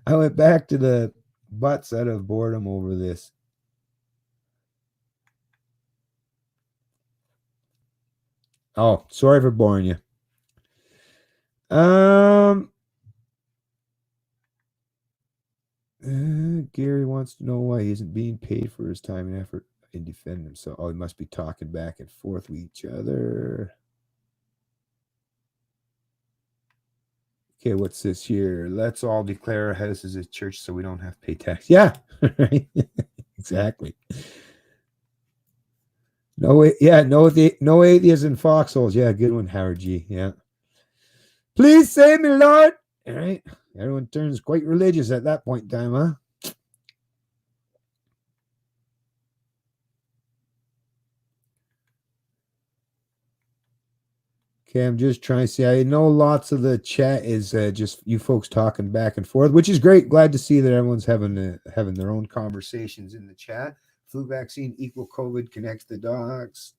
I went back to the butts out of boredom over this. Oh, sorry for boring you. Gary wants to know why he isn't being paid for his time and effort in defending himself. Oh, he must be talking back and forth with each other. Okay, what's this here? Let's all declare our houses as church so we don't have to pay tax. Yeah, right. Exactly. No, no atheists in foxholes. Yeah, good one, Howard G. Yeah. Please save me, Lord. All right. Everyone turns quite religious at that point in time, huh? Okay, I'm just trying to see. I know lots of the chat is just you folks talking back and forth, which is great. Glad to see that everyone's having their own conversations in the chat. Flu vaccine equal COVID connects the dots.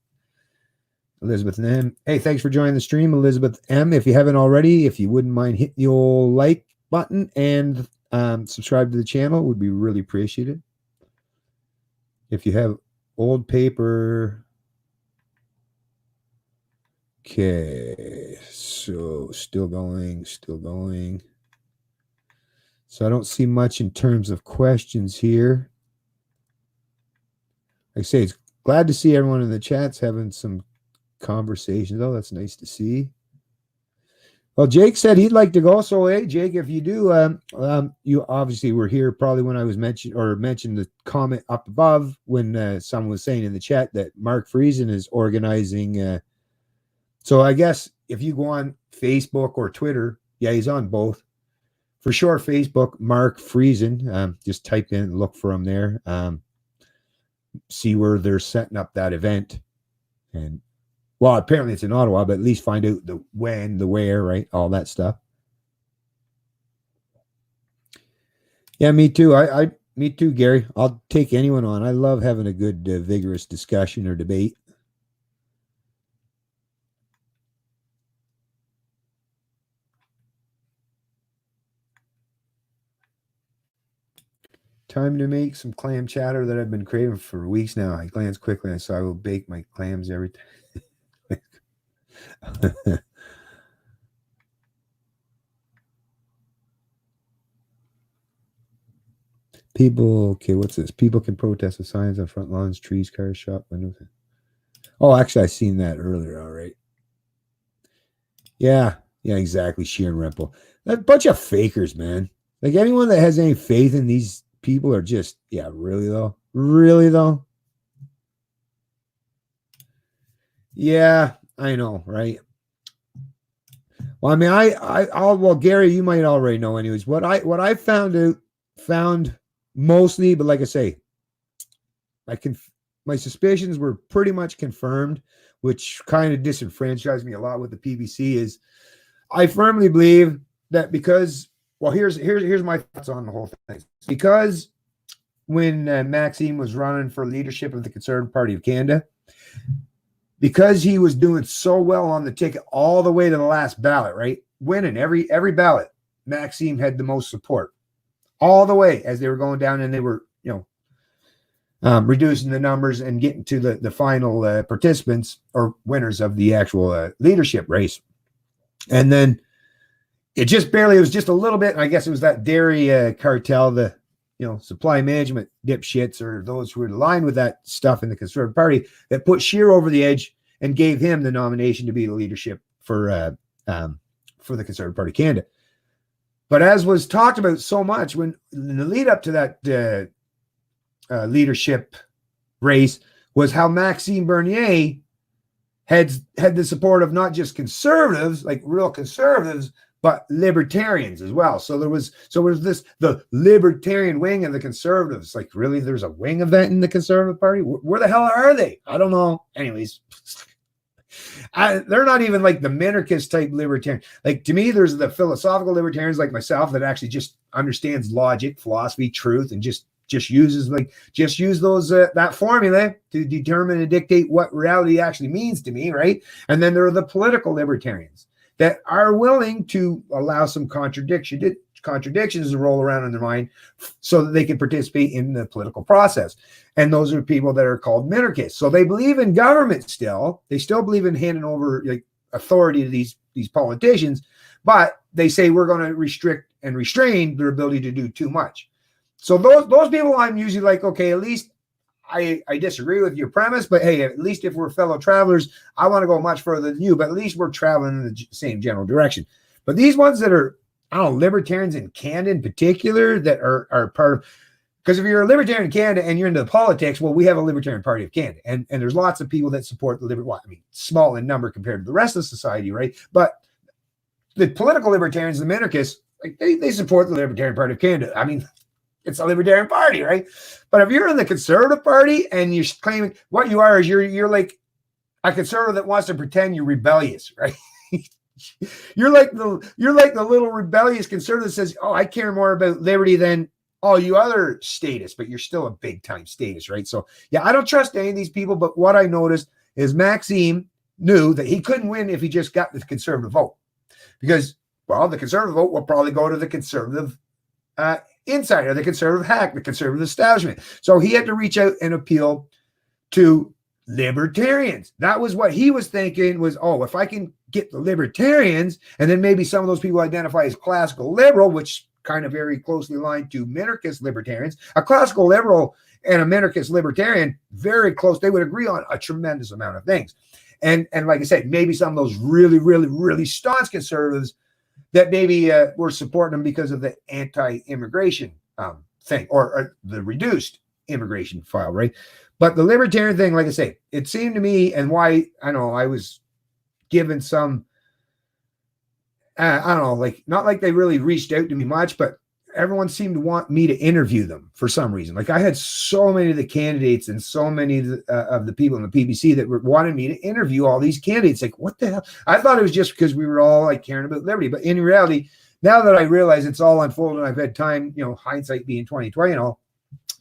Elizabeth M. Hey, thanks for joining the stream, Elizabeth M. If you haven't already, if you wouldn't mind hitting the old like button and subscribe to the channel, would be really appreciated. If you have old paper. Okay, so still going. So I don't see much in terms of questions here. Like I say, it's glad to see everyone in the chats having some conversations. Oh, that's nice to see. Well, Jake said he'd like to go. So, hey, Jake, if you do, you obviously were here probably when I was mentioned the comment up above when someone was saying in the chat that Mark Friesen is organizing. So I guess if you go on Facebook or Twitter, yeah, he's on both. For sure, Facebook, Mark Friesen. Just type in and look for him there. See where they're setting up that event. And, well, apparently it's in Ottawa, but at least find out the when, the where, right? All that stuff. Yeah, me too. Me too, Gary. I'll take anyone on. I love having a good, vigorous discussion or debate. Time to make some clam chowder that I've been craving for weeks now. I glanced quickly and saw I will bake my clams every time. People, okay, what's this? People can protest with signs on front lawns, trees, cars, shop windows. Oh, actually, I seen that earlier. All right. Yeah, exactly. Sheeran Rempel. That bunch of fakers, man. Like anyone that has any faith in these people are just, yeah, really though? Really though? Yeah, I know, right? Well, I mean, well, Gary, you might already know anyways. What I found mostly, but like I say, my suspicions were pretty much confirmed, which kind of disenfranchised me a lot with the PBC is I firmly believe that because, well, here's my thoughts on the whole thing. Because when Maxime was running for leadership of the Conservative Party of Canada, because he was doing so well on the ticket all the way to the last ballot, right? Winning every ballot, Maxime had the most support all the way as they were going down, and they were, reducing the numbers and getting to the final participants or winners of the actual leadership race. And then it was just a little bit, and I guess it was that dairy cartel, the supply management dipshits or those who were aligned with that stuff in the Conservative Party that put Scheer over the edge and gave him the nomination to be the leadership for the Conservative Party of Canada. But as was talked about so much when in the lead up to that leadership race was how Maxime Bernier had the support of not just conservatives, like real conservatives, but libertarians as well. So there was the libertarian wing of the conservatives. Like, really, there's a wing of that in the Conservative Party? Where the hell are they? I don't know. Anyways, They're not even like the minarchist type libertarian. Like to me, there's the philosophical libertarians like myself that actually just understands logic, philosophy, truth, and just use those that formula to determine and dictate what reality actually means to me, right? And then there are the political libertarians that are willing to allow some contradictions to roll around in their mind so that they can participate in the political process. And those are people that are called minarchists. So they believe in government still. They still believe in handing over like authority to these politicians, but they say we're going to restrict and restrain their ability to do too much. So those people, I'm usually like, okay, at least I disagree with your premise, but hey, at least if we're fellow travelers, I want to go much further than you, but at least we're traveling in the same general direction. But these ones that are, I don't know, libertarians in Canada in particular that are part of, because if you're a libertarian in Canada and you're into the politics, well, we have a Libertarian Party of Canada, and there's lots of people that support the well, I mean, small in number compared to the rest of society, right? But the political libertarians, the minarchists, like they support the Libertarian Party of Canada. I mean, it's a Libertarian Party, right? But if you're in the Conservative Party and you're claiming what you are is you're like a conservative that wants to pretend you're rebellious, right? You're like the little rebellious conservative that says, "Oh, I care more about liberty than all you other statists," but you're still a big time statist, right? So yeah, I don't trust any of these people. But what I noticed is Maxime knew that he couldn't win if he just got the conservative vote, because well, the conservative vote will probably go to the conservative insider, the conservative hack, the conservative establishment. So he had to reach out and appeal to libertarians. That was what he was thinking was, oh, if I can get the libertarians, and then maybe some of those people identify as classical liberal, which kind of very closely aligned to minarchist libertarians. A classical liberal and a minarchist libertarian, very close. They would agree on a tremendous amount of things. And like I said, maybe some of those really, really, really staunch conservatives that maybe were supporting them because of the anti-immigration thing or the reduced immigration file, right? But the libertarian thing, like I say, it seemed to me, and why I know I was given some, I don't know, like not like they really reached out to me much, but everyone seemed to want me to interview them for some reason. Like I had so many of the candidates and so many of the people in the PBC that wanted me to interview all these candidates. Like, what the hell? I thought it was just because we were all like caring about liberty. But in reality, now that I realize it's all unfolded, I've had time, hindsight being 2020 and all,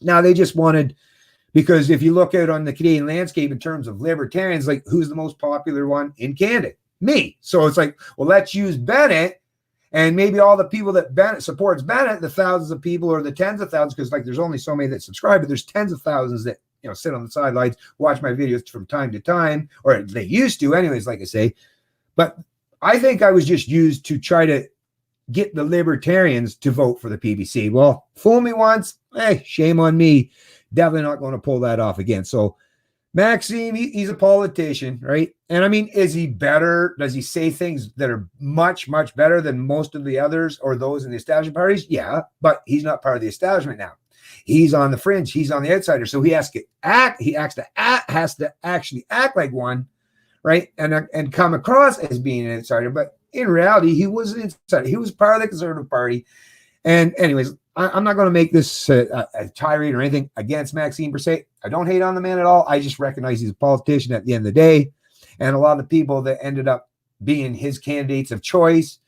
now they just wanted, because if you look out on the Canadian landscape in terms of libertarians, like who's the most popular one in Canada? Me. So it's like, well, let's use Bennett. And maybe all the people that Bennett supports Bennett, the thousands of people or the tens of thousands, because like there's only so many that subscribe, but there's tens of thousands that sit on the sidelines, watch my videos from time to time, or they used to anyways, like I say. But I think I was just used to try to get the libertarians to vote for the PBC. Well, fool me once, shame on me. Definitely not going to pull that off again. So Maxime, he's a politician, right? And I mean, is he better? Does he say things that are much, much better than most of the others or those in the establishment parties? Yeah, but he's not part of the establishment now. He's on the fringe. He's on the outsider. So he has to act. He has to actually act like one, right? And come across as being an outsider. But in reality, he was an insider. He was part of the Conservative Party. And anyways, I'm not going to make this a tirade or anything against Maxime per se. I don't hate on the man at all. I just recognize he's a politician at the end of the day. And a lot of the people that ended up being his candidates of choice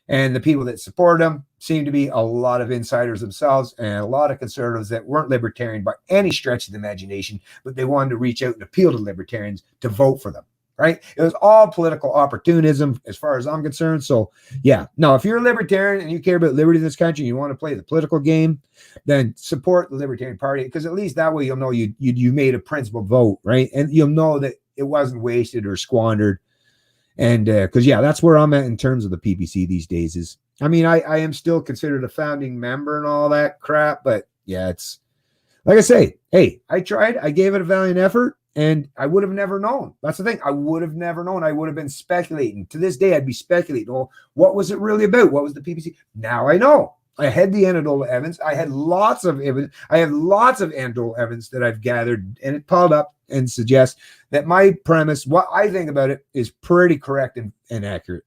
and the people that supported him seem to be a lot of insiders themselves and a lot of conservatives that weren't libertarian by any stretch of the imagination, but they wanted to reach out and appeal to libertarians to vote for them. Right? It was all political opportunism as far as I'm concerned. So yeah, no, if you're a libertarian and you care about liberty in this country, and you want to play the political game, then support the Libertarian Party, because at least that way you'll know you made a principled vote, right? And you'll know that it wasn't wasted or squandered. And because yeah, that's where I'm at in terms of the PPC these days. Is I mean, I am still considered a founding member and all that crap, but yeah, it's like I say, hey, I tried, I gave it a valiant effort. And I would have never known. That's the thing. I would have never known. I would have been speculating. To this day, I'd be speculating. Well, what was it really about? What was the PPC? Now I know. I had the anecdotal evidence. I had lots of evidence. I have lots of anecdotal evidence that I've gathered, and it piled up and suggests that my premise, what I think about it, is pretty correct and accurate.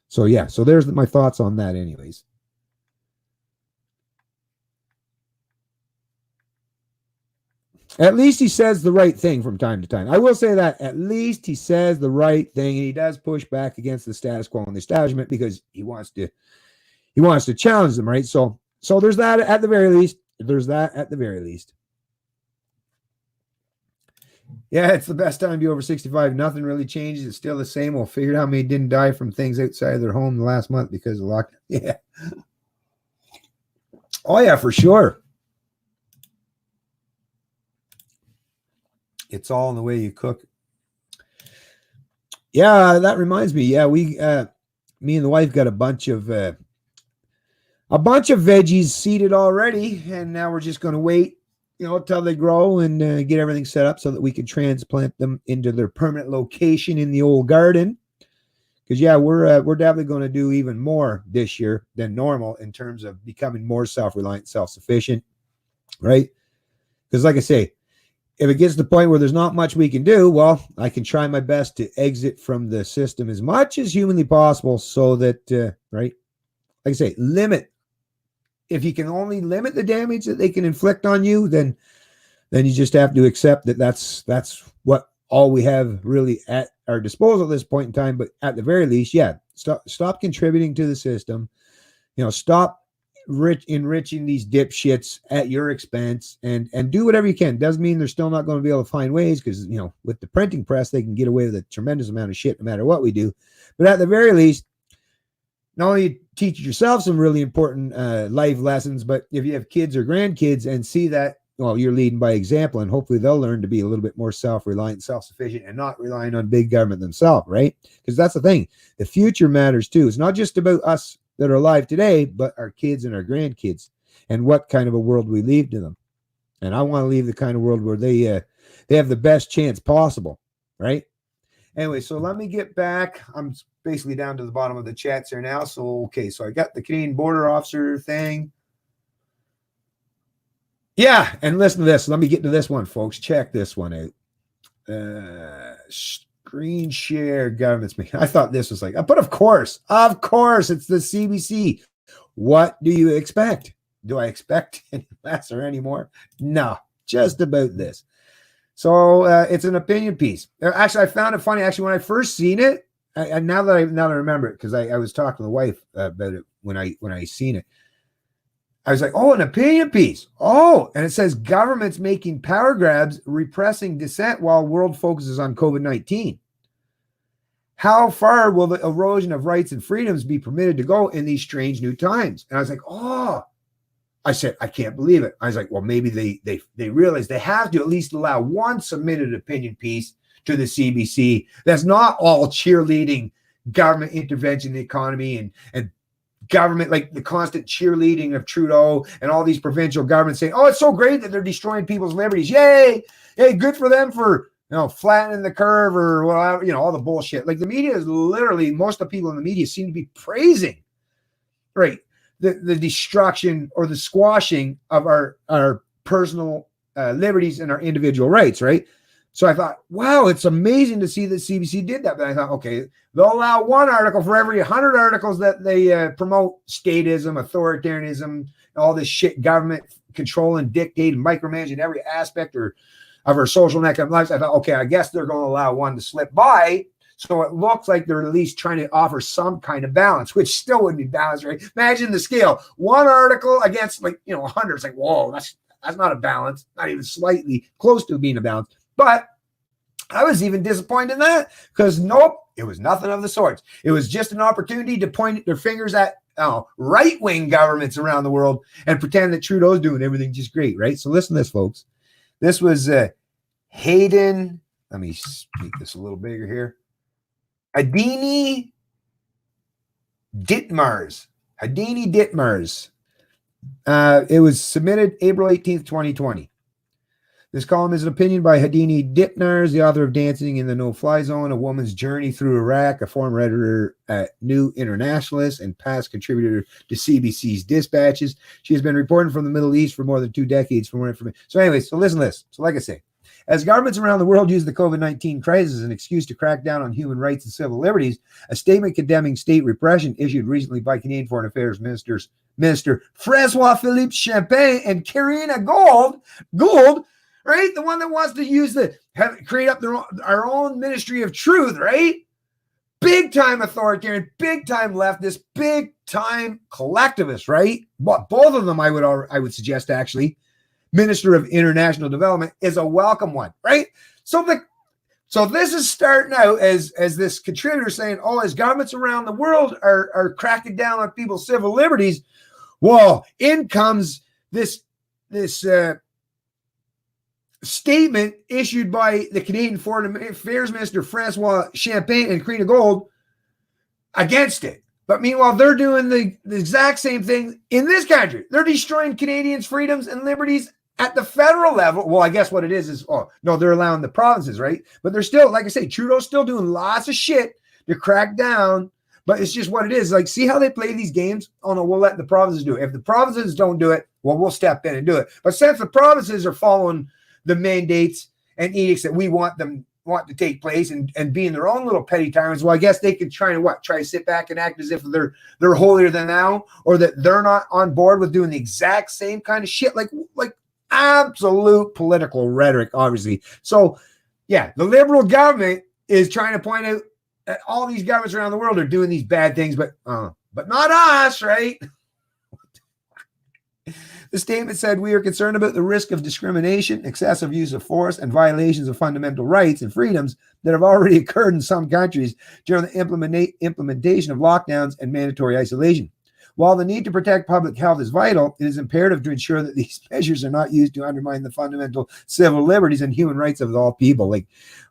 So yeah, so there's my thoughts on that anyways. At least he says the right thing from time to time. I will say that at least he says the right thing, and he does push back against the status quo and the establishment because he wants to challenge them, right? So there's that at the very least. There's that at the very least. Yeah, it's the best time to be over 65. Nothing really changes. It's still the same. We'll figure out how many didn't die from things outside of their home the last month because of lockdown. Yeah. Oh, yeah, for sure. It's all in the way you cook. Yeah, that reminds me. Yeah, me and the wife got a bunch of veggies seeded already, and now we're just going to wait, till they grow and get everything set up so that we can transplant them into their permanent location in the old garden. Because yeah, we're definitely going to do even more this year than normal in terms of becoming more self-reliant, self-sufficient, right? Because like I say, if it gets to the point where there's not much we can do, well, I can try my best to exit from the system as much as humanly possible so that, right, like I say, limit. If you can only limit the damage that they can inflict on you, then you just have to accept that that's what all we have really at our disposal at this point in time. But at the very least, yeah, stop contributing to the system. Stop enriching these dipshits at your expense and do whatever you can. Doesn't mean they're still not going to be able to find ways because, with the printing press, they can get away with a tremendous amount of shit no matter what we do. But at the very least, not only teach yourself some really important life lessons, but if you have kids or grandkids and see that, well, you're leading by example, and hopefully they'll learn to be a little bit more self-reliant, self-sufficient, and not relying on big government themselves, right? Because that's the thing. The future matters too. It's not just about us that are alive today, but our kids and our grandkids and what kind of a world we leave to them. And I want to leave the kind of world where they have the best chance possible, right? Anyway, so let me get back. I'm basically down to the bottom of the chats here now. So, okay, so I got the Canadian border officer thing. Yeah, and listen to this. Let me get to this one, folks. Check this one out. Screen share government's making. I thought this was but of course, it's the CBC. What do you expect? Do I expect any less or any more? No, just about this. So it's an opinion piece. Actually, I found it funny. Actually, when I first seen it, now that I remember it, because I was talking to the wife about it when I seen it. I was like, oh, an opinion piece. Oh, and it says government's making power grabs, repressing dissent while world focuses on COVID-19. How far will the erosion of rights and freedoms be permitted to go in these strange new times? And I was like, oh, I said, I can't believe it. I was like, well, maybe they realize they have to at least allow one submitted opinion piece to the CBC that's not all cheerleading government intervention in the economy and government, like the constant cheerleading of Trudeau and all these provincial governments saying, oh, it's so great that they're destroying people's liberties. Yay. Hey, good for them for, flattening the curve or, all the bullshit. Like the media is literally, most of the people in the media seem to be praising, right, the destruction or the squashing of our personal liberties and our individual rights, right? So I thought, wow, it's amazing to see that CBC did that. But I thought, okay, they'll allow one article for every 100 articles that they promote statism, authoritarianism, all this shit, government control and dictate and micromanaging every aspect of our social and economic lives. I thought, okay, I guess they're going to allow one to slip by. So it looks like they're at least trying to offer some kind of balance, which still wouldn't be balanced, right? Imagine the scale. One article against 100. It's like, whoa, that's not a balance, not even slightly close to being a balance. But I was even disappointed in that because nope, it was nothing of the sorts. It was just an opportunity to point their fingers at right-wing governments around the world and pretend that Trudeau's doing everything just great, right? So listen to this, folks. This was Hayden. Let me make this a little bigger here. Hadini Ditmars. It was submitted April 18th, 2020. This column is an opinion by Hadini Ditmars, the author of Dancing in the No-Fly Zone, A Woman's Journey Through Iraq, a former editor at New Internationalist and past contributor to CBC's Dispatches. She has been reporting from the Middle East for more than 2 decades for more information. So anyway, so listen to this. So like I say, as governments around the world use the COVID-19 crisis as an excuse to crack down on human rights and civil liberties, a statement condemning state repression issued recently by Canadian Foreign Affairs Minister Francois-Philippe Champagne and Karina Gould right? The one that wants to use create up our own ministry of truth, right? Big time authoritarian, big time leftist, big time collectivist, right? But both of them, I would suggest actually, Minister of International Development is a welcome one, right? So this is starting out as this contributor saying, oh, as governments around the world are cracking down on people's civil liberties, well, in comes this statement issued by the Canadian Foreign Affairs Minister Francois Champagne and Queen of Gold against it. But meanwhile, they're doing the exact same thing in this country. They're destroying Canadians' freedoms and liberties at the federal level. Well, I guess what it is, oh, no, they're allowing the provinces, right? But they're still, like I say, Trudeau's still doing lots of shit to crack down. But it's just what it is. Like, see how they play these games? Oh, no, we'll let the provinces do it. If the provinces don't do it, well, we'll step in and do it. But since the provinces are following the mandates and edicts that we want to take place and be in their own little petty tyrants, well, I guess they could try to sit back and act as if they're holier than thou, or that they're not on board with doing the exact same kind of shit, like absolute political rhetoric, obviously. So yeah, the Liberal government is trying to point out that all these governments around the world are doing these bad things, but not us, right? The statement said, we are concerned about the risk of discrimination, excessive use of force, and violations of fundamental rights and freedoms that have already occurred in some countries during the implementation of lockdowns and mandatory isolation. While the need to protect public health is vital, it is imperative to ensure that these measures are not used to undermine the fundamental civil liberties and human rights of all people. Like,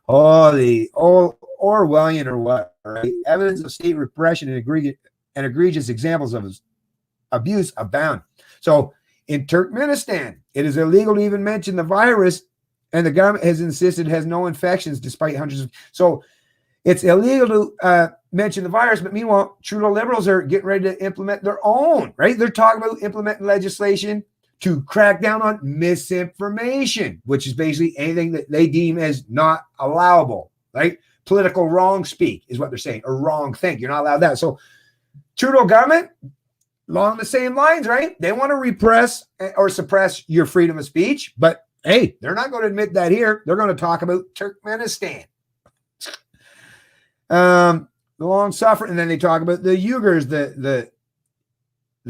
the Orwellian or what, right? Evidence of state repression and egregious examples of abuse abound. So, in Turkmenistan, it is illegal to even mention the virus, and the government has insisted it has no infections despite hundreds of. So it's illegal to mention the virus, but meanwhile, Trudeau Liberals are getting ready to implement their own, right? They're talking about implementing legislation to crack down on misinformation, which is basically anything that they deem as not allowable, right? Political wrong speak is what they're saying, or wrong think. You're not allowed that. So Trudeau government, along the same lines, right? They want to repress or suppress your freedom of speech, but hey, they're not going to admit that here. They're going to talk about Turkmenistan. The long suffering, and then they talk about the Uyghurs, the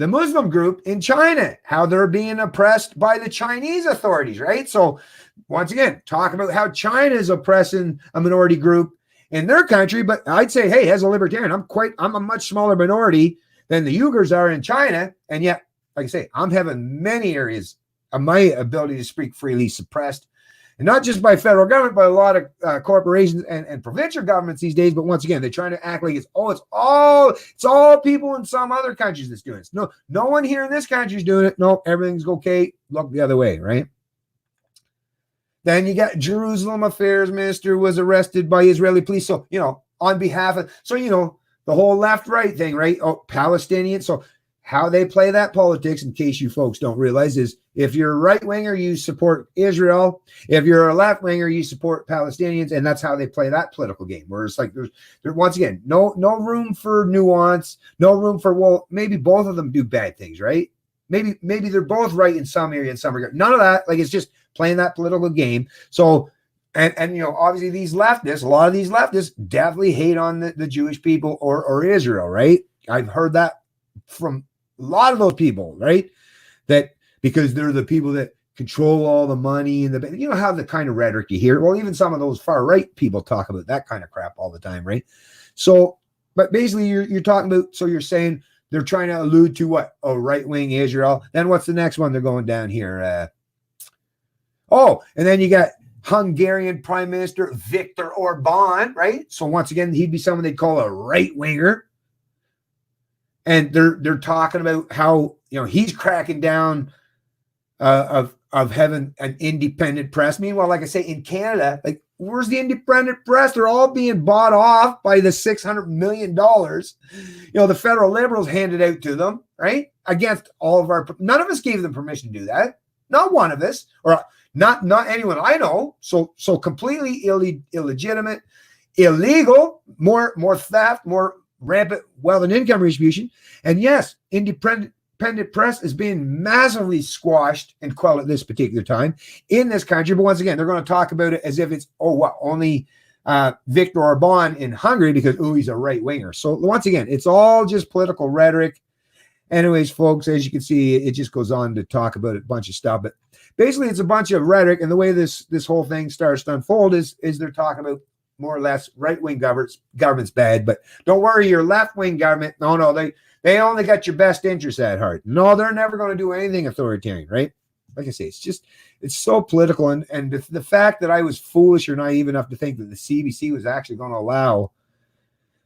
Muslim group in China, how they're being oppressed by the Chinese authorities, right? So once again, talk about how China is oppressing a minority group in their country, but I'd say, hey, as a libertarian, I'm a much smaller minority than the Uyghurs are in China. And yet, like I say, I'm having many areas of my ability to speak freely suppressed. And not just by federal government, but a lot of corporations and provincial governments these days. But once again, they're trying to act like it's all people in some other countries that's doing it. No one here in this country is doing it. No, everything's okay. Look the other way, right? Then you got Jerusalem Affairs Minister was arrested by Israeli police. So, on behalf of, the whole left-right thing, right? Oh, Palestinians. So how they play that politics, in case you folks don't realize, is if you're a right-winger, you support Israel. If you're a left-winger, you support Palestinians. And that's how they play that political game. Where it's like there's once again, no room for nuance, no room for, well, maybe both of them do bad things, right? Maybe they're both right in some area, in some regard. None of that. Like, it's just playing that political game. So, and obviously a lot of these leftists definitely hate on the Jewish people or Israel, right? I've heard that from a lot of those people, right? That because they're the people that control all the money and how the kind of rhetoric you hear. Well, even some of those far right people talk about that kind of crap all the time, right? So, but basically you're talking about, so you're saying they're trying to allude to what? Oh, right-wing Israel. Then what's the next one they're going down here? And then you got Hungarian Prime Minister Viktor Orban, right? So once again, he'd be someone they'd call a right-winger. And they're talking about how, he's cracking down of having an independent press. Meanwhile, like I say, in Canada, like, where's the independent press? They're all being bought off by the $600 million, the federal Liberals handed out to them, right? Against all of none of us gave them permission to do that. Not one of us, or not anyone I know. So completely illegitimate, illegal, more theft, more rampant wealth and income redistribution. And yes, independent independent press is being massively squashed and quelled at this particular time in this country. But once again, they're going to talk about it as if it's, only Viktor Orban in Hungary because, he's a right winger. So once again, it's all just political rhetoric. Anyways, folks, as you can see, it just goes on to talk about a bunch of stuff. But basically, it's a bunch of rhetoric. And the way this whole thing starts to unfold is they're talking about more or less right-wing government's bad. But don't worry, your left-wing government, no, they only got your best interests at heart. No, they're never going to do anything authoritarian, right? Like I say, it's so political. And the fact that I was foolish or naive enough to think that the CBC was actually going to allow,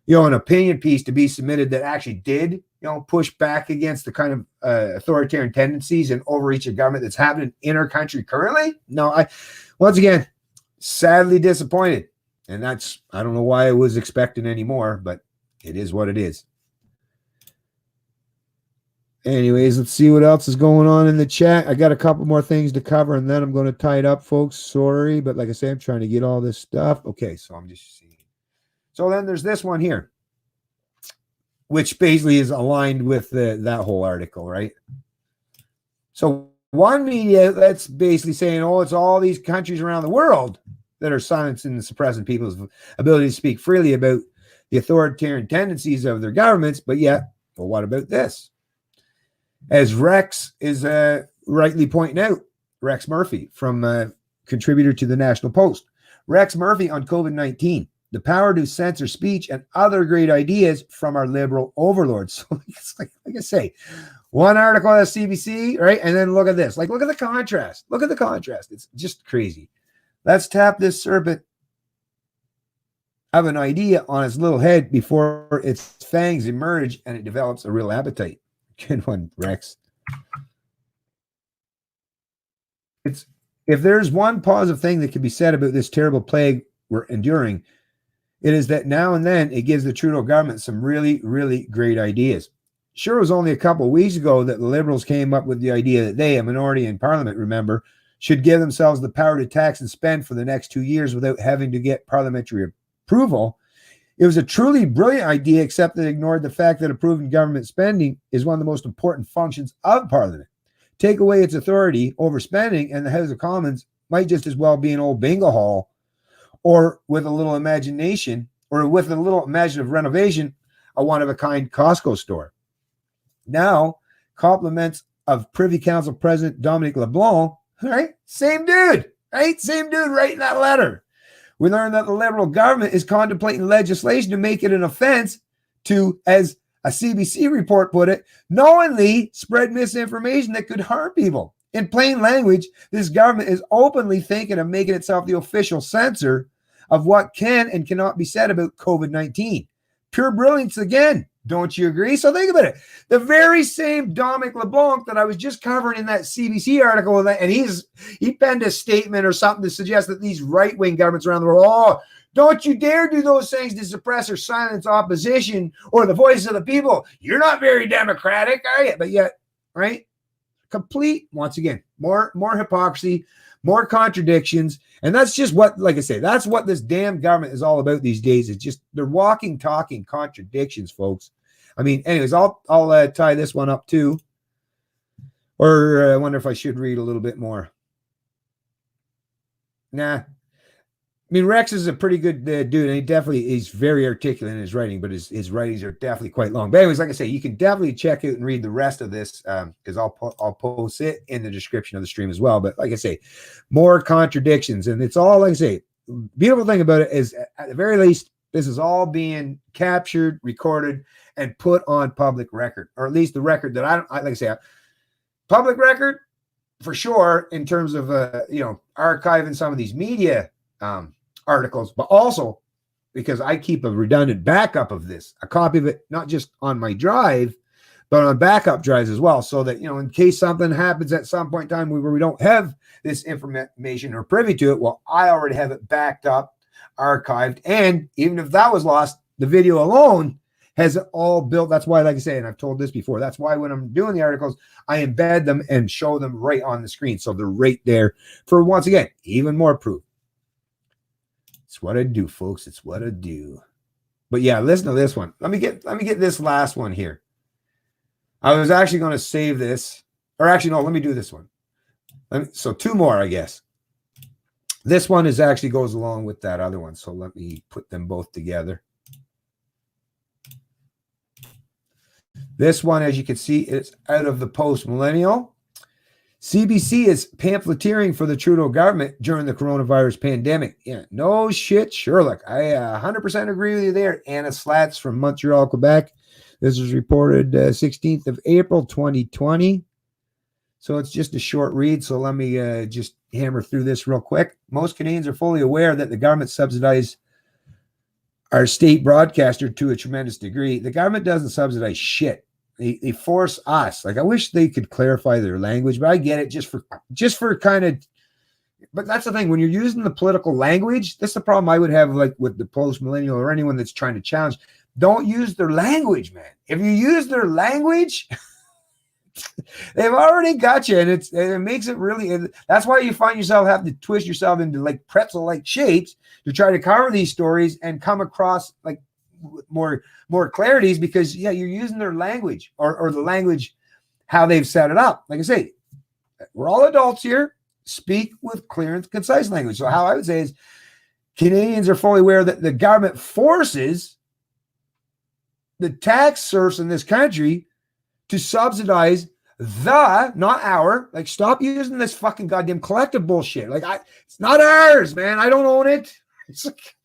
an opinion piece to be submitted that actually did, push back against the kind of authoritarian tendencies and overreach of government that's happening in our country currently. No, once again, sadly disappointed. And I don't know why I was expecting any more, but it is what it is. Anyways, let's see what else is going on in the chat. I got a couple more things to cover, and then I'm going to tie it up, folks. Sorry, but like I say, I'm trying to get all this stuff. Okay, so I'm just seeing. So then there's this one here, which basically is aligned with that whole article, right? So one media that's basically saying, it's all these countries around the world that are silencing and suppressing people's ability to speak freely about the authoritarian tendencies of their governments. But yet, what about this? As Rex is rightly pointing out, Rex Murphy from contributor to the National Post. Rex Murphy on COVID-19, the power to censor speech and other great ideas from our liberal overlords. So it's like I say, one article on the CBC, right? And then look at this. Look at the contrast. Look at the contrast. It's just crazy. Let's tap this serpent of an idea on its little head before its fangs emerge and it develops a real appetite. Good one, Rex. If there's one positive thing that can be said about this terrible plague we're enduring, it is that now and then it gives the Trudeau government some really, really great ideas. Sure, it was only a couple of weeks ago that the Liberals came up with the idea that they, a minority in Parliament, remember, should give themselves the power to tax and spend for the next 2 years without having to get parliamentary approval. It was a truly brilliant idea, except that it ignored the fact that approving government spending is one of the most important functions of Parliament. Take away its authority over spending, and the House of Commons might just as well be an old bingo hall, or with a little imagination, or with a little imaginative renovation, a one-of-a-kind Costco store. Now, compliments of Privy Council President Dominic LeBlanc, right? Same dude, right? Same dude writing that letter. We learned that the Liberal government is contemplating legislation to make it an offense to, as a CBC report put it, knowingly spread misinformation that could harm people. In plain language, this government is openly thinking of making itself the official censor of what can and cannot be said about COVID-19. Pure brilliance again. Don't you agree? So think about it. The very same Dominic LeBlanc that I was just covering in that CBC article, and he penned a statement or something to suggest that these right-wing governments around the world, don't you dare do those things to suppress or silence opposition or the voices of the people. You're not very democratic, are you? But yet, right? Complete, once again, more hypocrisy, more contradictions. And that's just what, like I say, that's what this damn government is all about these days. It's just, they're walking, talking contradictions, folks. I mean, anyways, I'll tie this one up too. Or I wonder if I should read a little bit more. Nah. I mean, Rex is a pretty good dude, and he's very articulate in his writing, but his writings are definitely quite long. But anyways, like I say, you can definitely check out and read the rest of this because I'll post it in the description of the stream as well. But like I say, more contradictions, and it's all, like I say, beautiful thing about it is at the very least, this is all being captured, recorded, and put on public record, or at least the record that like I say, public record for sure in terms of archiving some of these media articles, but also because I keep a redundant backup of this, a copy of it, not just on my drive, but on backup drives as well. So that, in case something happens at some point in time where we don't have this information or privy to it, well, I already have it backed up, archived. And even if that was lost, the video alone has it all built. That's why, like I say, and I've told this before, that's why when I'm doing the articles, I embed them and show them right on the screen. So they're right there for, once again, even more proof. It's what I do, folks. It's what I do. But yeah, listen to this one. Let me get this last one here. I was actually going to save this, or actually, no, let me do this one. So 2 more, I guess. This one is actually goes along with that other one. So let me put them both together. This one, as you can see, is out of the post-millennial. CBC is pamphleteering for the Trudeau government during the coronavirus pandemic. Yeah, no shit, Sherlock. I 100% agree with you there. Anna Slats from Montreal, Quebec. This was reported 16th of April, 2020. So it's just a short read. So let me just hammer through this real quick. Most Canadians are fully aware that the government subsidizes our state broadcaster to a tremendous degree. The government doesn't subsidize shit. They force us. Like, I wish they could clarify their language, but I get it just for kind of, but that's the thing. When you're using the political language, that's the problem I would have, like with the post-millennial or anyone that's trying to challenge. Don't use their language, man. If you use their language, they've already got you, and it makes it really. That's why you find yourself having to twist yourself into like pretzel-like shapes to try to cover these stories and come across like more clarities, because you're using their language or the language how they've set it up. Like I say, we're all adults here. Speak with clear and concise language. So how I would say is Canadians are fully aware that the government forces the tax serfs in this country to subsidize not our, like, stop using this fucking goddamn collective bullshit. Like, it's not ours, man. I don't own it. It's like,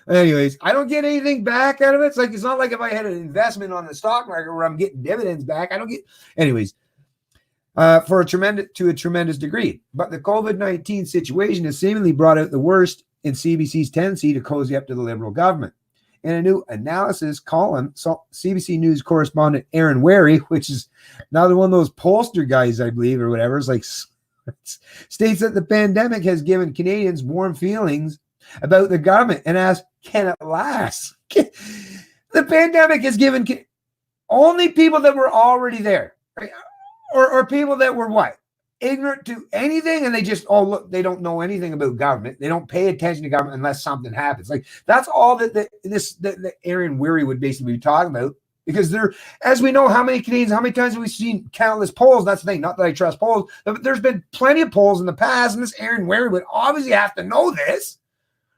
anyways, I don't get anything back out of it. It's not like if I had an investment on the stock market where I'm getting dividends back. I don't get, anyways, to a tremendous degree. But the COVID-19 situation has seemingly brought out the worst in CBC's tendency to cozy up to the Liberal government. In a new analysis column, CBC News correspondent Aaron Wary, which is another one of those pollster guys, I believe, or whatever, states that the pandemic has given Canadians warm feelings about the government and asks, can it last? The pandemic has given only people that were already there, right? Or people that were what? Ignorant to anything, and they just, look, they don't know anything about government. They don't pay attention to government unless something happens. Like, that's all that Aaron Weary would basically be talking about, because as we know, how many Canadians, how many times have we seen countless polls? That's the thing. Not that I trust polls, but there's been plenty of polls in the past, and this Aaron Weary would obviously have to know this,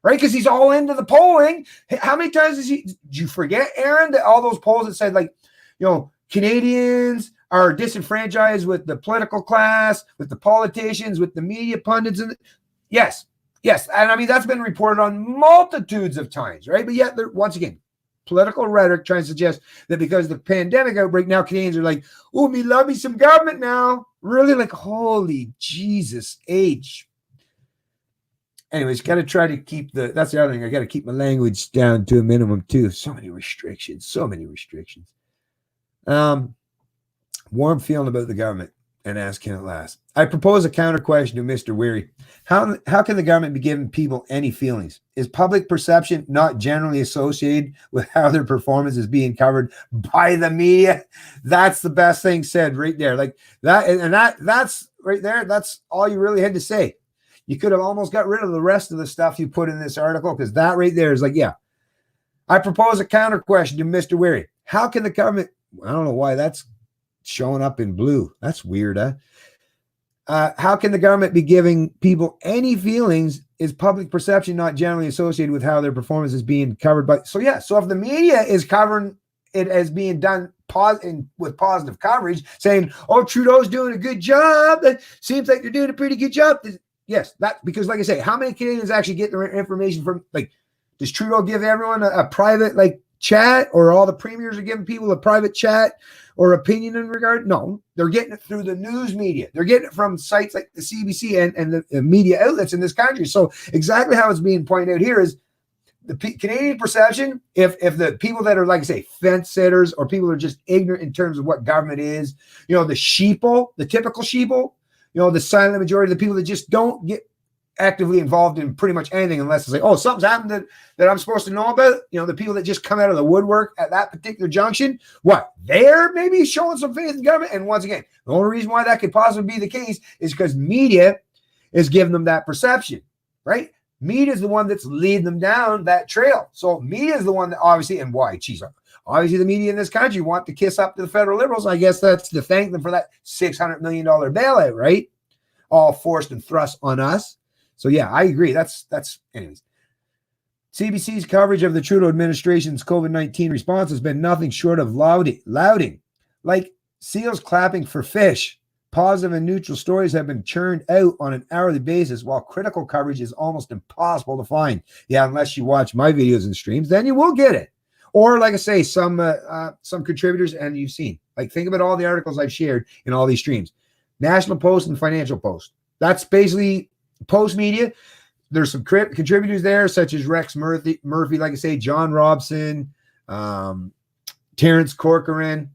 right? Because he's all into the polling. How many times did you forget, Aaron, that all those polls that said, like, Canadians are disenfranchised with the political class, with the politicians, with the media pundits, and yes, and I mean that's been reported on multitudes of times, right? But yet, once again, political rhetoric trying to suggest that because of the pandemic outbreak, now Canadians are like, "Oh, me love me some government now." Really, like, holy Jesus H. Anyways, got to try to keep that's the other thing. I got to keep my language down to a minimum too. So many restrictions. Warm feeling about the government and ask, can it last? I propose a counter question to Mr. Weary. How can the government be giving people any feelings? Is public perception not generally associated with how their performance is being covered by the media? That's the best thing said right there. Like that, and that's right there. That's all you really had to say. You could have almost got rid of the rest of the stuff you put in this article, because that right there is like, yeah. I propose a counter question to Mr. Weary. How can the government, I don't know why that's showing up in blue. That's weird, huh? How can the government be giving people any feelings? Is public perception not generally associated with how their performance is being covered by? So if the media is covering it as being done with positive coverage, saying, "Oh, Trudeau's doing a good job. It seems like they're doing a pretty good job." Yes, that, because like I say, how many Canadians actually get their information from, like, does Trudeau give everyone a private, like, chat, or all the premiers are giving people a private chat or opinion in regard? No, they're getting it through the news media. They're getting it from sites like the CBC and the media outlets in this country. So exactly how it's being pointed out here is the Canadian perception. If the people that are, like I say, fence sitters, or people are just ignorant in terms of what government is, the sheeple, the typical sheeple, the silent majority of the people that just don't get actively involved in pretty much anything unless it's like, oh, something's happened that I'm supposed to know about. The people that just come out of the woodwork at that particular junction, they're maybe showing some faith in government. And once again, the only reason why that could possibly be the case is because media is giving them that perception, right? Media is the one that's leading them down that trail. So media is the one that obviously, and why? Geez, obviously the media in this country want to kiss up to the federal liberals. I guess that's to thank them for that $600 million bailout, right? All forced and thrust on us. So yeah, I agree. That's anyways. CBC's coverage of the Trudeau administration's COVID-19 response has been nothing short of lauding. Like seals clapping for fish. Positive and neutral stories have been churned out on an hourly basis, while critical coverage is almost impossible to find. Yeah, unless you watch my videos and streams, then you will get it. Or like I say, some contributors, and you've seen. Like think about all the articles I've shared in all these streams. National Post and Financial Post. That's basically Post media. There's some contributors there, such as Rex Murphy, like I say, John Robson, Terrence Corcoran.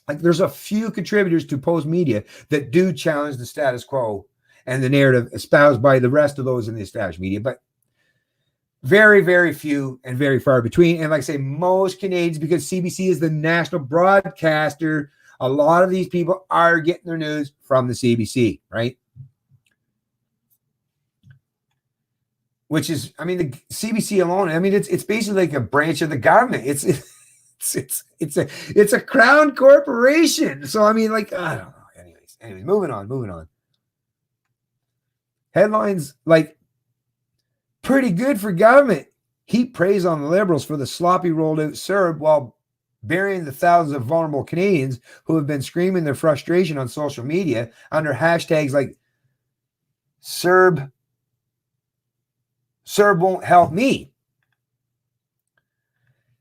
Like there's a few contributors to Post media that do challenge the status quo and the narrative espoused by the rest of those in the established media, but very, very few and very far between. And like I say, most Canadians, because CBC is the national broadcaster, a lot of these people are getting their news from the CBC, right? Which is, I mean, the CBC alone, I mean, it's basically like a branch of the government. It's a crown corporation. So I mean, like, I don't know. Anyways, moving on. Headlines like pretty good for government. Heap praise on the Liberals for the sloppy rolled out CERB while burying the thousands of vulnerable Canadians who have been screaming their frustration on social media under hashtags like CERB won't help me.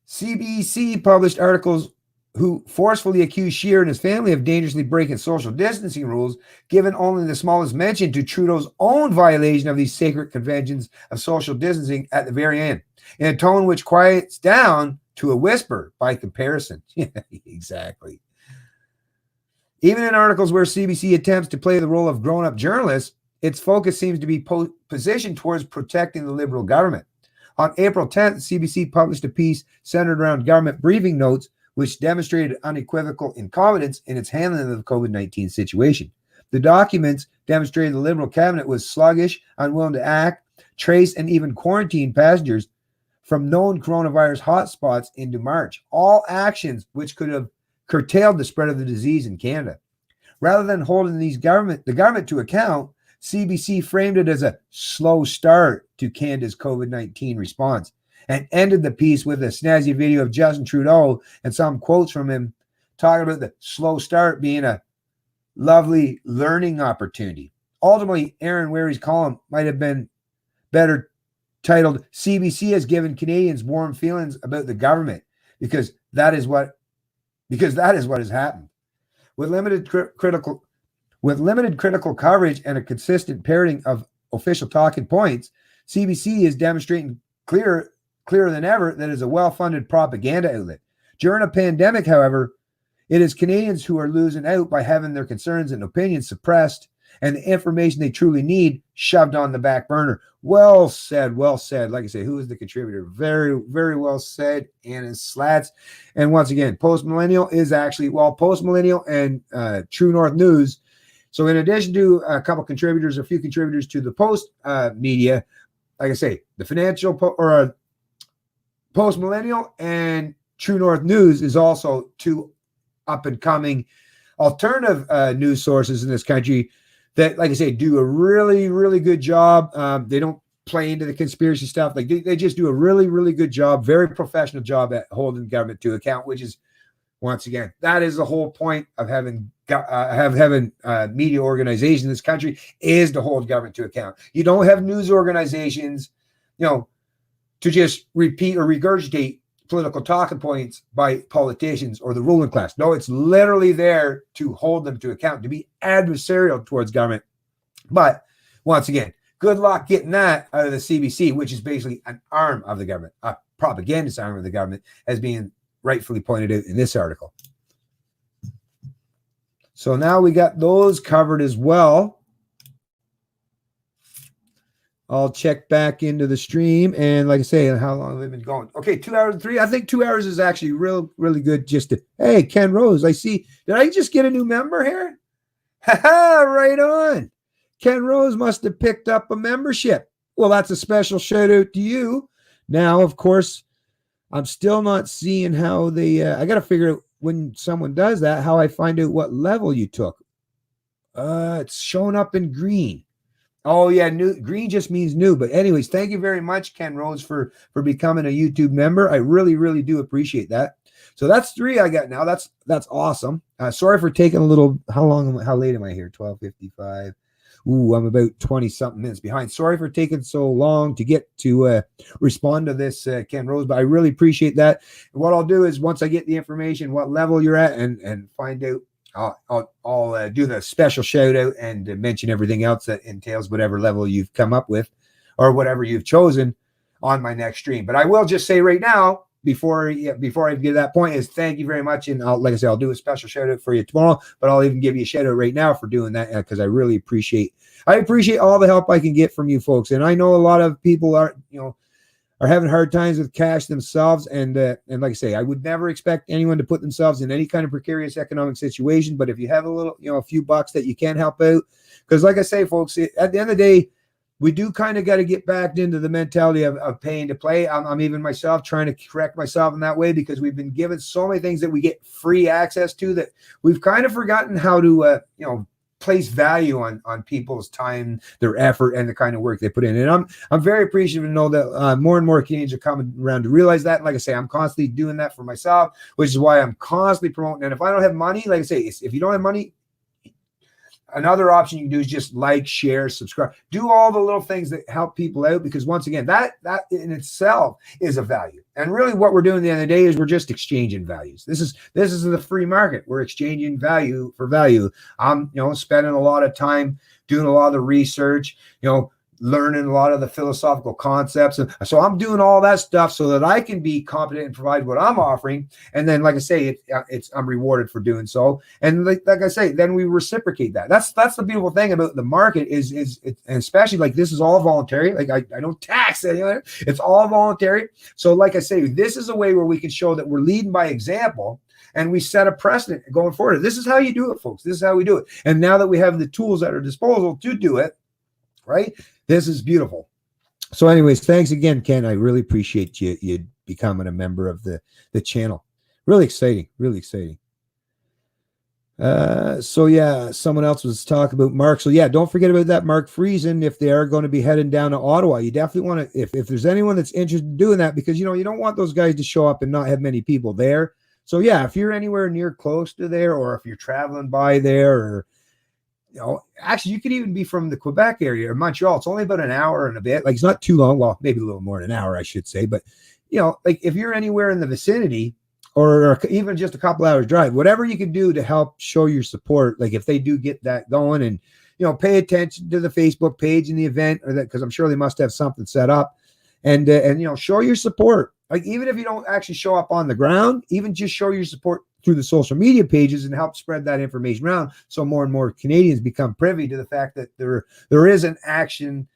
CBC published articles who forcefully accused Scheer and his family of dangerously breaking social distancing rules, given only the smallest mention to Trudeau's own violation of these sacred conventions of social distancing at the very end, in a tone which quiets down to a whisper by comparison. Yeah, exactly. Even in articles where CBC attempts to play the role of grown-up journalists, its focus seems to be positioned towards protecting the Liberal government. On April 10th, CBC published a piece centered around government briefing notes, which demonstrated unequivocal incompetence in its handling of the COVID-19 situation. The documents demonstrated the Liberal cabinet was sluggish, unwilling to act, trace, and even quarantine passengers from known coronavirus hotspots into March, all actions which could have curtailed the spread of the disease in Canada. Rather than holding the government to account, CBC framed it as a slow start to Canada's COVID-19 response and ended the piece with a snazzy video of Justin Trudeau and some quotes from him talking about the slow start being a lovely learning opportunity. Ultimately, Aaron Ware's column might have been better titled "CBC has given Canadians warm feelings about the government," because that is what has happened. With limited critical coverage and a consistent parroting of official talking points, CBC is demonstrating clearer than ever that it is a well-funded propaganda outlet. During a pandemic, however, it is Canadians who are losing out by having their concerns and opinions suppressed and the information they truly need shoved on the back burner. Well said. Like I say, who is the contributor? Very, very well said. Anna Slats. And once again, Post Millennial is actually, Post Millennial and True North News. So in addition to a few contributors to the Post media, like I say, the Financial Post Millennial and True North News is also two up and coming alternative news sources in this country that, like I say, do a really, really good job. They don't play into the conspiracy stuff. Like they just do a really, really good job, very professional job at holding government to account, which is, once again, that is the whole point of having media organizations in this country, is to hold government to account. You don't have news organizations, to just repeat or regurgitate political talking points by politicians or the ruling class. No, it's literally there to hold them to account, to be adversarial towards government. But once again, good luck getting that out of the CBC, which is basically an arm of the government, a propagandist arm of the government, as being rightfully pointed out in this article. So now we got those covered as well. I'll check back into the stream, and like I say, how long have we been going? Okay, 2 hours and 3. I think 2 hours is actually really good. Just to, hey, Ken Rose, I see. Did I just get a new member here? Ha, right on. Ken Rose must have picked up a membership. Well, that's a special shout out to you. Now, of course, I'm still not seeing how they, I got to figure out when someone does that, how I find out what level you took. It's showing up in green. Oh yeah, new green just means new. But anyways, thank you very much, Ken Rose, for becoming a YouTube member. I really, really do appreciate that. So that's 3 I got now. That's awesome. Sorry for taking a little. How late am I here? 12:55. Ooh, I'm about 20 something minutes behind. Sorry for taking so long to get to respond to this, Ken Rose, but I really appreciate that. And what I'll do is once I get the information, what level you're at, and find out, I'll do the special shout out and mention everything else that entails whatever level you've come up with or whatever you've chosen on my next stream. But I will just say right now, before I get to that point, is thank you very much. And like I said, I'll do a special shout out for you tomorrow, but I'll even give you a shout out right now for doing that because I really appreciate all the help I can get from you folks. And I know a lot of people are having hard times with cash themselves. And like I say, I would never expect anyone to put themselves in any kind of precarious economic situation. But if you have a few bucks that you can help out, because like I say, folks, at the end of the day, we do kind of got to get back into the mentality of paying to play. I'm even myself trying to correct myself in that way because we've been given so many things that we get free access to that we've kind of forgotten how to, place value on people's time, their effort, and the kind of work they put in. And I'm very appreciative to know that more and more Canadians are coming around to realize that. And like I say, I'm constantly doing that for myself, which is why I'm constantly promoting. And if I don't have money, like I say, if you don't have money, another option you can do is just like, share, subscribe, do all the little things that help people out, because once again, that in itself is a value. And really what we're doing at the end of the day is we're just exchanging values. This is the free market. We're exchanging value for value. I'm, spending a lot of time doing a lot of the research, learning a lot of the philosophical concepts. And so I'm doing all that stuff so that I can be competent and provide what I'm offering. And then, like I say, I'm rewarded for doing so. And like I say, then we reciprocate that. That's the beautiful thing about the market is and especially like this is all voluntary. Like I don't tax anyone. It's all voluntary. So like I say, this is a way where we can show that we're leading by example. And we set a precedent going forward. This is how you do it, folks. This is how we do it. And now that we have the tools at our disposal to do it, right? This is beautiful. So anyways, thanks again, Ken. I really appreciate you becoming a member of the channel. Really exciting. Really exciting. So yeah, someone else was talking about Mark. So yeah, don't forget about that Mark Friesen if they are going to be heading down to Ottawa. You definitely want to, if there's anyone that's interested in doing that, because, you don't want those guys to show up and not have many people there. So yeah, if you're anywhere near close to there, or if you're traveling by there, or actually, you could even be from the Quebec area or Montreal. It's only about an hour and a bit. Like, it's not too long. Well, maybe a little more than an hour, I should say. But, like if you're anywhere in the vicinity or even just a couple hours drive, whatever you can do to help show your support. Like if they do get that going and, pay attention to the Facebook page and the event, or that, because I'm sure they must have something set up, and show your support. Like even if you don't actually show up on the ground, even just show your support through the social media pages and help spread that information around, so more and more Canadians become privy to the fact that there is an action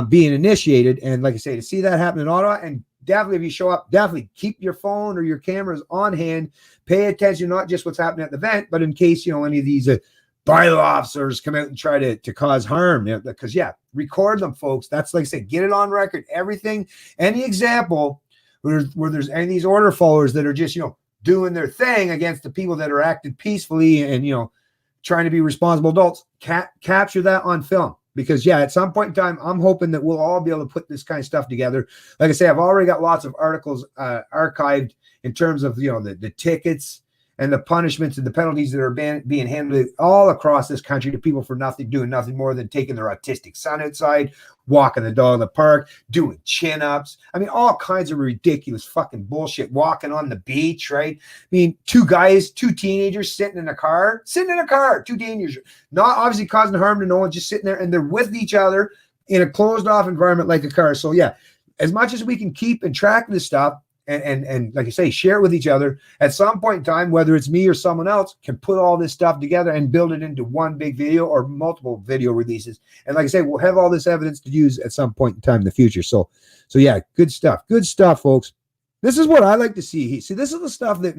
being initiated. And like I say, to see that happen in Ottawa, and definitely if you show up, definitely keep your phone or your cameras on hand. Pay attention, not just what's happening at the event, but in case any of these bylaw officers come out and try to cause harm. Because record them, folks. That's, like I said, get it on record. Everything, any example where there's any of these order followers that are just doing their thing against the people that are acting peacefully and trying to be responsible adults, capture that on film. Because at some point in time, I'm hoping that we'll all be able to put this kind of stuff together. Like I say, I've already got lots of articles archived in terms of the tickets and the punishments and the penalties that are being handled all across this country to people for doing nothing more than taking their autistic son outside, walking the dog in the park, doing chin-ups. I mean, all kinds of ridiculous fucking bullshit, walking on the beach, right? I mean, two teenagers sitting in a car, two teenagers, not obviously causing harm to no one, just sitting there, and they're with each other in a closed off environment like a car. So as much as we can keep and track this stuff, and like I say, share it with each other, at some point in time, whether it's me or someone else, can put all this stuff together and build it into one big video or multiple video releases. And like I say, we'll have all this evidence to use at some point in time in the future. So good stuff, folks. This is what I like to see. See, this is the stuff that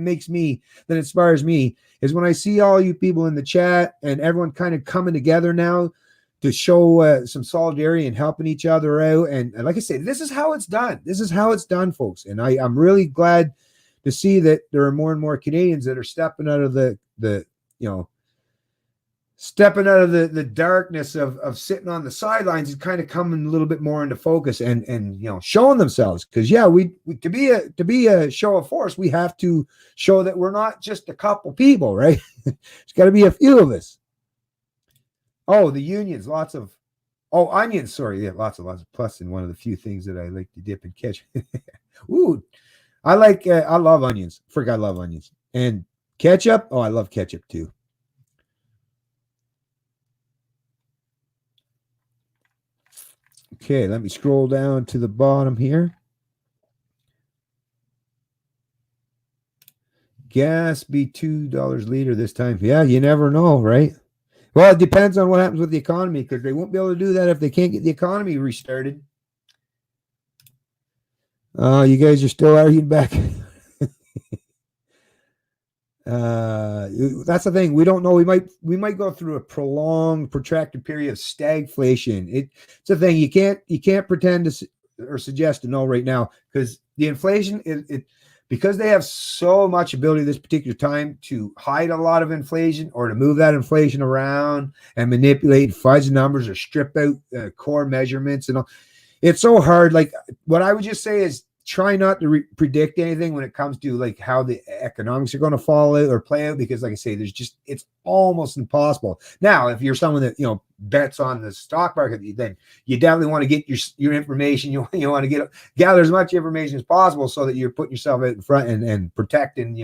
inspires me, is when I see all you people in the chat and everyone kind of coming together now to show some solidarity and helping each other out. And like I say, this is how it's done. This is how it's done, folks. And I'm really glad to see that there are more and more Canadians that are stepping out of the darkness of sitting on the sidelines and kind of coming a little bit more into focus and showing themselves. Because we to be a show of force, we have to show that we're not just a couple people, right? There's got to be a few of us. Oh, the unions, onions. Sorry, yeah, lots of plus in one of the few things that I like to dip and catch. Ooh, I love onions. I love onions. And ketchup. Oh, I love ketchup too. Okay, let me scroll down to the bottom here. Gas be $2 a liter this time. Yeah, you never know, right? Well, it depends on what happens with the economy, because they won't be able to do that if they can't get the economy restarted. You guys are still arguing back. That's the thing. We don't know. We might go through a prolonged, protracted period of stagflation. It's a thing you can't pretend to or suggest to know right now, because the inflation because they have so much ability this particular time to hide a lot of inflation or to move that inflation around and manipulate fudge numbers or strip out core measurements and all. It's so hard. Like, what I would just say is try not to predict anything when it comes to like how the economics are going to fall out or play out, because like I say, it's almost impossible. Now, if you're someone that, bets on the stock market, then you definitely want to get your information. You want to gather as much information as possible so that you're putting yourself out in front and protecting,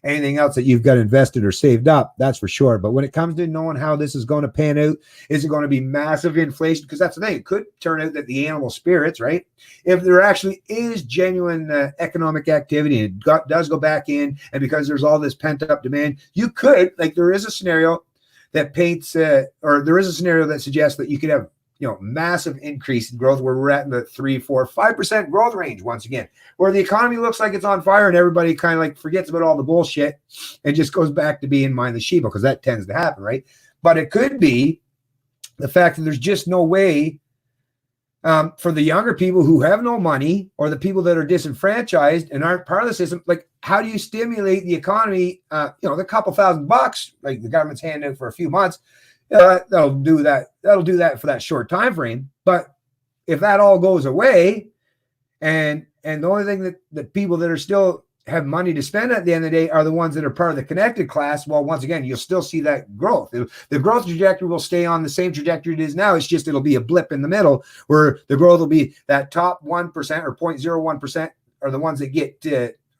anything else that you've got invested or saved up. That's for sure. But when it comes to knowing how this is going to pan out, is it going to be massive inflation? Because that's the thing. It could turn out that the animal spirits, right? If there actually is genuine economic activity and it does go back in, and because there's all this pent up demand, you could, like, there is a scenario that paints, or there is a scenario that suggests that you could have, massive increase in growth where we're at in the 3, 4, 5% growth range once again, where the economy looks like it's on fire and everybody kind of like forgets about all the bullshit and just goes back to being mindless sheep, because that tends to happen, right? But it could be the fact that there's just no way for the younger people who have no money, or the people that are disenfranchised and aren't part of the system. Like, how do you stimulate the economy? The couple $1,000 like the government's handing out for a few months, that'll do that. That'll do that for that short time frame. But if that all goes away, and the only thing that people that are still have money to spend at the end of the day are the ones that are part of the connected class, well, once again, you'll still see that growth. The growth trajectory will stay on the same trajectory it is now. It's just it'll be a blip in the middle where the growth will be that top 1% or 0.01% are the ones that get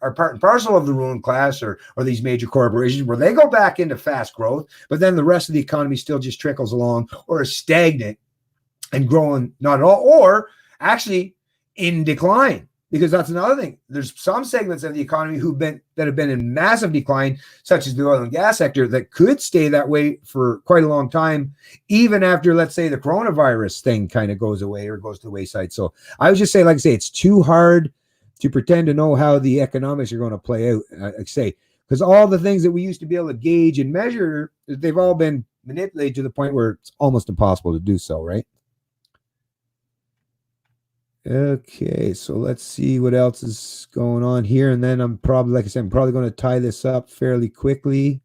are part and parcel of the ruling class or these major corporations, where they go back into fast growth, but then the rest of the economy still just trickles along or is stagnant and growing not at all, or actually in decline. Because that's another thing. There's some segments of the economy that have been in massive decline, such as the oil and gas sector, that could stay that way for quite a long time, even after, let's say, the coronavirus thing kind of goes away or goes to the wayside. So I would just say, like I say, it's too hard to pretend to know how the economics are going to play out, I say, because all the things that we used to be able to gauge and measure, they've all been manipulated to the point where it's almost impossible to do so, right? Okay, so let's see what else is going on here. And then I'm probably, like I said, I'm probably going to tie this up fairly quickly.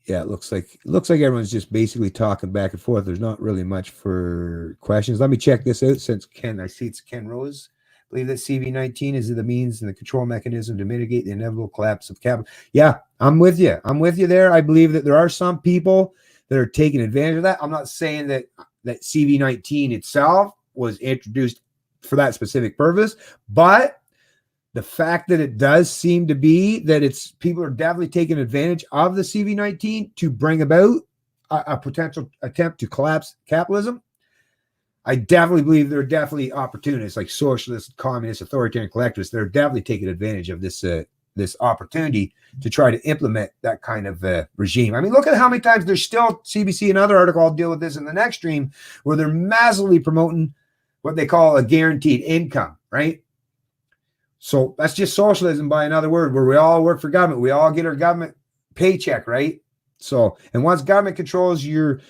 Yeah, it looks like everyone's just basically talking back and forth. There's not really much for questions. Let me check this out since I see it's Ken Rose. I believe that CV-19 is the means and the control mechanism to mitigate the inevitable collapse of capital. Yeah, I'm with you. I'm with you there. I believe that there are some people that are taking advantage of that. I'm not saying that CV-19 itself was introduced for that specific purpose, but the fact that it does seem to be that people are definitely taking advantage of the CV-19 to bring about a potential attempt to collapse capitalism. I definitely believe there are definitely opportunists like socialists, communists, authoritarian collectivists that are definitely taking advantage of this opportunity to try to implement that kind of regime. I mean, look at how many times there's still CBC, another article, I'll deal with this in the next stream, where they're massively promoting what they call a guaranteed income, right? So that's just socialism by another word, where we all work for government. We all get our government paycheck, right? So, and once government controls your,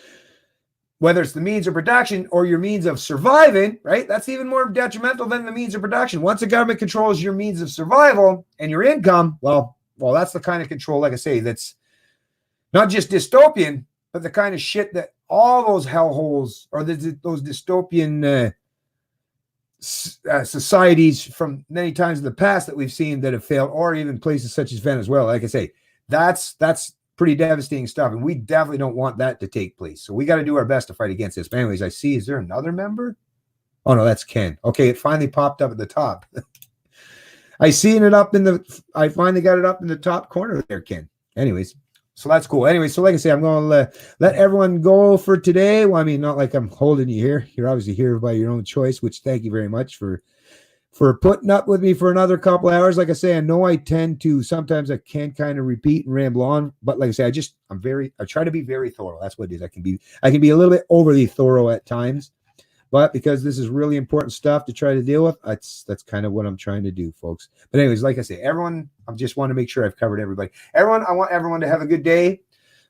whether it's the means of production or your means of surviving, right? That's even more detrimental than the means of production. Once the government controls your means of survival and your income, well, that's the kind of control, like I say, that's not just dystopian, but the kind of shit that all those hellholes or those dystopian societies from many times in the past that we've seen that have failed, or even places such as Venezuela. Like I say, that's pretty devastating stuff, and we definitely don't want that to take place. So we got to do our best to fight against this. But anyways, I see, is there another member? Oh no, that's Ken. Okay, it finally popped up at the top. I seen it up in the, I finally got it up in the top corner there, Ken. Anyways, so that's cool. Anyway, so like I say, I'm going to let everyone go for today. Well, I mean, not like I'm holding you here. You're obviously here by your own choice, which thank you very much for putting up with me for another couple hours. Like I say, I know I tend to, sometimes I can kind of repeat and ramble on, but like I say, I try to be very thorough. That's what it is. I can be a little bit overly thorough at times, but because this is really important stuff to try to deal with, that's kind of what I'm trying to do, folks. But anyways, like I say, everyone, I just want to make sure I've covered everybody. Everyone, I want everyone to have a good day.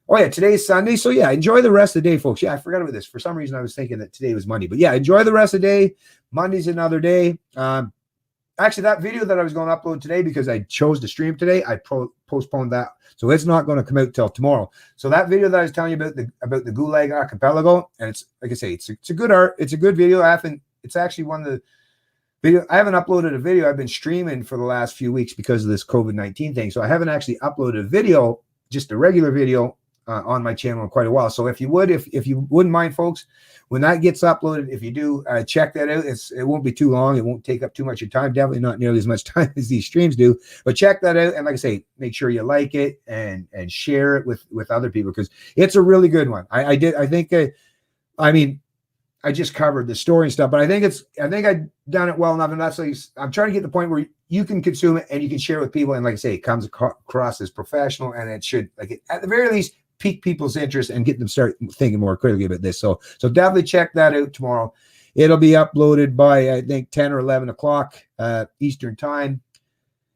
Oh yeah, today's Sunday. So yeah, enjoy the rest of the day, folks. Yeah, I forgot about this. For some reason, I was thinking that today was Monday, but yeah, enjoy the rest of the day. Monday's another day. Actually, that video that I was going to upload today, because I chose to stream today, I postponed that. So it's not going to come out till tomorrow. So that video that I was telling you about the Gulag Archipelago, and it's, like I say, it's a good art. It's a good video. It's actually one of the video. I haven't uploaded a video. I've been streaming for the last few weeks because of this COVID-19 thing. So I haven't actually uploaded a video, just a regular video, on my channel in quite a while. So if you wouldn't mind, folks, when that gets uploaded, if you do check that out, it won't be too long. It won't take up too much of your time. Definitely not nearly as much time as these streams do. But check that out, and like I say, make sure you like it and share it with other people, because it's a really good one. I just covered the story and stuff, but I think I've done it well enough, and that's like, I'm trying to get to the point where you can consume it and you can share it with people, and like I say, it comes across as professional, and it should, like, at the very least, pique people's interest and get them start thinking more critically about this. So definitely check that out tomorrow. It'll be uploaded by, I think, 10 or 11 o'clock Eastern time.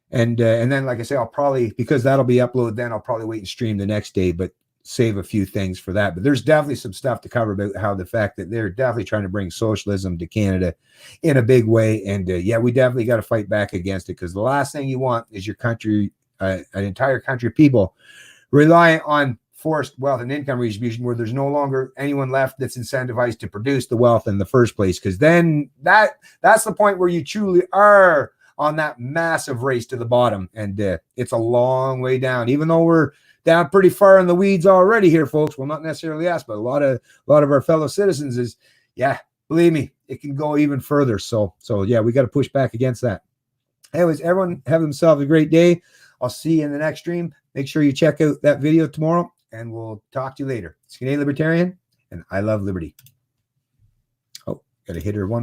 And then, like I say, I'll probably, because that'll be uploaded, then I'll probably wait and stream the next day, but save a few things for that. But there's definitely some stuff to cover about how the fact that they're definitely trying to bring socialism to Canada in a big way. And yeah, we definitely got to fight back against it, because the last thing you want is your country, an entire country of people relying on forced wealth and income redistribution, where there's no longer anyone left that's incentivized to produce the wealth in the first place. Because then that's the point where you truly are on that massive race to the bottom, and it's a long way down. Even though we're down pretty far in the weeds already here, folks. Well, not necessarily us, but a lot of our fellow citizens is, yeah, believe me, it can go even further. So yeah, we got to push back against that. Anyways, everyone have themselves a great day. I'll see you in the next stream. Make sure you check out that video tomorrow, and we'll talk to you later. It's Canadian Libertarian, and I love liberty. Oh, got to hit her one.